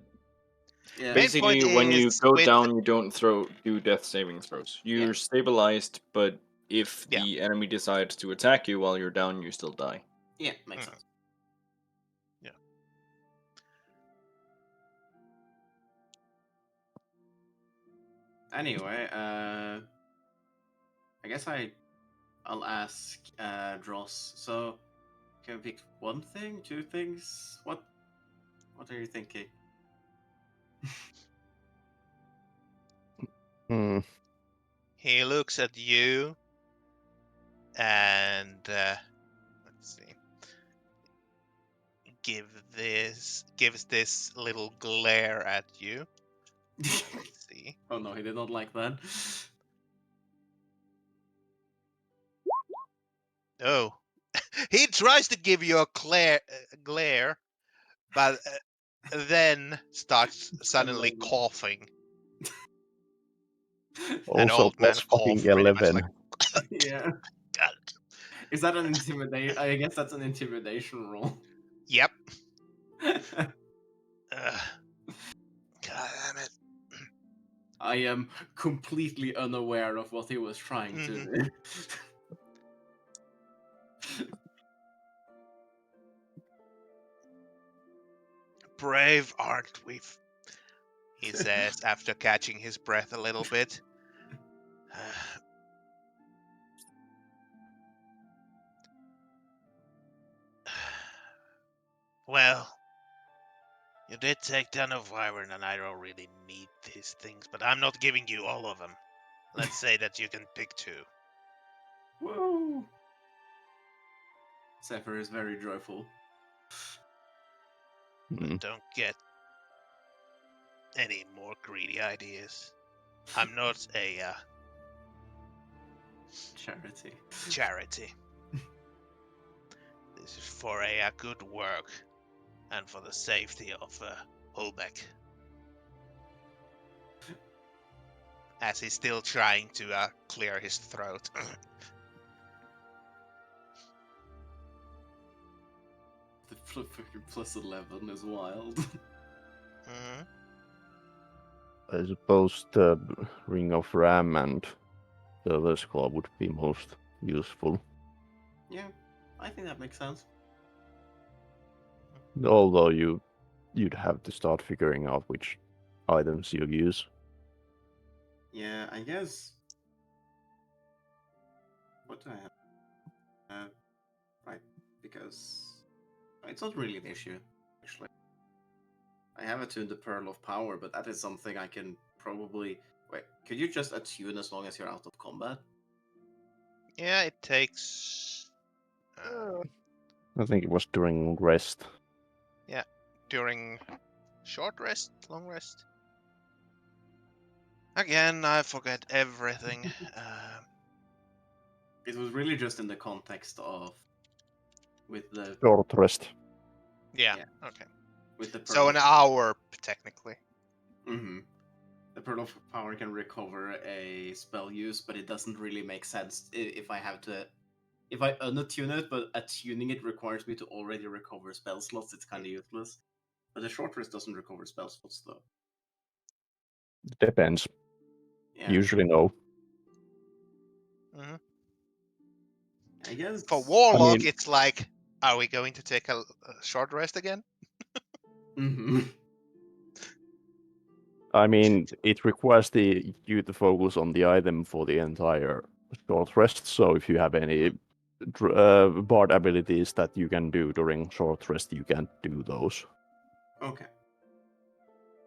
Yeah. Basically, point when you is go with- down, you don't do death saving throws. You're Yeah. stabilized, but if Yeah. the enemy decides to attack you while you're down, you still die. Yeah, makes Mhm. sense. Yeah. Anyway, I guess I'll ask Dross. So, can we pick one thing, two things? What are you thinking? Hmm. He looks at you and let's see. Gives this little glare at you. Let's see. Oh no, he did not like that. Oh, he tries to give you a glare, but then starts suddenly like- coughing. An Also old man plus cough, fucking pretty much 11. like. Yeah. Is that an intimidation? I guess that's an intimidation roll. Yep. God damn it. I am completely unaware of what he was trying to Mhm. do. Brave aren't we? He says after catching his breath a little bit. Well, you did take down a wyvern, and I don't really need these things, but I'm not giving you all of them. Let's say that you can pick two. Woo! Zephyr is very joyful. Hmm. Don't get any more greedy ideas. I'm not a Charity. charity. This is for a good work and for the safety of Holbeck. As he's still trying to clear his throat. The fucking plus 11 is wild. Mhm. I suppose the Ring of Ram and the other Claw would be most useful. Yeah, I think that makes sense. Although you'd have to start figuring out which items you use. Yeah, I guess. What do I have? Right, because it's not really an issue, actually. I have attuned the Pearl of Power, but that is something I can probably. Wait, could you just attune as long as you're out of combat? Yeah, it takes I think it was during rest. during short rest, long rest. Again, I forget everything. It was really just in the context of with the Short rest. Yeah, Yeah. okay. with the Pearl. So an hour, technically. Mm-hmm. The Pearl of Power can recover a spell use, but it doesn't really make sense if I have to. If I unattune it, but attuning it requires me to already recover spell slots, it's kind of useless. But the short rest doesn't recover spell slots, though. Depends. Yeah, Usually no. Mhm. I guess. For Warlock, mean- it's like, are we going to take a short rest again? Mm-hmm. I mean, it requires you to focus on the item for the entire short rest. So if you have any bard abilities that you can do during short rest, you can't do those. Okay.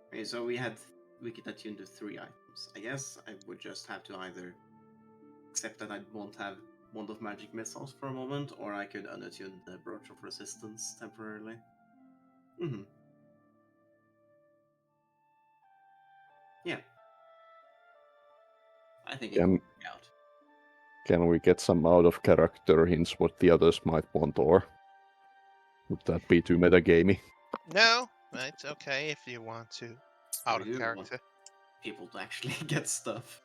Okay, so we could attune to 3 items. I guess I would just have to either accept that I won't have Wand of Magic Missiles for a moment, or I could unattune the Brooch of Resistance temporarily. Mm-hmm. Yeah. I think it Yeah, can work out. Can we get some out of character hints what the others might want, or would that be too metagamey? No, it's okay if you want to. Out of We do want character. people to actually get stuff.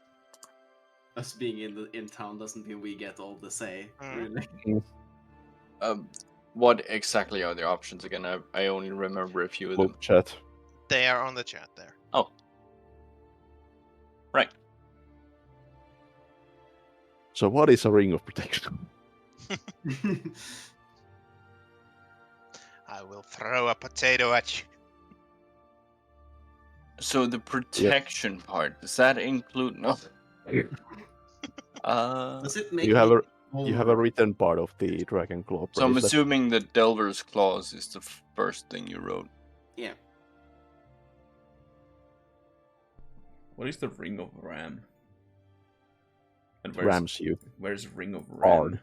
Us being in town doesn't mean we get all the say, Mm. really. What exactly are the options again? I only remember a few of them. Look, chat. They are on the chat there. Oh. Right. So what is a ring of protection? I will throw a potato at you. So the protection part, does that include no? Does it make You have me You have a written part of the Dragon Claw So I'm bracelet. assuming that Delver's Claws is the first thing you wrote. Yeah. What is the Ring of Ram? And Rams you. Where's Ring of Ram? Hard.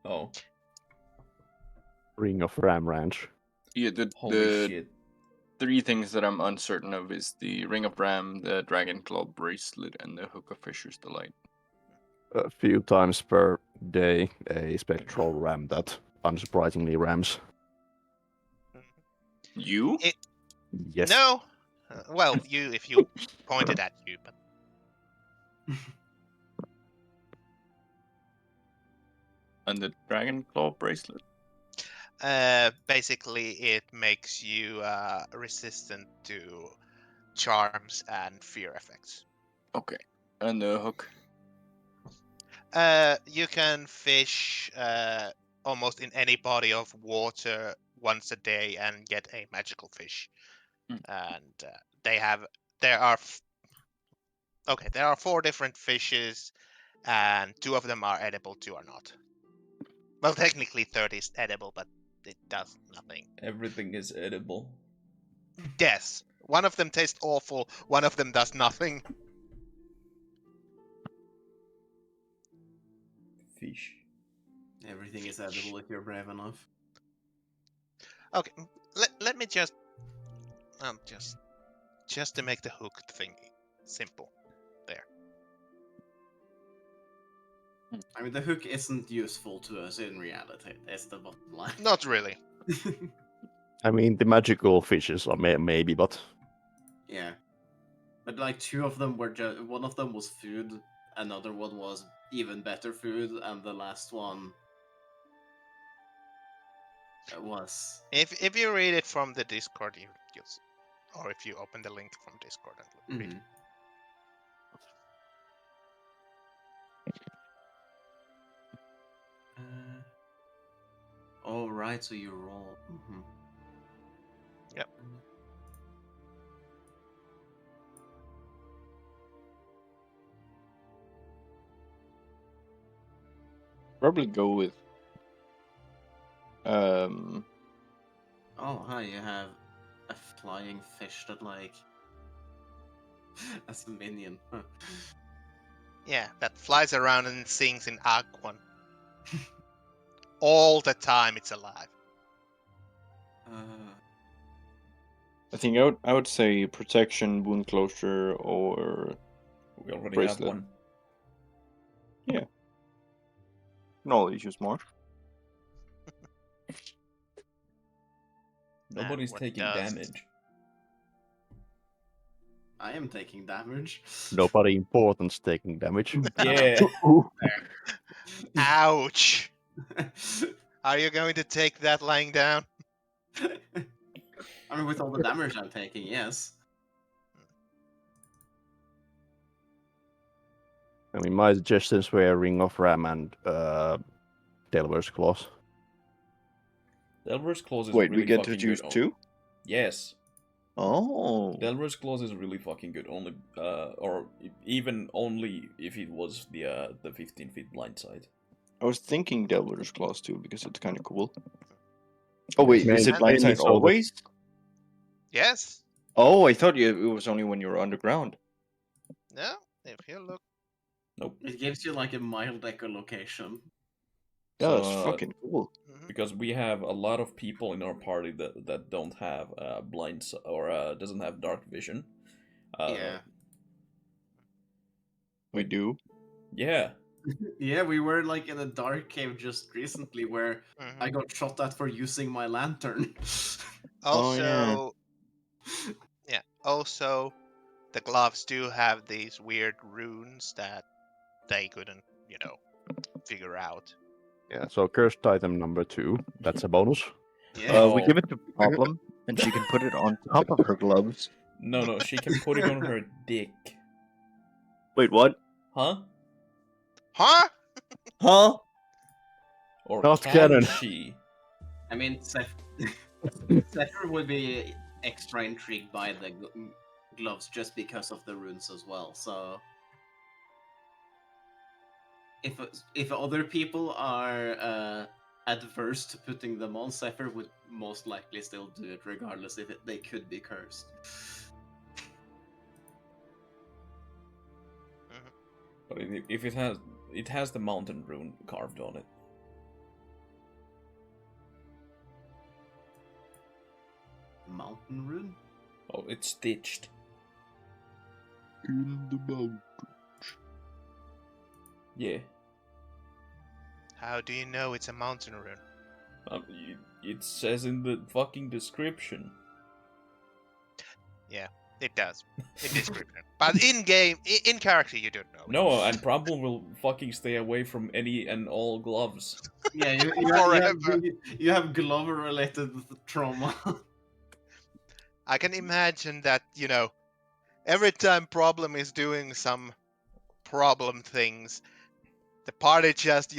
Oh. Ring of Ram Ranch. Yeah, Holy the shit. three things that I'm uncertain of is the Ring of Ram, the Dragon Claw bracelet, and the Hook of Fisher's Delight. A few times per day, a spectral ram that unsurprisingly rams. You? Yes. No. Well, you if you pointed at you, but And the Dragon Claw bracelet? basically it makes you resistant to charms and fear effects. Okay. And the hook? You can fish almost in any body of water once a day and get a magical fish. And there are 4 different fishes, and 2 of them are edible, 2 are not. Well, technically 30 is edible, but it does nothing. Everything is edible. Yes, one of them tastes awful, one of them does nothing. Fish. Everything is edible if you're brave enough. Okay, let me just to make the hook thing simple. There. I mean, the hook isn't useful to us in reality. That's the bottom line. Not really. I mean, the magical fishes are maybe, but Yeah. But like 2 of them were just one of them was food, another one was even better food, and the last one was If you read it from the Discord, you'll see. Or if you open the link from Discord and read. Oh right, so you roll. Yep. Probably go with Oh hi, you have a flying fish that like as a minion. Huh. Yeah, that flies around and sings in Aquan. All the time it's alive. I think I would say protection, wound closure, or We already bracelet. have one. Yeah. Can always use more. Nobody's what taking does- damage. I am taking damage. nobody important's taking damage. Yeah. Ouch! Are you going to take that lying down? I mean, with all the damage I'm taking, yes. I mean, my suggestions were Ring of Ram and Delver's Claws. Delver's Claws is Wait, really we get to fucking choose good. 2? Yes. Oh. Delver's Claws is really fucking good. Only, or even only if it was the 15 feet blind side. I was thinking Delver's Claws too, because it's kind of cool. Oh wait, is it Mainly blindside so that- always? Yes. Oh, I thought it was only when you were underground. No. If you look. Nope. It gives you like a mild echolocation. Yeah, So, that's fucking cool. Because we have a lot of people in our party that don't have blinds or doesn't have dark vision. Yeah. We do. Yeah. Yeah, we were like in a dark cave just recently where I Mhm. got shot at for using my lantern. Oh, yeah. Also, yeah. Also, the gloves do have these weird runes that they couldn't, figure out. Yeah, so cursed item number 2. That's a bonus. Yeah. We Oh. give it to Problem, and she can put it on top of her gloves. No, she can put it on her dick. Wait, what? Huh? Huh? Huh? Or Not can canon. she? I mean, Zephyr would be extra intrigued by the gloves just because of the runes as well. So if other people are adverse to putting them on, Zephyr would most likely still do it, regardless if they could be cursed. But if it has the mountain rune carved on it. Mountain rune? Oh, it's stitched. In the mountain. Yeah. How do you know it's a mountain rune? It says in the fucking description. It does. In description. But in game, in character, you don't know. No, and Problem will fucking stay away from any and all gloves. Yeah, Forever. you have glove-related trauma. I can imagine that, every time Problem is doing some problem things, the party just,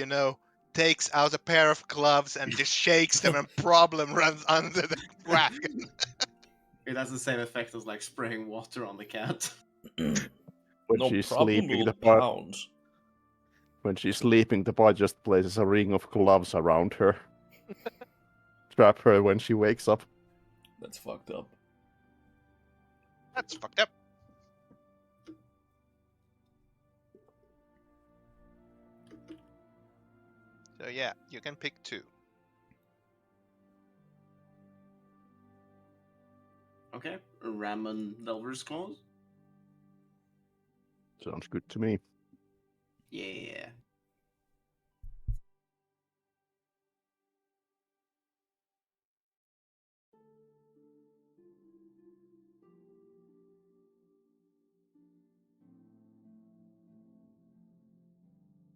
takes out a pair of gloves and just shakes them and Problem runs under the wagon. It has the same effect as like spraying water on the cat. When No, she's Problem sleeping, will the part pounce. when she's sleeping, the bot just places a ring of gloves around her. Trap her when she wakes up. That's fucked up. That's fucked up. So yeah, you can pick 2. Okay, Ramen Delver's Claws. Sounds good to me. Yeah.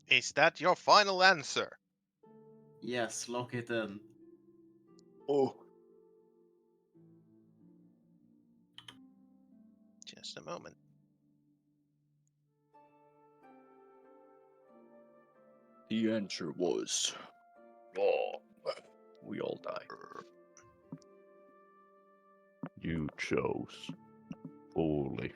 Is that your final answer? Yes, lock it in. Oh. Just a moment. The answer was wrong. We all die. You chose poorly.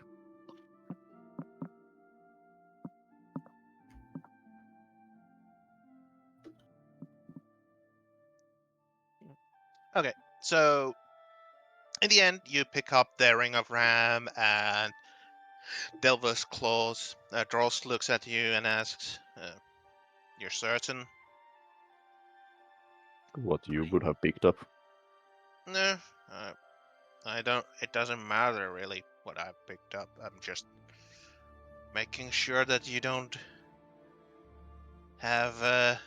Okay, so in the end, you pick up the Ring of Ram and Delver's Claws. Dross looks at you and asks, "You're certain?" What you would have picked up. No, I don't. It doesn't matter really what I picked up. I'm just making sure that you don't have,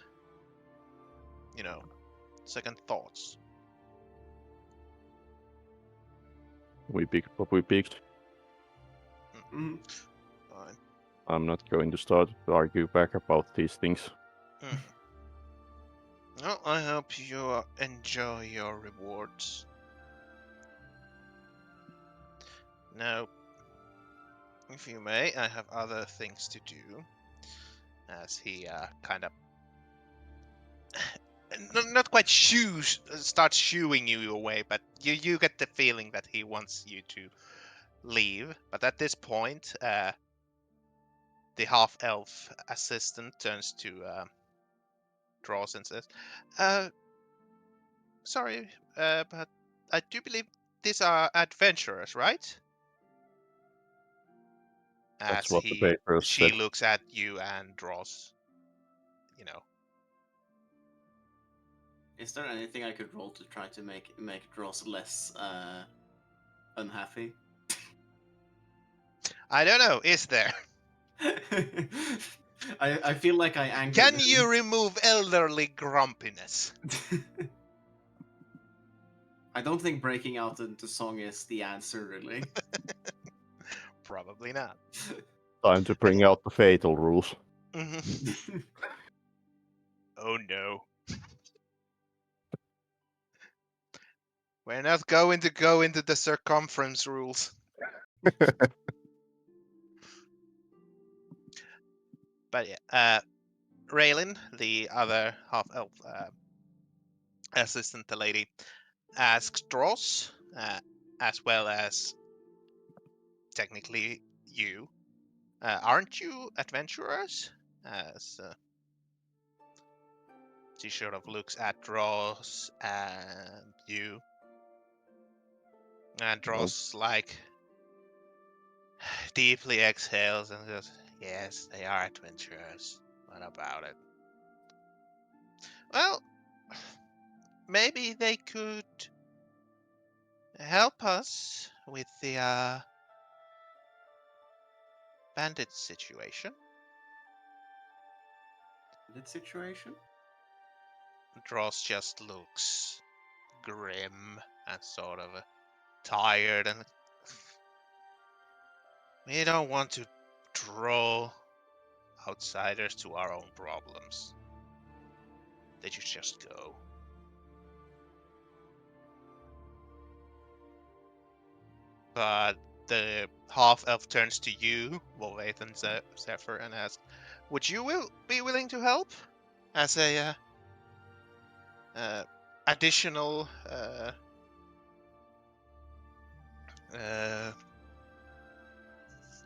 second thoughts. We picked what we picked. Mhm. Fine. I'm not going to start to argue back about these things. Well, I hope you enjoy your rewards. Now, if you may, I have other things to do. As he kind of not quite starts shooing you away, but you get the feeling that he wants you to leave. But at this point, the half-elf assistant turns to Dross and says, "Sorry, but I do believe these are adventurers, right?" That's As what the papers she said. looks at you and Dross, Is there anything I could roll to try to make Dross less unhappy? I don't know, is there? I feel like I angered Can him. you remove elderly grumpiness? I don't think breaking out into song is the answer, really. Probably not. Time to bring out the fatal rules. Mhm. Oh no. We're not going to go into the circumference rules. But yeah, Raylin, the other half-elf assistant, the lady, asks Dross, as well as technically you, aren't you adventurers? As she sort of looks at Dross and you, and Dross like deeply exhales and goes, "Yes, they are adventurers. What about it? Well, maybe they could help us with the bandit situation." That situation? Dross just looks grim and sort of tired, and we don't want to draw outsiders to our own problems. They should just go. But the half-elf turns to you, Volvaith and Zephyr, and asks, "Would you be willing to help as a additional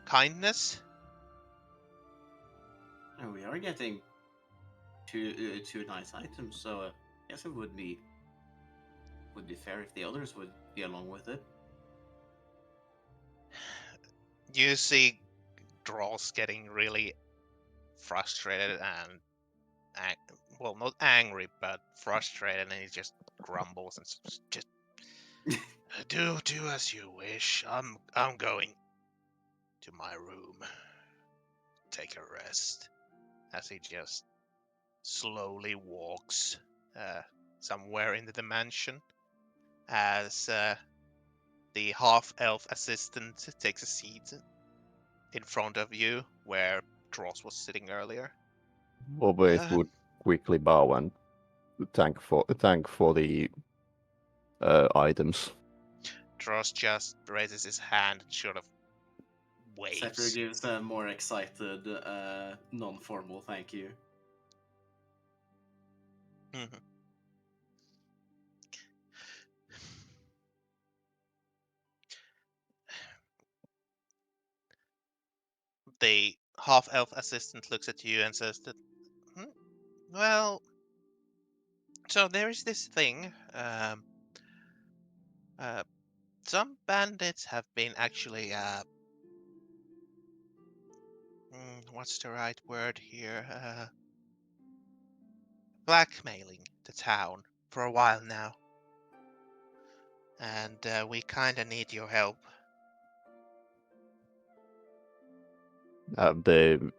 kindness?" Oh, we are getting two nice items, so I guess it would be fair if the others would be along with it. You see Dross getting really frustrated and well, not angry, but frustrated, and he just grumbles and just do as you wish. I'm going to my room, take a rest. As he just slowly walks somewhere into the mansion, as the half-elf assistant takes a seat in front of you where Dross was sitting earlier. Volvaith would quickly bow and thank for the items. Dross just raises his hand and sort of Zephyr waves. gives a more excited, non-formal thank you. Mhm. The half-elf assistant looks at you and says that, well, so there is this thing. Some bandits have been actually, what's the right word here? Blackmailing the town for a while now. And we kinda need your help. Do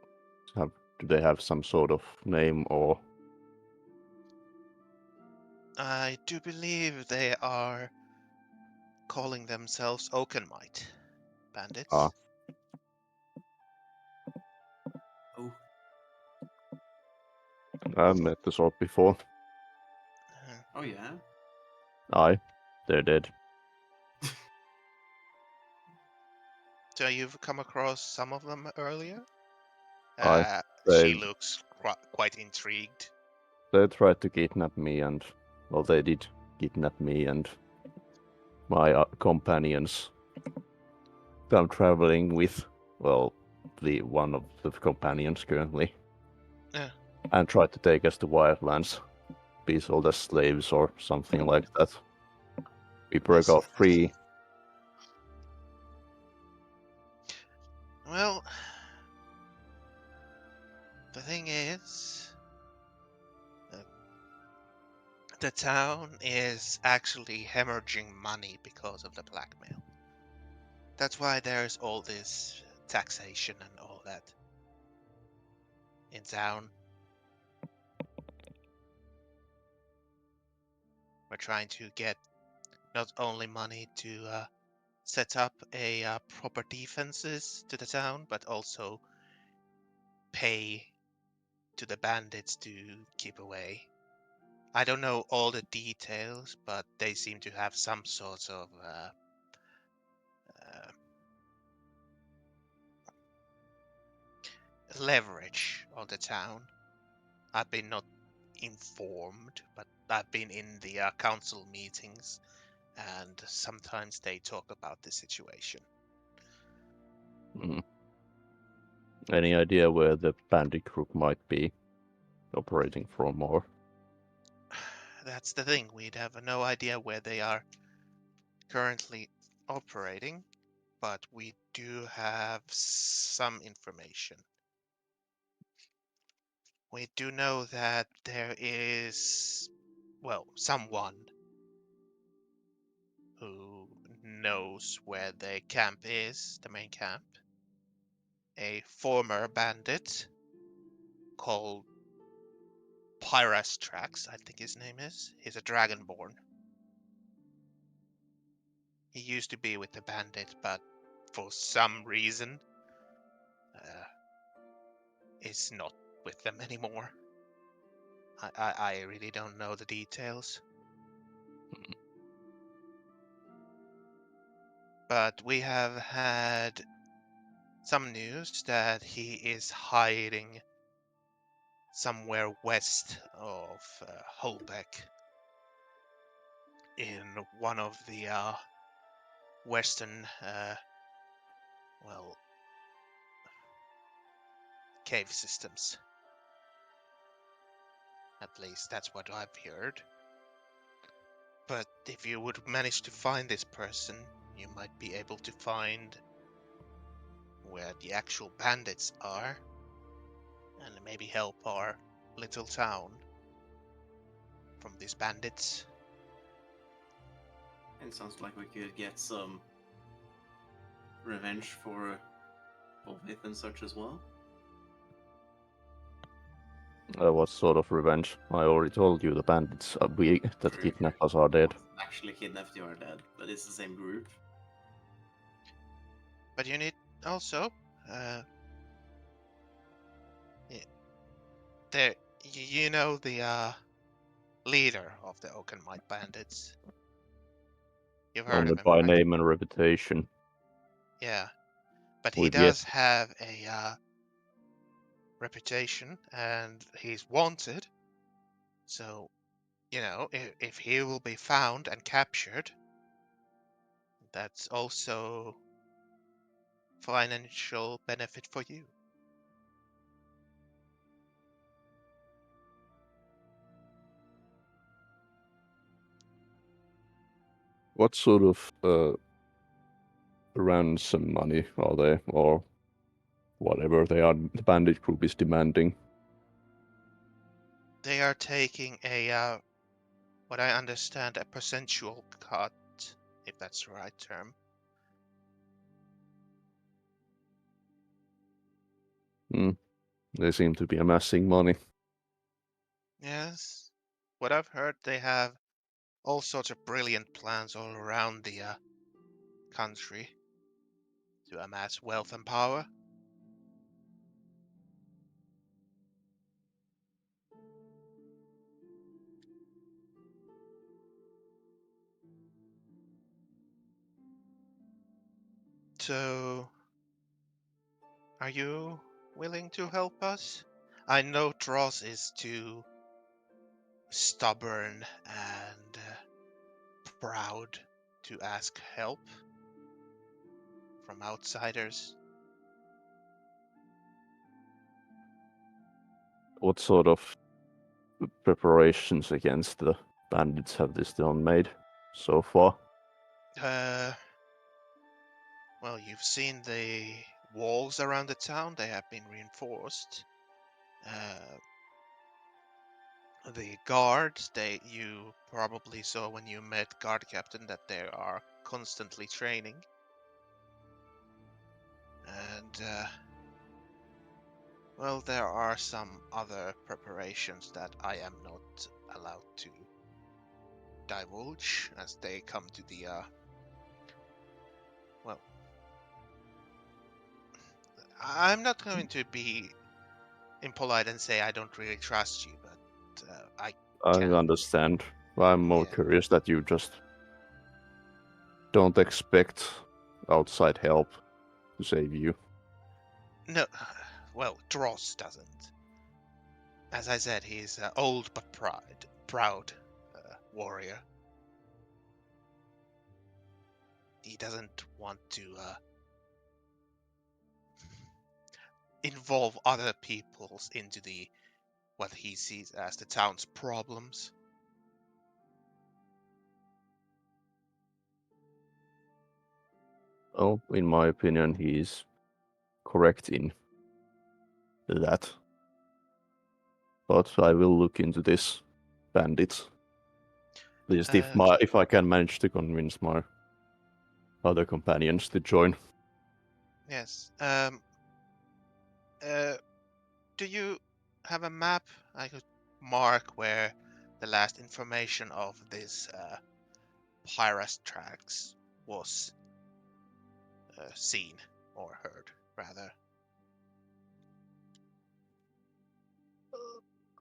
they have some sort of name or? I do believe they are calling themselves Oakenmight bandits. Ah. Oh, I've met the sort before. oh yeah. Aye, they're dead. So you've come across some of them earlier? Aye, She they looks quite intrigued. tried to kidnap me, and well, they did kidnap me and my companions. I'm traveling with, well, the one of the companions currently, Yeah. and tried to take us to Wildlands, be sold as slaves or something like that. We broke out free. Well, the thing is, the town is actually hemorrhaging money because of the blackmail. That's why there's all this taxation and all that. in town. We're trying to get not only money to set up a proper defenses to the town, but also pay to the bandits to keep away. I don't know all the details, but they seem to have some sort of leverage on the town. I've been not informed, but I've been in the council meetings, and sometimes they talk about the situation. Mm. Any idea where the bandit group might be operating from, or? That's the thing, we'd have no idea where they are currently operating, but we do have some information. We do know that there is, well, someone who knows where the camp is, the main camp. A former bandit called Pyrastrax, I think his name is. He's a Dragonborn. He used to be with the bandit, but for some reason, is not with them anymore. I really don't know the details. But we have had some news that he is hiding somewhere west of Holbeck in one of the western, cave systems. At least that's what I've heard. But if you would manage to find this person, you might be able to find where the actual bandits are, and maybe help our little town from these bandits. It sounds like we could get some revenge for Volvith and such as well. What sort of revenge? I already told you the bandits that True. kidnap us are dead. Actually kidnapped you are dead, but it's the same group. But you need also, there, you know the leader of the Oakenmite bandits. You've heard Only of him, by right? name and reputation. Yeah, but he We've does have a reputation, and he's wanted. So, you know, if he will be found and captured, that's also financial benefit for you. What sort of ransom money are they, or whatever the bandit group is demanding? They are taking a, what I understand, a percentual cut, if that's the right term. They seem to be amassing money. Yes. What I've heard, they have all sorts of brilliant plans all around the country to amass wealth and power. So, are you willing to help us? I know Dross is too stubborn and proud to ask help from outsiders. What sort of preparations against the bandits have this town made so far? Well, you've seen the walls around the town, they have been reinforced. The guards, you probably saw when you met guard captain that they are constantly training. And Well, there are some other preparations that I am not allowed to divulge as they come to the well, I'm not going to be impolite and say I don't really trust you, but I I can. understand. I'm more Yeah. curious that you just don't expect outside help to save you. No, well, Dross doesn't. As I said, he's old but proud warrior. He doesn't want to involve other peoples into the what he sees as the town's problems. Oh, in my opinion, he's correct in that. But I will look into this bandit. At least if I can manage to convince my other companions to join. Yes. Do you have a map I could mark where the last information of this Pyrus tracks was seen or heard, rather?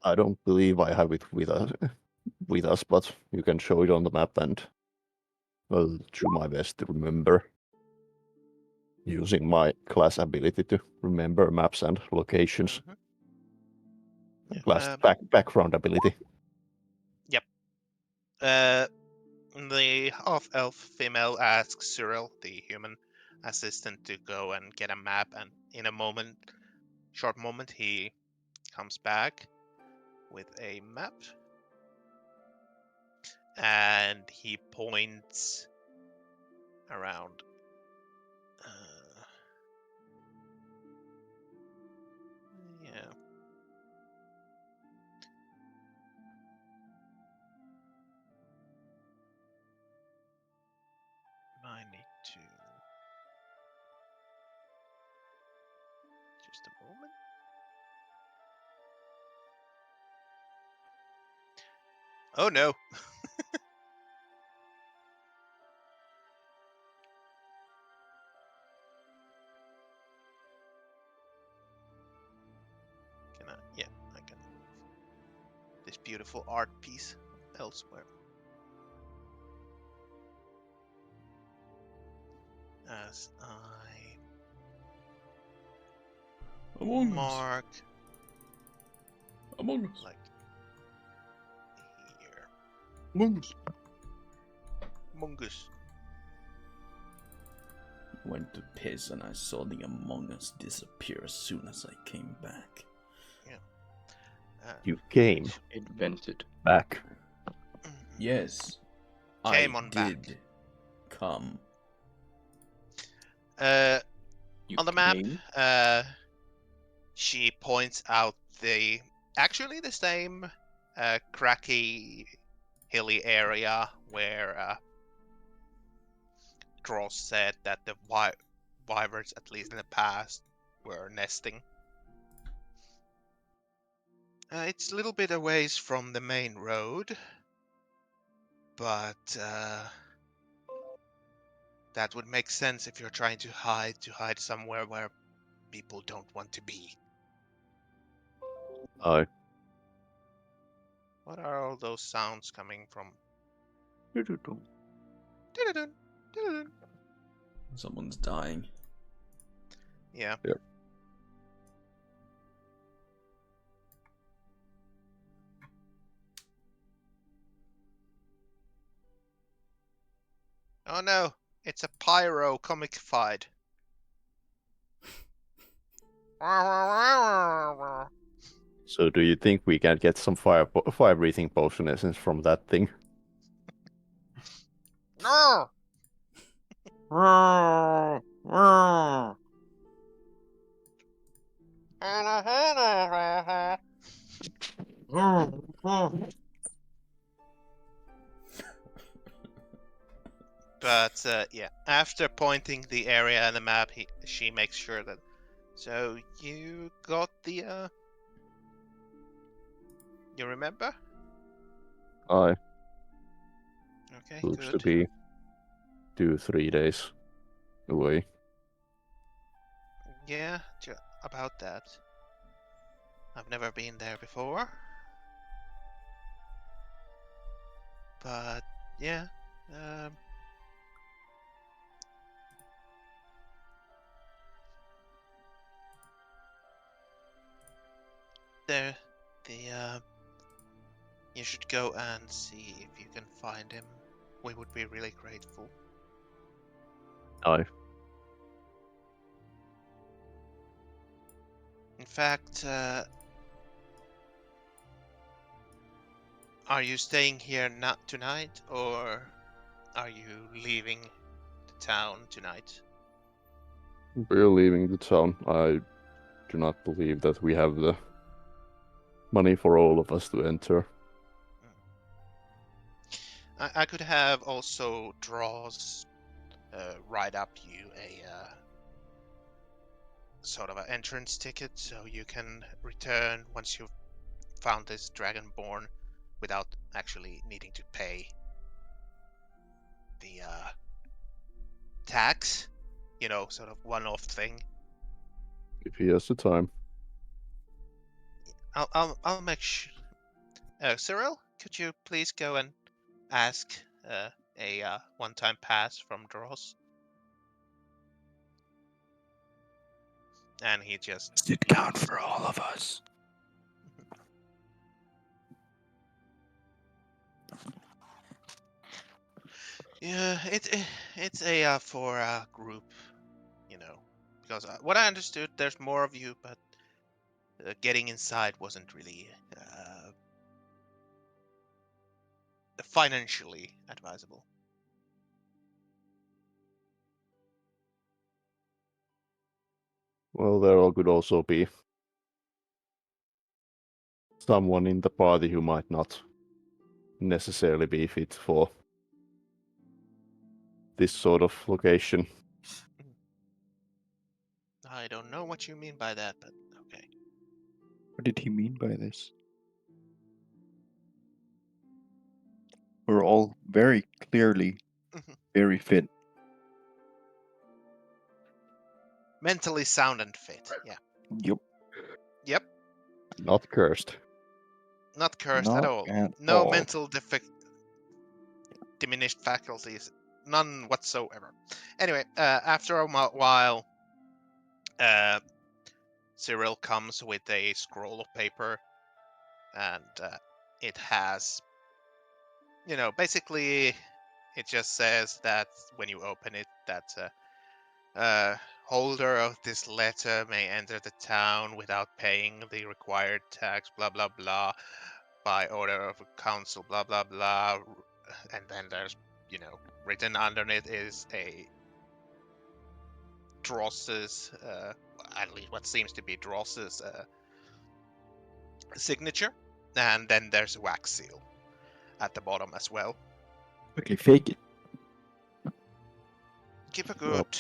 I don't believe I have it with us, but you can show it on the map, and I'll do my best to remember. Using my class ability to remember maps and locations. Yeah, Class background ability. Yep. The half-elf female asks Cyril, the human assistant, to go and get a map, and in a short moment, he comes back with a map, and he points around. Yeah. I need to. Just a moment. Oh no. Can I? Yeah, I can move this beautiful art piece elsewhere. As I mark Among Us. like here. Mongoose. Mongoose. Went to piss and I saw the Among Us disappear as soon as I came back. You came Invented. back. Yes, Came I on did back. come. You On the map, came? she points out actually the same cracky, hilly area where Dross said that the wyverns, at least in the past, were nesting. It's a little bit a ways from the main road, but that would make sense if you're trying to hide somewhere where people don't want to be. Aye. What are all those sounds coming from? Doo-doo-doo. Dun-dun-dun, dun-dun-dun. Someone's dying. Yeah. Yep. Oh no, it's a pyro comic-fied. So do you think we can get some fire breathing potion essence from that thing? No! But yeah, after pointing the area on the map, she makes sure that So you got the you remember? I Okay, looks to good. be 2-3 days away. Yeah, about that. I've never been there before. But yeah, um, there, you should go and see if you can find him. We would be really grateful. I In fact, are you staying here not tonight, or are you leaving the town tonight? we're leaving the town. I do not believe that we have the money for all of us to enter. I could have also draws write up you a sort of an entrance ticket, so you can return once you've found this Dragonborn without actually needing to pay the tax. You know, sort of one-off thing. If he has the time. I'll make sure. Cyril, could you please go and ask a one-time pass from Dross? And he just Does it count for all of us? yeah, it's a for a group, you know, because what I understood, there's more of you, but getting inside wasn't really financially advisable. Well, there could also be someone in the party who might not necessarily be fit for this sort of location. I don't know what you mean by that, but okay. What did he mean by this? We're all very clearly very fit. Mentally sound and fit. Yeah. Yep. Yep. Not cursed. Not cursed at Not all. at No all. mental diminished faculties. None whatsoever. Anyway, after a while, Cyril comes with a scroll of paper, and it has, you know, basically, it just says that when you open it, that holder of this letter may enter the town without paying the required tax, blah blah blah, by order of council, blah blah blah, and then there's, you know, written underneath is a Dross's, at least what seems to be Dross's signature, and then there's a wax seal at the bottom as well. Okay, fake it. Keep a good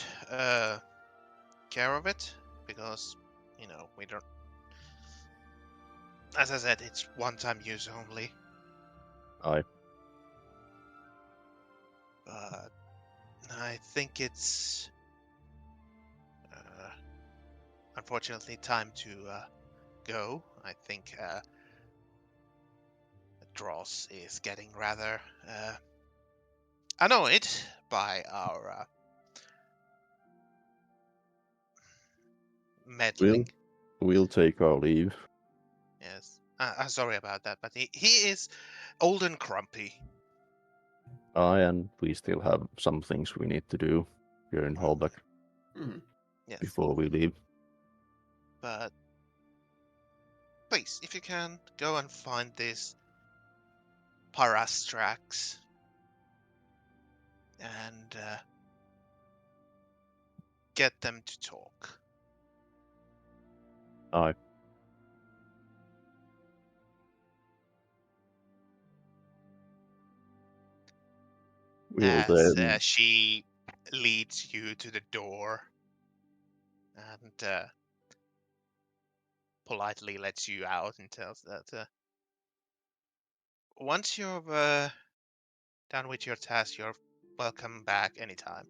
care of it, because, you know, we don't. As I said, it's one-time use only. Aye. But I think it's unfortunately time to go. I think Dross is getting rather annoyed by our meddling. We'll take our leave. Yes. I'm sorry about that, but he is old and grumpy. Aye, and we still have some things we need to do here in Hallback Yes. before we leave. But please, if you can, go and find this Parastrax and get them to talk. Aye. We'll As then. she leads you to the door, and politely lets you out and tells that once you're done with your task, you're welcome back anytime.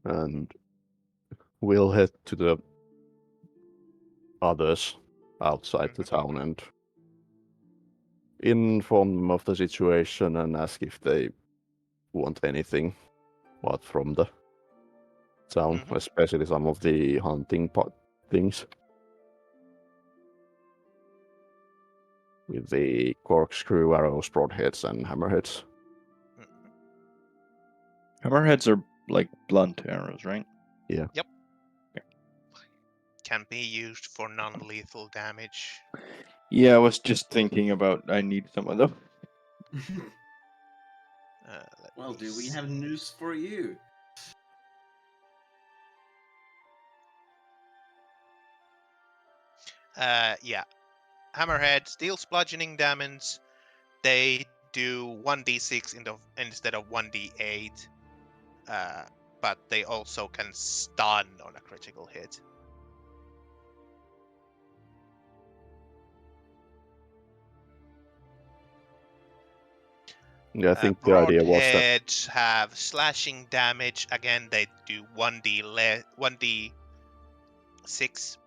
And we'll head to the others outside the town and inform them of the situation and ask if they want anything what from the town, especially some of the hunting things. With the corkscrew, arrows, broadheads, and hammerheads. Hammerheads are like blunt arrows, right? Yeah. Yep. Can be used for non-lethal damage. Yeah, I was just thinking about I need some of them. Well, do we have news for you? Yeah. Hammerhead deals bludgeoning damage. They do 1d6 instead of 1d8. But they also can stun on a critical hit. Yeah, I think the idea was that Broadheads have slashing damage. Again, they do 1d6.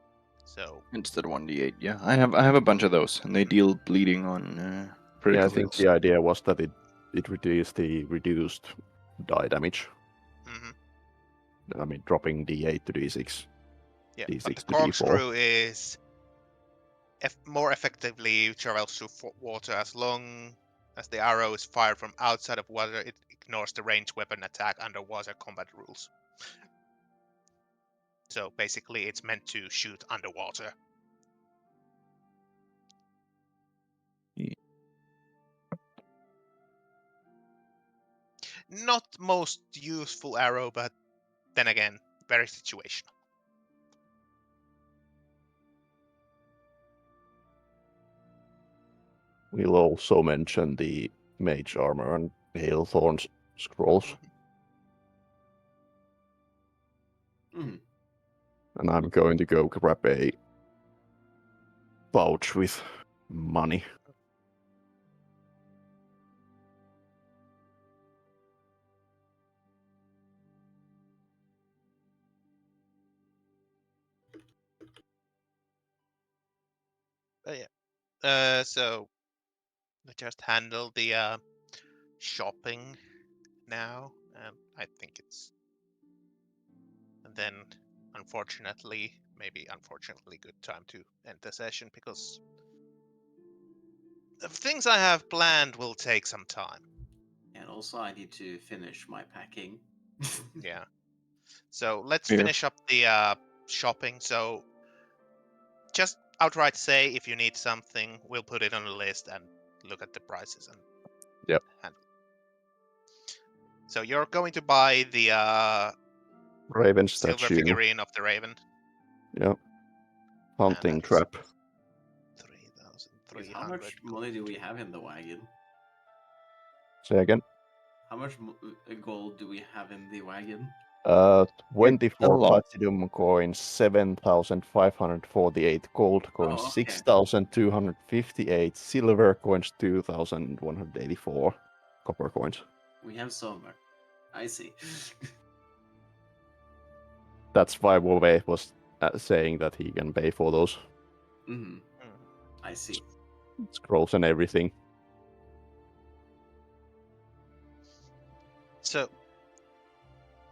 So Instead of 1d8, yeah. I have a bunch of those, and they deal bleeding on I critical think hits. the idea was that it reduced die damage. I mean, dropping d8 to d6. yeah, d6 but the to d4. corkscrew is more effectively travels through water as long as the arrow is fired from outside of water. It ignores the ranged weapon attack underwater combat rules. So basically, it's meant to shoot underwater. Yeah. Not most useful arrow, but then again, very situational. We'll also mention the mage armor and Hailthorn's scrolls. And I'm going to go grab a pouch with money. So we just handle the shopping now. I think it's, and then unfortunately, good time to end the session because the things I have planned will take some time. And also, I need to finish my packing. Yeah. So let's Fair. finish up the shopping. So just outright say if you need something, we'll put it on the list and look at the prices and handle. So you're going to buy the Raven silver statue. figurine of the Raven. Yep. Hunting that's trap. 3,300. How much money do we have in the wagon? Say again. How much gold do we have in the wagon? 24 lot. platinum coins, 7,548 gold coins, okay. 6,258 silver coins, 2,184 copper coins. We have silver. I see. That's why Wove was saying that he can pay for those I see. scrolls and everything. So,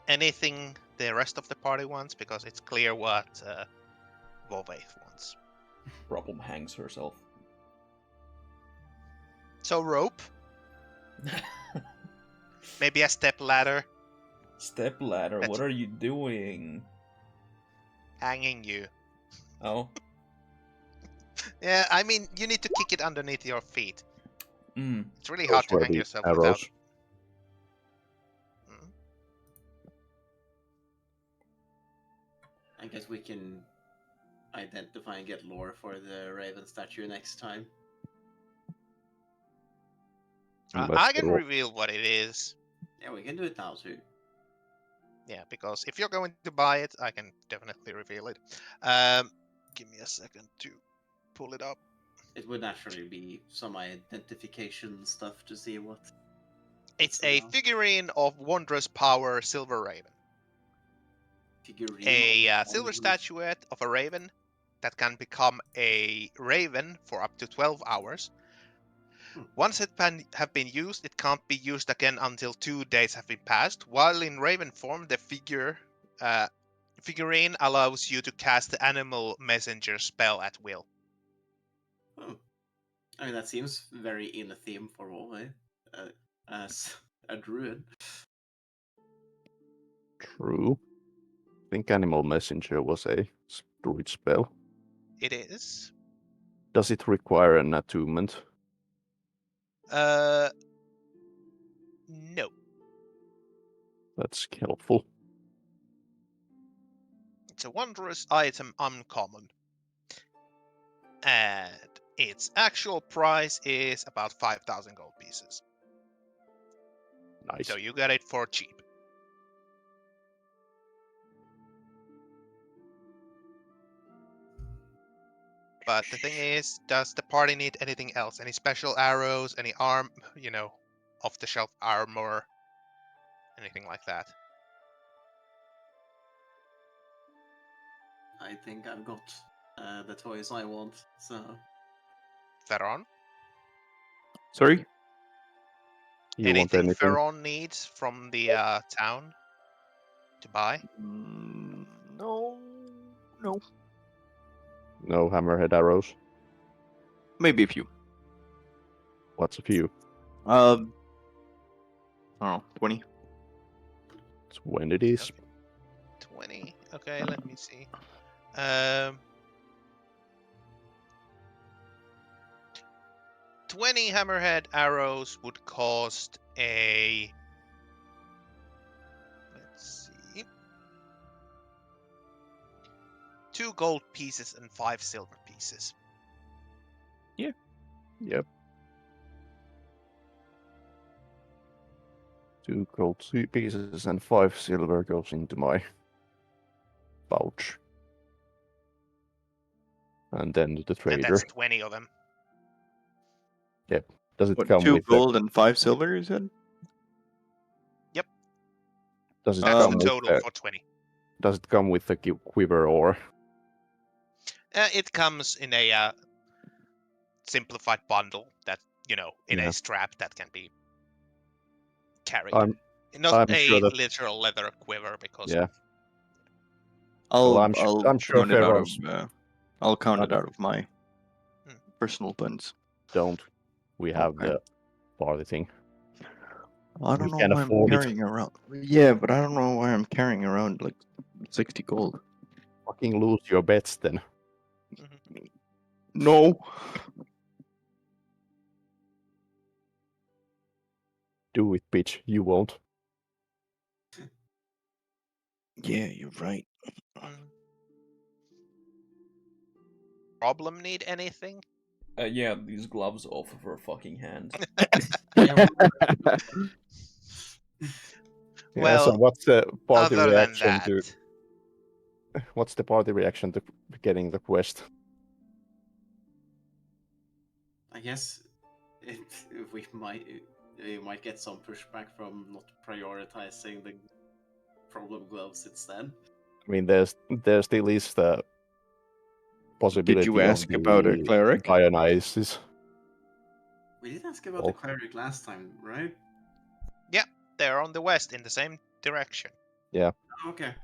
anything the rest of the party wants, because it's clear what Volvaith wants. Problem hangs herself. So rope, maybe a step ladder. Step ladder. What are you doing? Hanging you. Oh. Yeah, I mean you need to kick it underneath your feet. It's really Those hard to were hang the yourself arrows. without. I guess we can identify and get lore for the Raven statue next time. I can reveal what it is. Yeah, we can do it now too. Yeah, because if you're going to buy it, I can definitely reveal it. Give me a second to pull it up. It would naturally be some identification stuff to see what. It's It's a about. figurine of Wondrous Power Silver Raven. Figurine A of silver Wondrous- statuette of a raven that can become a raven for up to 12 hours. Once it have been used, it can't be used again until 2 days have been passed. While in raven form, the figurine allows you to cast the animal messenger spell at will. Oh. I mean, that seems very in theme for WoW, as a druid. True. I think Animal Messenger was a druid spell. It is. Does it require an attunement? No. That's helpful. It's a wondrous item, uncommon. And its actual price is about 5,000 gold pieces. Nice. So you got it for cheap. But the thing is, does the party need anything else? Any special arrows? Any off-the-shelf armor? Anything like that? I think I've got the toys I want, so. Theron? Sorry? You want Anything anything? Theron needs from the town to buy? No. No. No hammerhead arrows. Maybe a few. What's a few? I don't know, 20. It's when it is. 20. Okay, let me see. 20 hammerhead arrows would cost a. Let's see. 2 gold pieces and 5 silver pieces. Yep. 2 gold pieces and 5 silver goes into my pouch. And then the And trader. that's 20 of them. Does it What, come 2 with gold and 5 silver, you said? Does it That's come the with total for 20. Does it come with the quiver or? It comes in a simplified bundle that, in Yeah. a strap that can be carried. I'm Not a sure that- literal leather quiver because Yeah. I'll I'm sure count it out of Pharaoh's- I'll count it Uh, out of my Hmm. personal funds. Don't. We have Okay. the party thing. I don't We know can why I'm afford it. carrying around. Yeah, but I don't know why I'm carrying around like 60 gold. Fucking lose your bets then. No. Do it, bitch. You won't. Yeah, you're right. Problem need anything? Yeah, these gloves off of her fucking hand. Yeah, Well, so what's the party Other than reaction that, to what's the party reaction to getting the quest? I guess we might get some pushback from not prioritizing the problem gloves instead. I mean, there still is the possibility Did you ask about a the cleric? Dionysus. We did ask about Oh. the cleric last time, right? they're on the west in the same direction. Okay.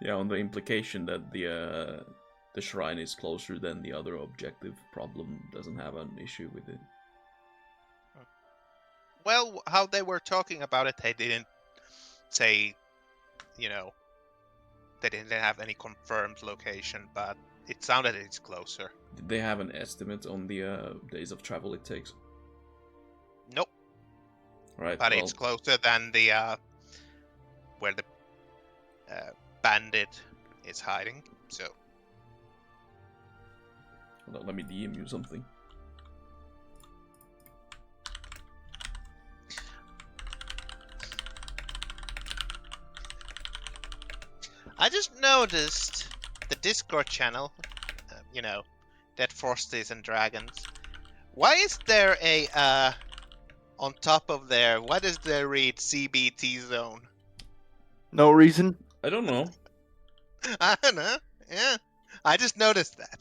Yeah, on the implication that the shrine is closer than the other objective, problem doesn't have an issue with it. Well, how they were talking about it, they didn't say, they didn't have any confirmed location, but it sounded it's closer. Did they have an estimate on the days of travel it takes? Nope, Right, but well, it's closer than the where the bandit is hiding. So hold on, let me DM you something. I just noticed the Discord channel, Dead Frosties and Dragons. Why is there a, on top of there, why does there read CBT zone? No reason. I don't know. I don't know. Yeah. I just noticed that.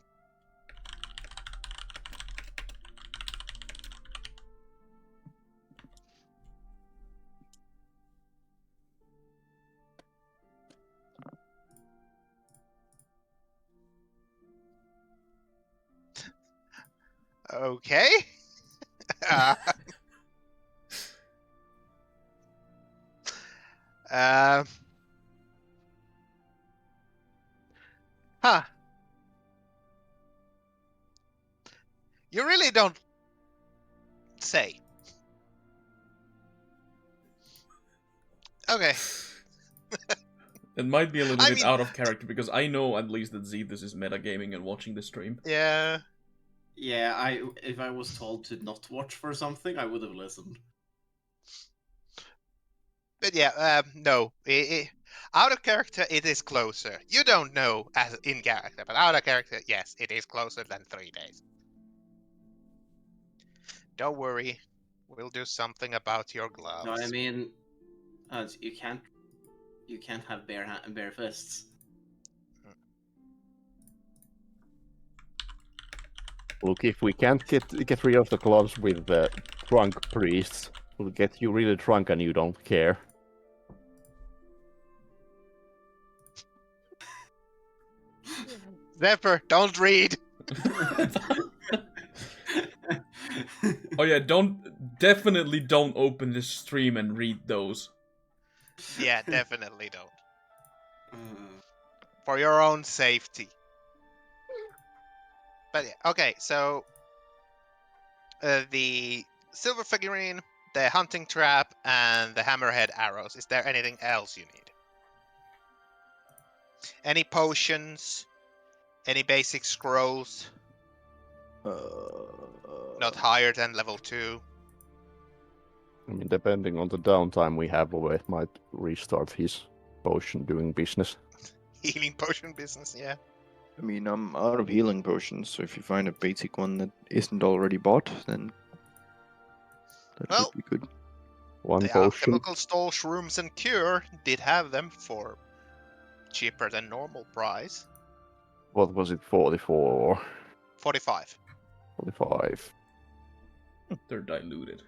Okay. uh, uh, huh. You really don't say. Okay. It might be a little I bit mean- out of character because I know at least that this is metagaming and watching the stream. Yeah. Yeah, if I was told to not watch for something, I would have listened. But yeah, no. Out of character, it is closer. You don't know as in character, but out of character, yes, it is closer than 3 days. Don't worry. We'll do something about your gloves. No, I mean, you can't have bare fists. Look, if we can't get rid of the gloves with the drunk priests, we'll get you really drunk and you don't care. Zephyr, don't read. Oh yeah, definitely don't open the stream and read those. Yeah, definitely don't. Uh, For your own safety. But yeah, okay, so the silver figurine, the hunting trap, and the hammerhead arrows. Is there anything else you need? Any potions? Any basic scrolls? Not higher than level 2? I mean, depending on the downtime we have, it might restart his potion doing business. Healing potion business, yeah. I mean, I'm out of healing potions, so if you find a basic one that isn't already bought, then that Well, would be good. One The potion. Alchemical Stole Shrooms and Cure did have them for cheaper than normal price. What was it, 44 or 45. 45? They're diluted.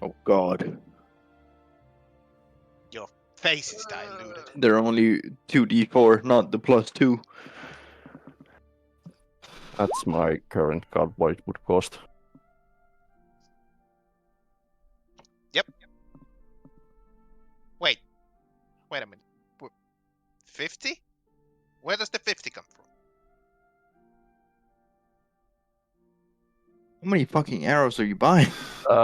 Oh god. Your face is diluted. They're only 2d4, not the +2. That's my current card, what it would cost. Wait a minute. 50? Where does the 50 come from? How many fucking arrows are you buying?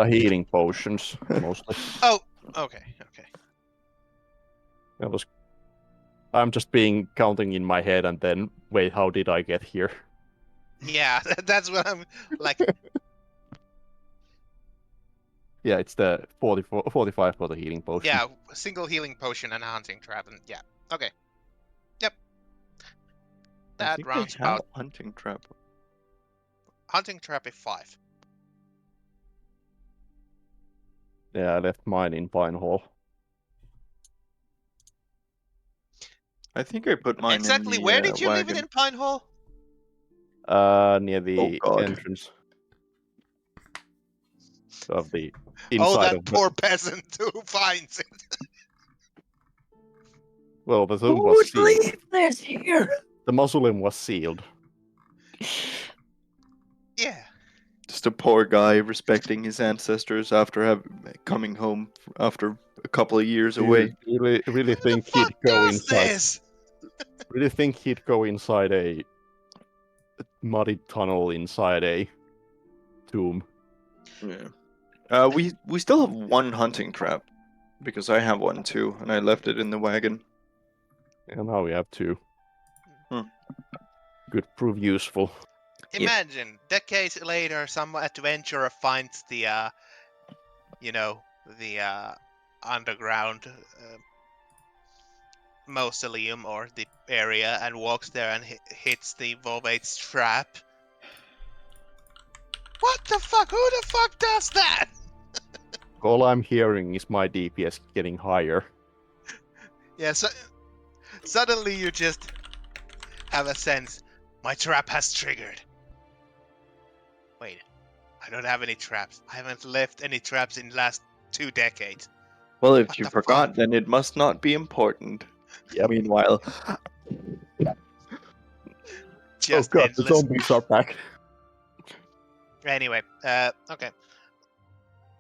Healing potions, mostly. Oh, okay. I'm just being counting in my head and then, wait, how did I get here? Yeah, that's what I'm like. Yeah, it's the 45 for the healing potion. Yeah, a single healing potion and a hunting trap. And yeah, okay. Yep. I That think rounds I have about. hunting trap. Hunting trap is 5. Yeah, I left mine in Pine Hall. I think I put mine Exactly in the where did you leave wagon. it in Pine Hall? Near the God. entrance of the Oh, inside that of the... poor peasant who finds it. Well, the tomb was sealed. leave this here? The mausoleum was sealed. Yeah. Just a poor guy respecting his ancestors after coming home after a couple of years away. Really think What he'd go does inside? this? Really think he'd go inside a muddy tunnel inside a tomb? Yeah. We still have one hunting trap because I have one too, and I left it in the wagon. And now we have 2. Hmm. Could prove useful. Imagine decades later, some adventurer finds the, underground mausoleum or the area and walks there and hits the Volvate's trap. What the fuck? Who the fuck does that? All I'm hearing is my DPS getting higher. Yeah, so suddenly you just have a sense, my trap has triggered. Wait, I don't have any traps. I haven't left any traps in the last 2 decades. Well, if What you the forgot, fuck? then it must not be important. Yep. Meanwhile, Just oh god, the endless. zombies are back. Anyway, okay.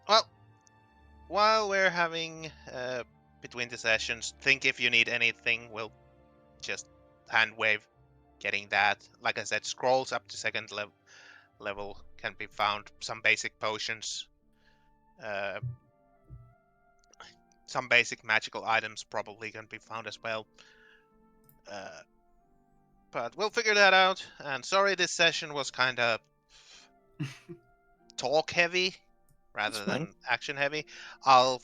Well, while we're having between the sessions, think if you need anything, we'll just hand wave getting that. Like I said, scrolls up to second level can be found. Some basic potions, some basic magical items probably can be found as well. But we'll figure that out. And sorry, this session was kind of talk heavy rather That's fine. than action heavy. I'll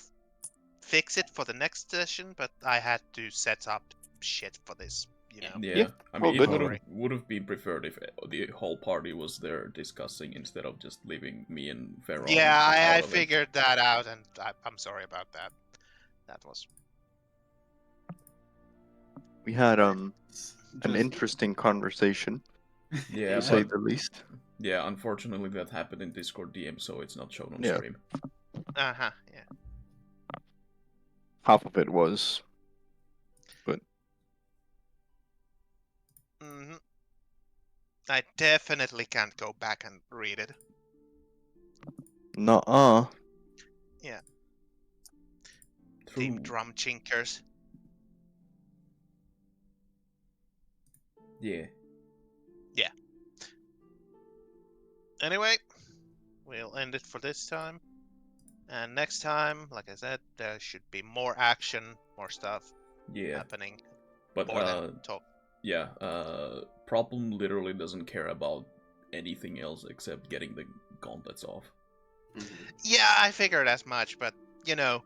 fix it for the next session, but I had to set up shit for this, you know. Yeah, Yeah, I all mean, good. it would have been preferred if the whole party was there discussing instead of just leaving me and Pharaoh. Yeah, I out of it. figured that out, and I'm sorry about that. That was we had an Just- interesting conversation, Yeah, to say but the least. yeah, unfortunately that happened in Discord DM, so it's not shown on Yeah. stream. yeah. Half of it was. hmm I definitely can't go back and read it. Nuh-uh. Team True. drum chinkers. Yeah. Anyway, we'll end it for this time. And next time, like I said, there should be more action, more stuff Yeah. happening. But More than talk. yeah, Problem literally doesn't care about anything else except getting the gauntlets off. Mhm. Yeah, I figured as much, but you know,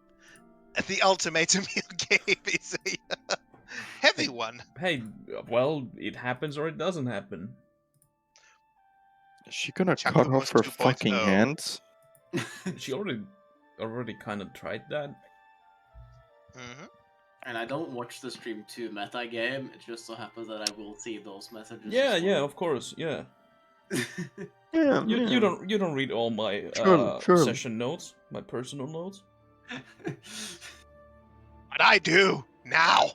the ultimatum you gave is a heavy one. Hey, well, it happens or it doesn't happen. Is she gonna Chuck cut Norris off her 2.0. fucking hands? She already kind of tried that. hmm And I don't watch the stream to metagame. It just so happens that I will see those messages. Yeah, as yeah, well. of course, yeah. Yeah, You don't read all my Surely. session notes, my personal notes. But I do now.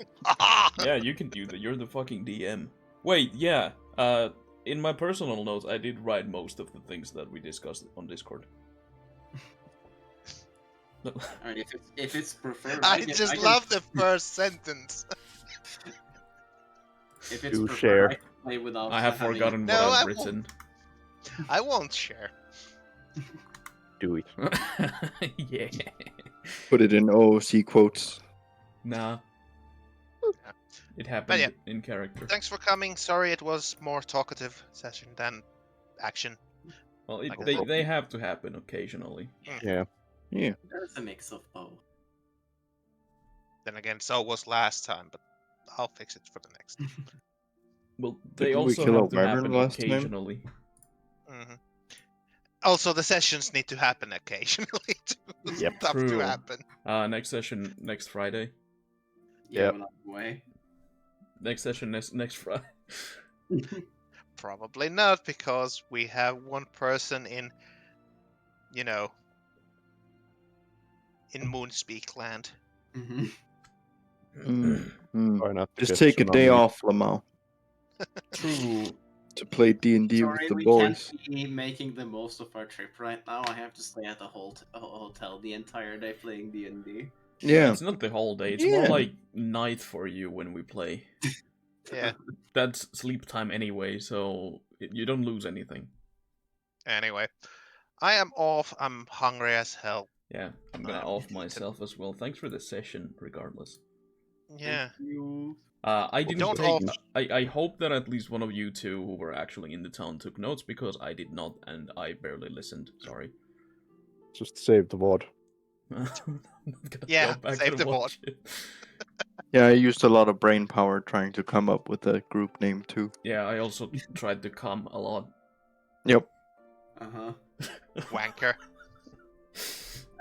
Yeah, you can do that. You're the fucking DM. Wait, yeah. In my personal notes, I did write most of the things that we discussed on Discord. I mean, if it's preferred, I can- just can- love the first sentence. If it's Do preferred, share. I can play without. I have having- forgotten No, what I I've won't. written. I won't share. Do it. Yeah. Put it in OOC quotes. Nah. Yeah. It happened yeah. in character. Thanks for coming. Sorry it was more talkative session than action. Well, Like they have to happen occasionally. Yeah. Yeah. There's a mix of both. Then again, so was last time, but I'll fix it for the next. Well, they Didn't we also kill a have to wyvern happen last time? occasionally. hmm Also, the sessions need to happen occasionally to Yep. stuff True. to happen. Next session next Friday. Yeah, Yep. when I'm away. Next session next Friday. Probably not, because we have one person in, you know, in Moonspeak land. Mhm. Try not to Just get take a day tsunami. off, Lamau, True. to play D&D with Sorry, the we boys. can't be making the most of our trip right now. I have to stay at the hotel the entire day playing D&D. Yeah. It's not the whole day. It's more Yeah. like night for you when we play. Yeah. That's sleep time anyway, so you don't lose anything. Anyway, I am off. I'm hungry as hell. Yeah, I'm gonna Um, off myself as well. Thanks for the session, regardless. Yeah. Thank you. I didn't don't take. off. I hope that at least one of you two who were actually in the town took notes, because I did not, and I barely listened. Sorry. Just save the VOD. I'm not gonna Yeah, go back save and the watch it. Yeah, I used a lot of brain power trying to come up with a group name too. Yeah, I also tried to come a lot. Yep. Uh-huh. Wanker.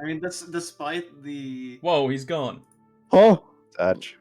I mean, that's despite the... Whoa, he's gone. Oh, Edge.